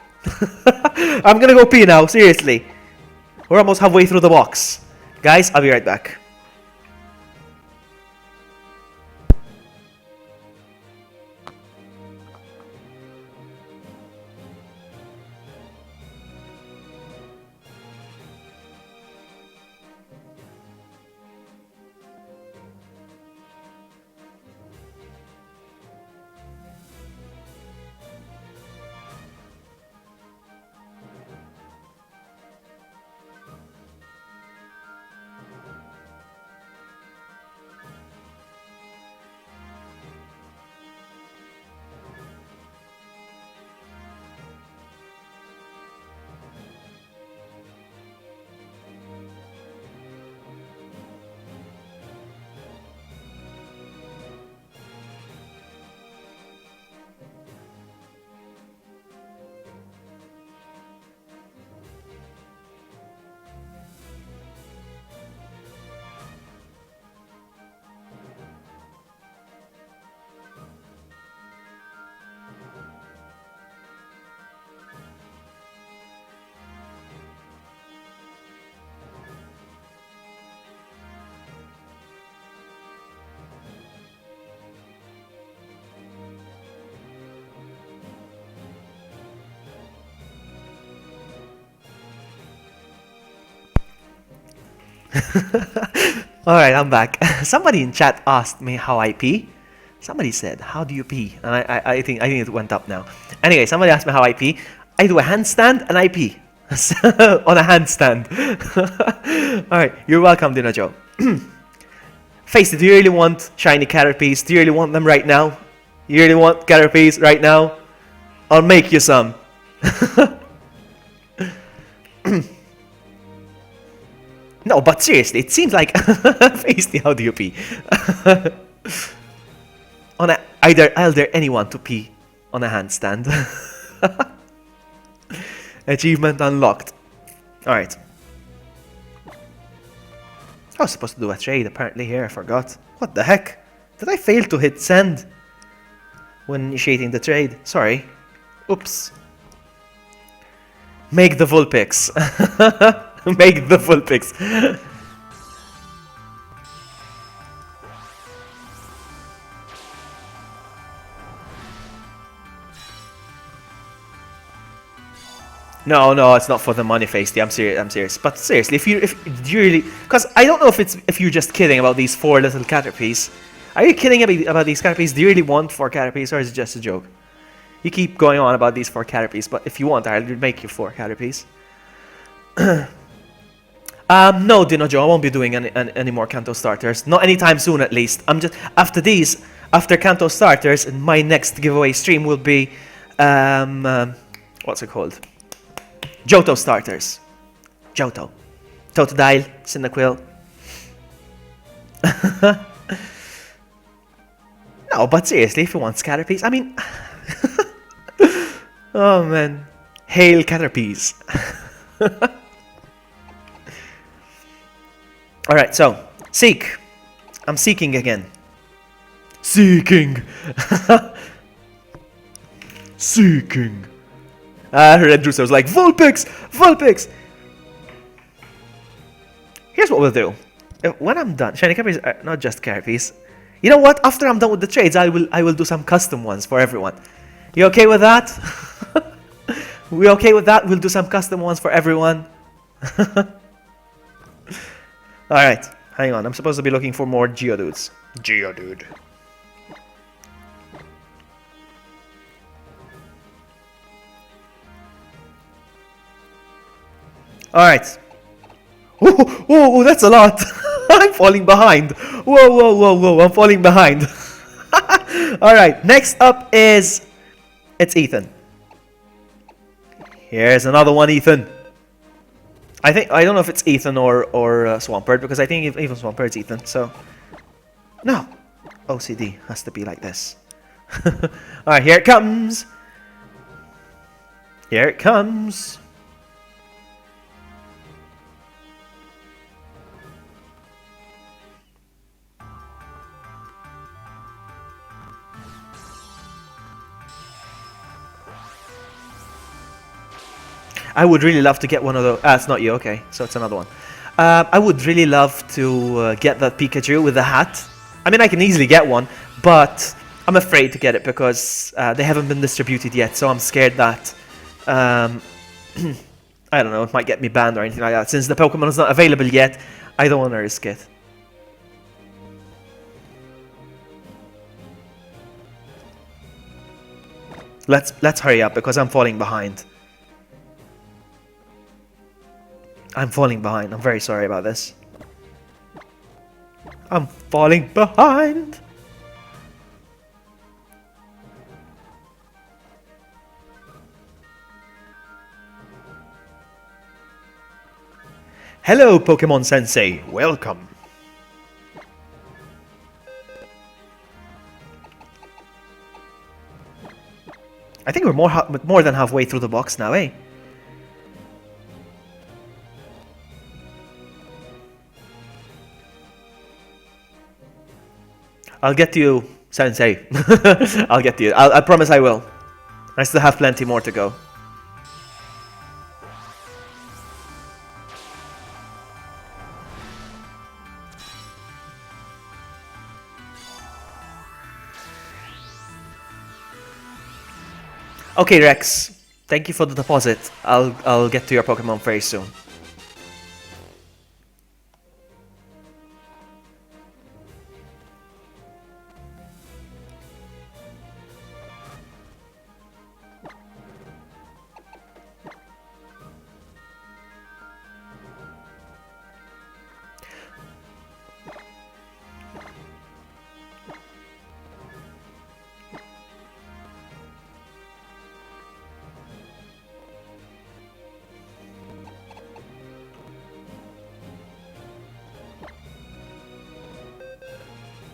I'm gonna go pee now. Seriously. We're almost halfway through the box. Guys, I'll be right back. Alright, I'm back. Somebody in chat asked me how I pee. Somebody said, how do you pee? And I think it went up now. Anyway, somebody asked me how I pee. I do a handstand and I pee. On a handstand. Alright, you're welcome, Dino Joe. Face it, do you really want shiny Caterpies? Do you really want them right now? You really want Caterpies right now? I'll make you some. No, but seriously, it seems like face the how do you pee? Are there anyone to pee on a handstand? Achievement unlocked. Alright. I was supposed to do a trade apparently here, I forgot. What the heck? Did I fail to hit send when initiating the trade? Sorry. Oops. Make the Vulpix. Make the Vulpix. No, it's not for the money, Feisty. I'm serious. But seriously, if you really, because I don't know if you're just kidding about these 4 little Caterpies. Are you kidding about these Caterpies? Do you really want 4 Caterpies, or is it just a joke? You keep going on about these 4 Caterpies, but if you want, I'll make you 4 Caterpies. No, Dino Joe, I won't be doing any more Kanto starters. Not anytime soon, at least. I'm just after Kanto starters, my next giveaway stream will be what's it called? Johto starters. Johto. Totodile, Cyndaquil. No, but seriously, if you want Caterpies, I mean... Oh man. Hail Caterpies. Alright, so, seek. I'm seeking again. Seeking. Seeking. Red Juicer was like, Vulpix! Vulpix! Here's what we'll do. When I'm done, shiny Caterpies are not just Caterpies. You know what? After I'm done with the trades, I will do some custom ones for everyone. You okay with that? We okay with that? We'll do some custom ones for everyone. Alright, hang on. I'm supposed to be looking for more Geodudes. Geodude. Alright. Oh, that's a lot. I'm falling behind. Whoa, I'm falling behind. Alright, next up is... It's Ethan. Here's another one, Ethan. I don't know if it's Ethan or Swampert, because I think even Swampert's Ethan, so... No. OCD has to be like this. Alright, here it comes. Here it comes. I would really love to get one of those. It's not you, okay, so it's another one. I would really love to get that Pikachu with the hat. I mean, I can easily get one, but I'm afraid to get it because they haven't been distributed yet, so I'm scared that, I don't know, it might get me banned or anything like that. Since the Pokemon is not available yet, I don't want to risk it. Let's hurry up because I'm falling behind. I'm falling behind. I'm very sorry about this. I'm falling behind. Hello, Pokemon Sensei. Welcome. I think we're more than halfway through the box now, eh? I'll get to you, Sensei. I'll get to you. I promise I will. I still have plenty more to go. Okay, Rex. Thank you for the deposit. I'll get to your Pokemon very soon.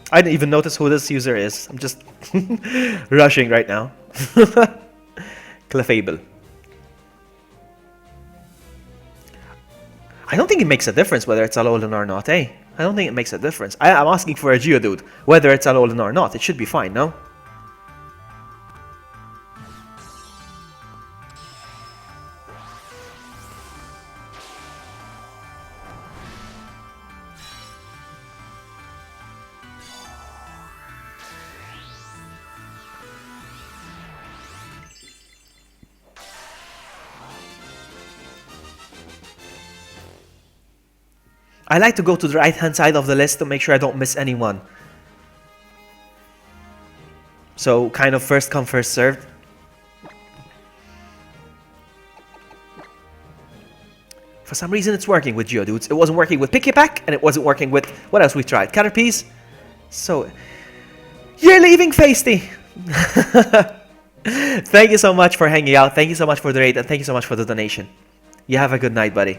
I didn't even notice who this user is. I'm just rushing right now. Clefable. I don't think it makes a difference whether it's Alolan or not, eh? I don't think it makes a difference. I'm asking for a Geodude. Whether it's Alolan or not, it should be fine, no? I like to go to the right-hand side of the list to make sure I don't miss anyone. So, kind of first come, first served. For some reason, it's working with Geodudes. It wasn't working with Pikipek, and it wasn't working with... What else we tried? Caterpies? So... You're leaving, Feisty! Thank you so much for hanging out. Thank you so much for the raid, and thank you so much for the donation. You have a good night, buddy.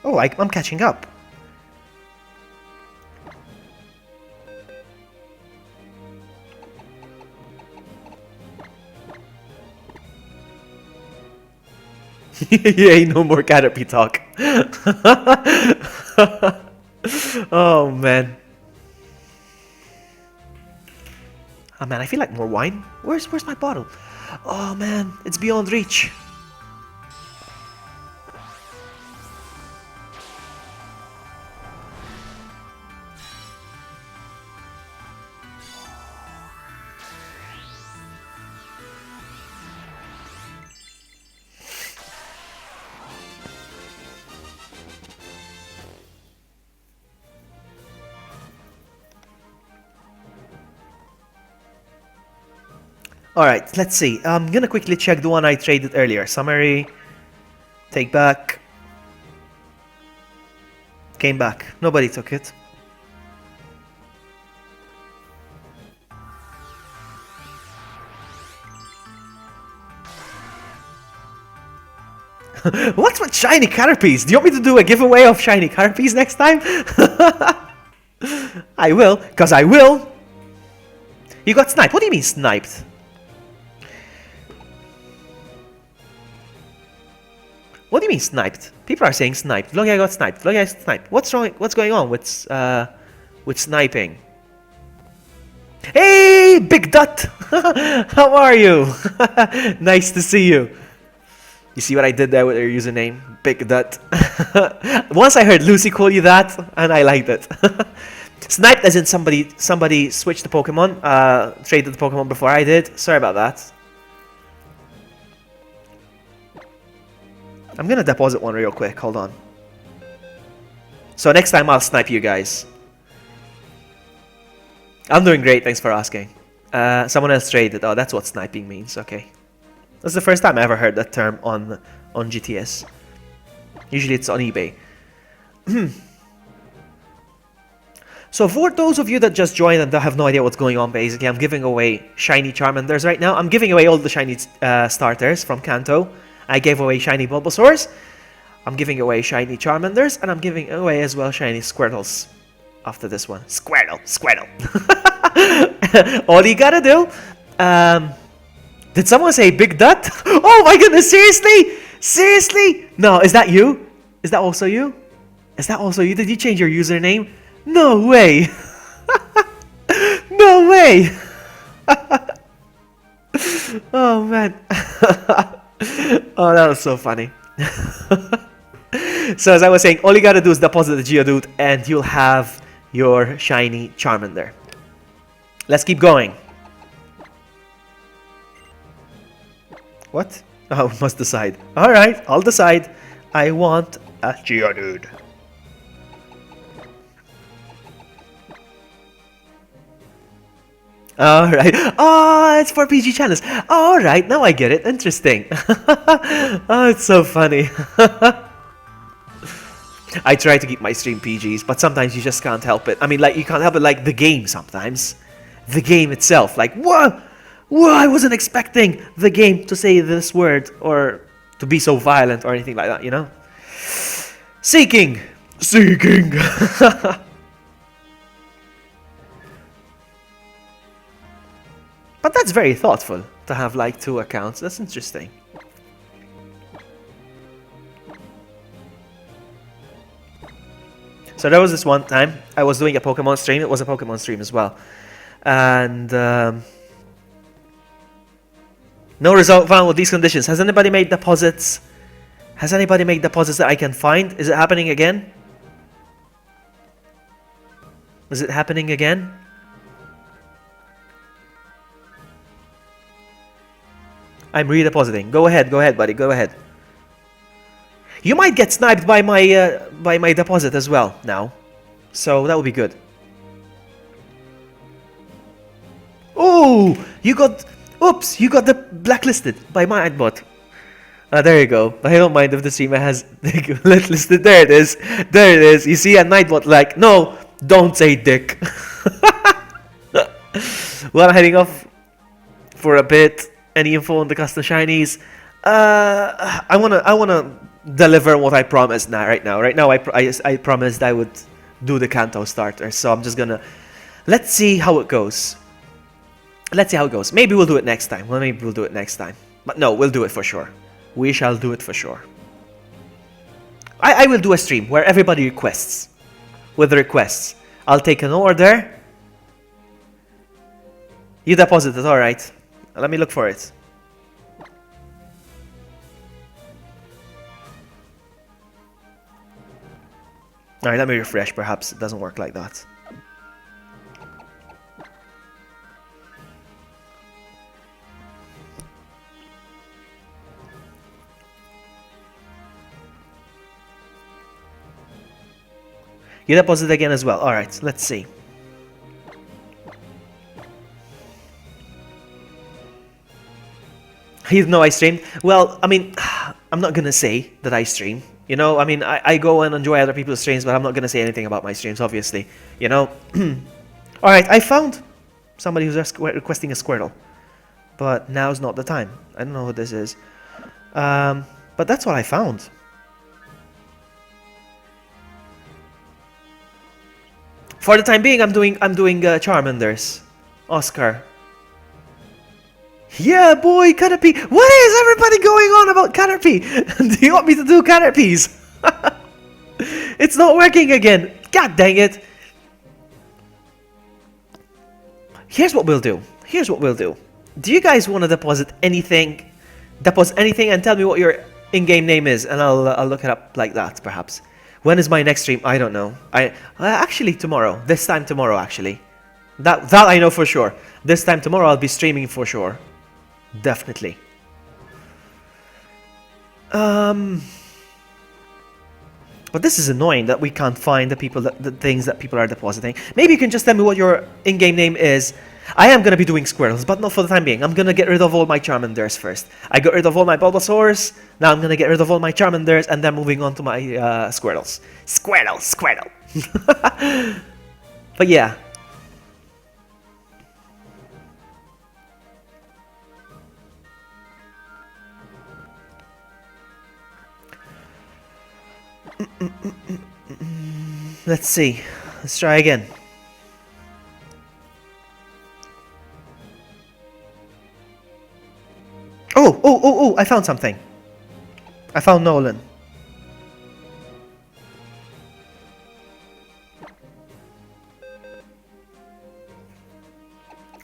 Oh, I'm catching up. Yay, no more Caterpie talk. Oh, man. Oh, man, I feel like more wine. Where's my bottle? Oh, man, it's beyond reach. Alright, let's see. I'm gonna quickly check the one I traded earlier. Summary. Take back. Came back. Nobody took it. What's with shiny Caterpies? Do you want me to do a giveaway of shiny Caterpies next time? I will, because I will. You got sniped. What do you mean sniped? What do you mean sniped? People are saying sniped. Vloggy, I got sniped. Vloggy, I got sniped. What's wrong? What's going on with sniping? Hey, Big Dot! How are you? Nice to see you. You see what I did there with your username? Big Dot. Once I heard Lucy call you that, and I liked it. Sniped as in somebody switched the Pokemon, traded the Pokemon before I did. Sorry about that. I'm gonna deposit one real quick, hold on. So next time I'll snipe you guys. I'm doing great, thanks for asking. Someone else traded. Oh, that's what sniping means, okay. That's the first time I ever heard that term on GTS. Usually it's on eBay. So for those of you that just joined and have no idea what's going on, basically, I'm giving away shiny Charmanders right now. I'm giving away all the shiny starters from Kanto. I gave away shiny Bulbasaurs. I'm giving away shiny Charmanders, and I'm giving away as well shiny Squirtles after this one. Squirtle, Squirtle. All you gotta do. Did someone say Big Dot? Oh my goodness, seriously? Seriously? No, is that you? Is that also you? Is that also you? Did you change your username? No way. No way. Oh man. Oh, that was so funny. So as I was saying, all you gotta do is deposit the Geodude and you'll have your shiny Charmander. Let's keep going. What? Oh, must decide. Alright, I'll decide. I want a Geodude. Alright. Oh, it's for PG channels. Alright, now I get it. Interesting. Oh, it's so funny. I try to keep my stream PGs, but sometimes you just can't help it. I mean, like, you can't help it, like, the game sometimes. The game itself, like, what? Whoa, I wasn't expecting the game to say this word, or to be so violent, or anything like that, you know? Seeking! Seeking! But that's very thoughtful, to have, like, 2 accounts. That's interesting. So there was this one time, I was doing a Pokemon stream. It was a Pokemon stream as well. And, no result found with these conditions. Has anybody made deposits? Has anybody made deposits that I can find? Is it happening again? Is it happening again? I'm redepositing. Go ahead, buddy. Go ahead. You might get sniped by my deposit as well now, so that would be good. Oh, you got. Oops, you got the blacklisted by my adbot. There you go. I don't mind if the streamer has blacklisted. There it is. There it is. You see a nightbot like, no, don't say dick. Well, I'm heading off for a bit. Any info on the custom shinies? I wanna deliver what I promised now. Right now, I promised I would do the Kanto starter. So I'm just gonna let's see how it goes. Let's see how it goes. Maybe we'll do it next time. Well, maybe we'll do it next time. But no, we'll do it for sure. We shall do it for sure. I will do a stream where everybody requests. With the requests. I'll take an order. You deposited, alright. Let me look for it. Alright, let me refresh. Perhaps it doesn't work like that. You deposit again as well. Alright, let's see. You know I streamed? Well, I mean, I'm not gonna say that I stream. You know, I mean, I go and enjoy other people's streams, but I'm not gonna say anything about my streams, obviously. You know? Alright, I found somebody who's requesting a Squirtle. But now's not the time. I don't know who this is. But that's what I found. For the time being, I'm doing Charmanders. Oscar. Yeah, boy, Caterpie. What is everybody going on about Caterpie? Do you want me to do Caterpies? It's not working again. God dang it. Here's what we'll do. Here's what we'll do. Do you guys want to deposit anything? Deposit anything and tell me what your in-game name is, and I'll look it up like that, perhaps. When is my next stream? I don't know. Actually tomorrow. This time tomorrow, actually. That I know for sure. This time tomorrow I'll be streaming for sure. Definitely. But this is annoying that we can't find the things that people are depositing. Maybe you can just tell me what your in-game name is. I am gonna be doing Squirtles, but not for the time being. I'm gonna get rid of all my Charmanders first. I got rid of all my Bulbasaurs. Now I'm gonna get rid of all my Charmanders, and then moving on to my Squirtles. Squirtle. But yeah. Let's see. Let's try again. Oh, I found something. I found Nolan.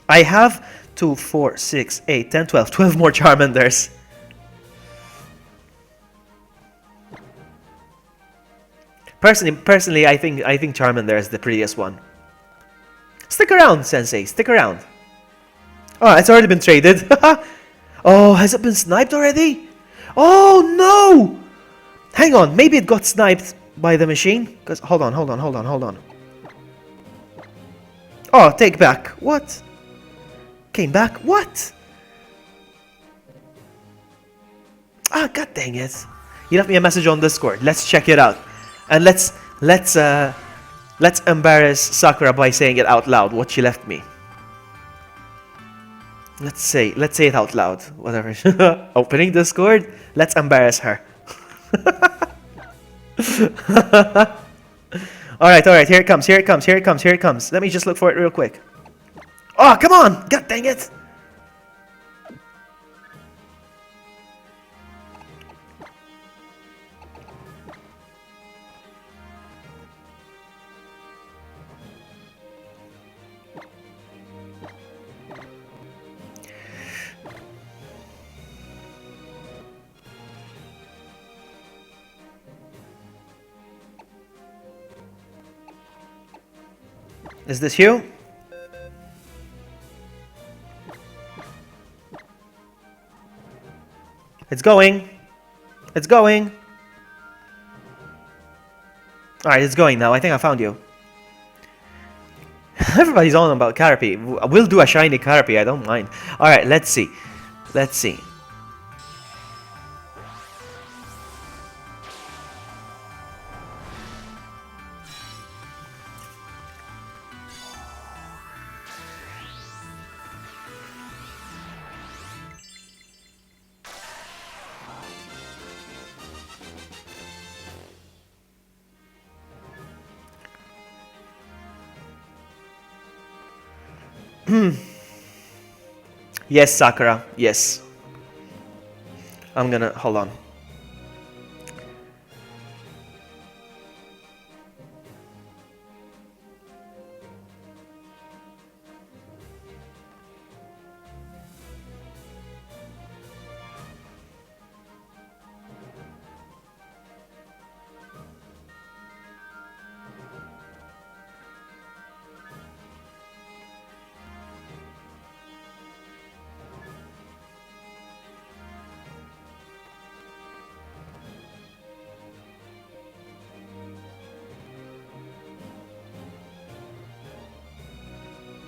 I have 2, 4, 6, 8, 10, 12. 12 more Charmanders. Personally, I think Charmander is the prettiest one. Stick around, Sensei. Stick around. Oh, it's already been traded. Oh, has it been sniped already? Oh no! Hang on, maybe it got sniped by the machine. Cause hold on. Oh, take back. What? Came back? What? Ah, god dang it! You left me a message on Discord. Let's check it out. And let's embarrass Sakura by saying it out loud. What she left me. Let's say it out loud. Whatever. Opening Discord. Let's embarrass her. All right. Here it comes. Let me just look for it real quick. Oh, come on! God dang it! Is this you? It's going. It's going. Alright, it's going now. I think I found you. Everybody's on about Caterpie. We'll do a shiny Caterpie. I don't mind. Alright, let's see. Let's see. Yes, Sakura. Yes. I'm gonna... Hold on.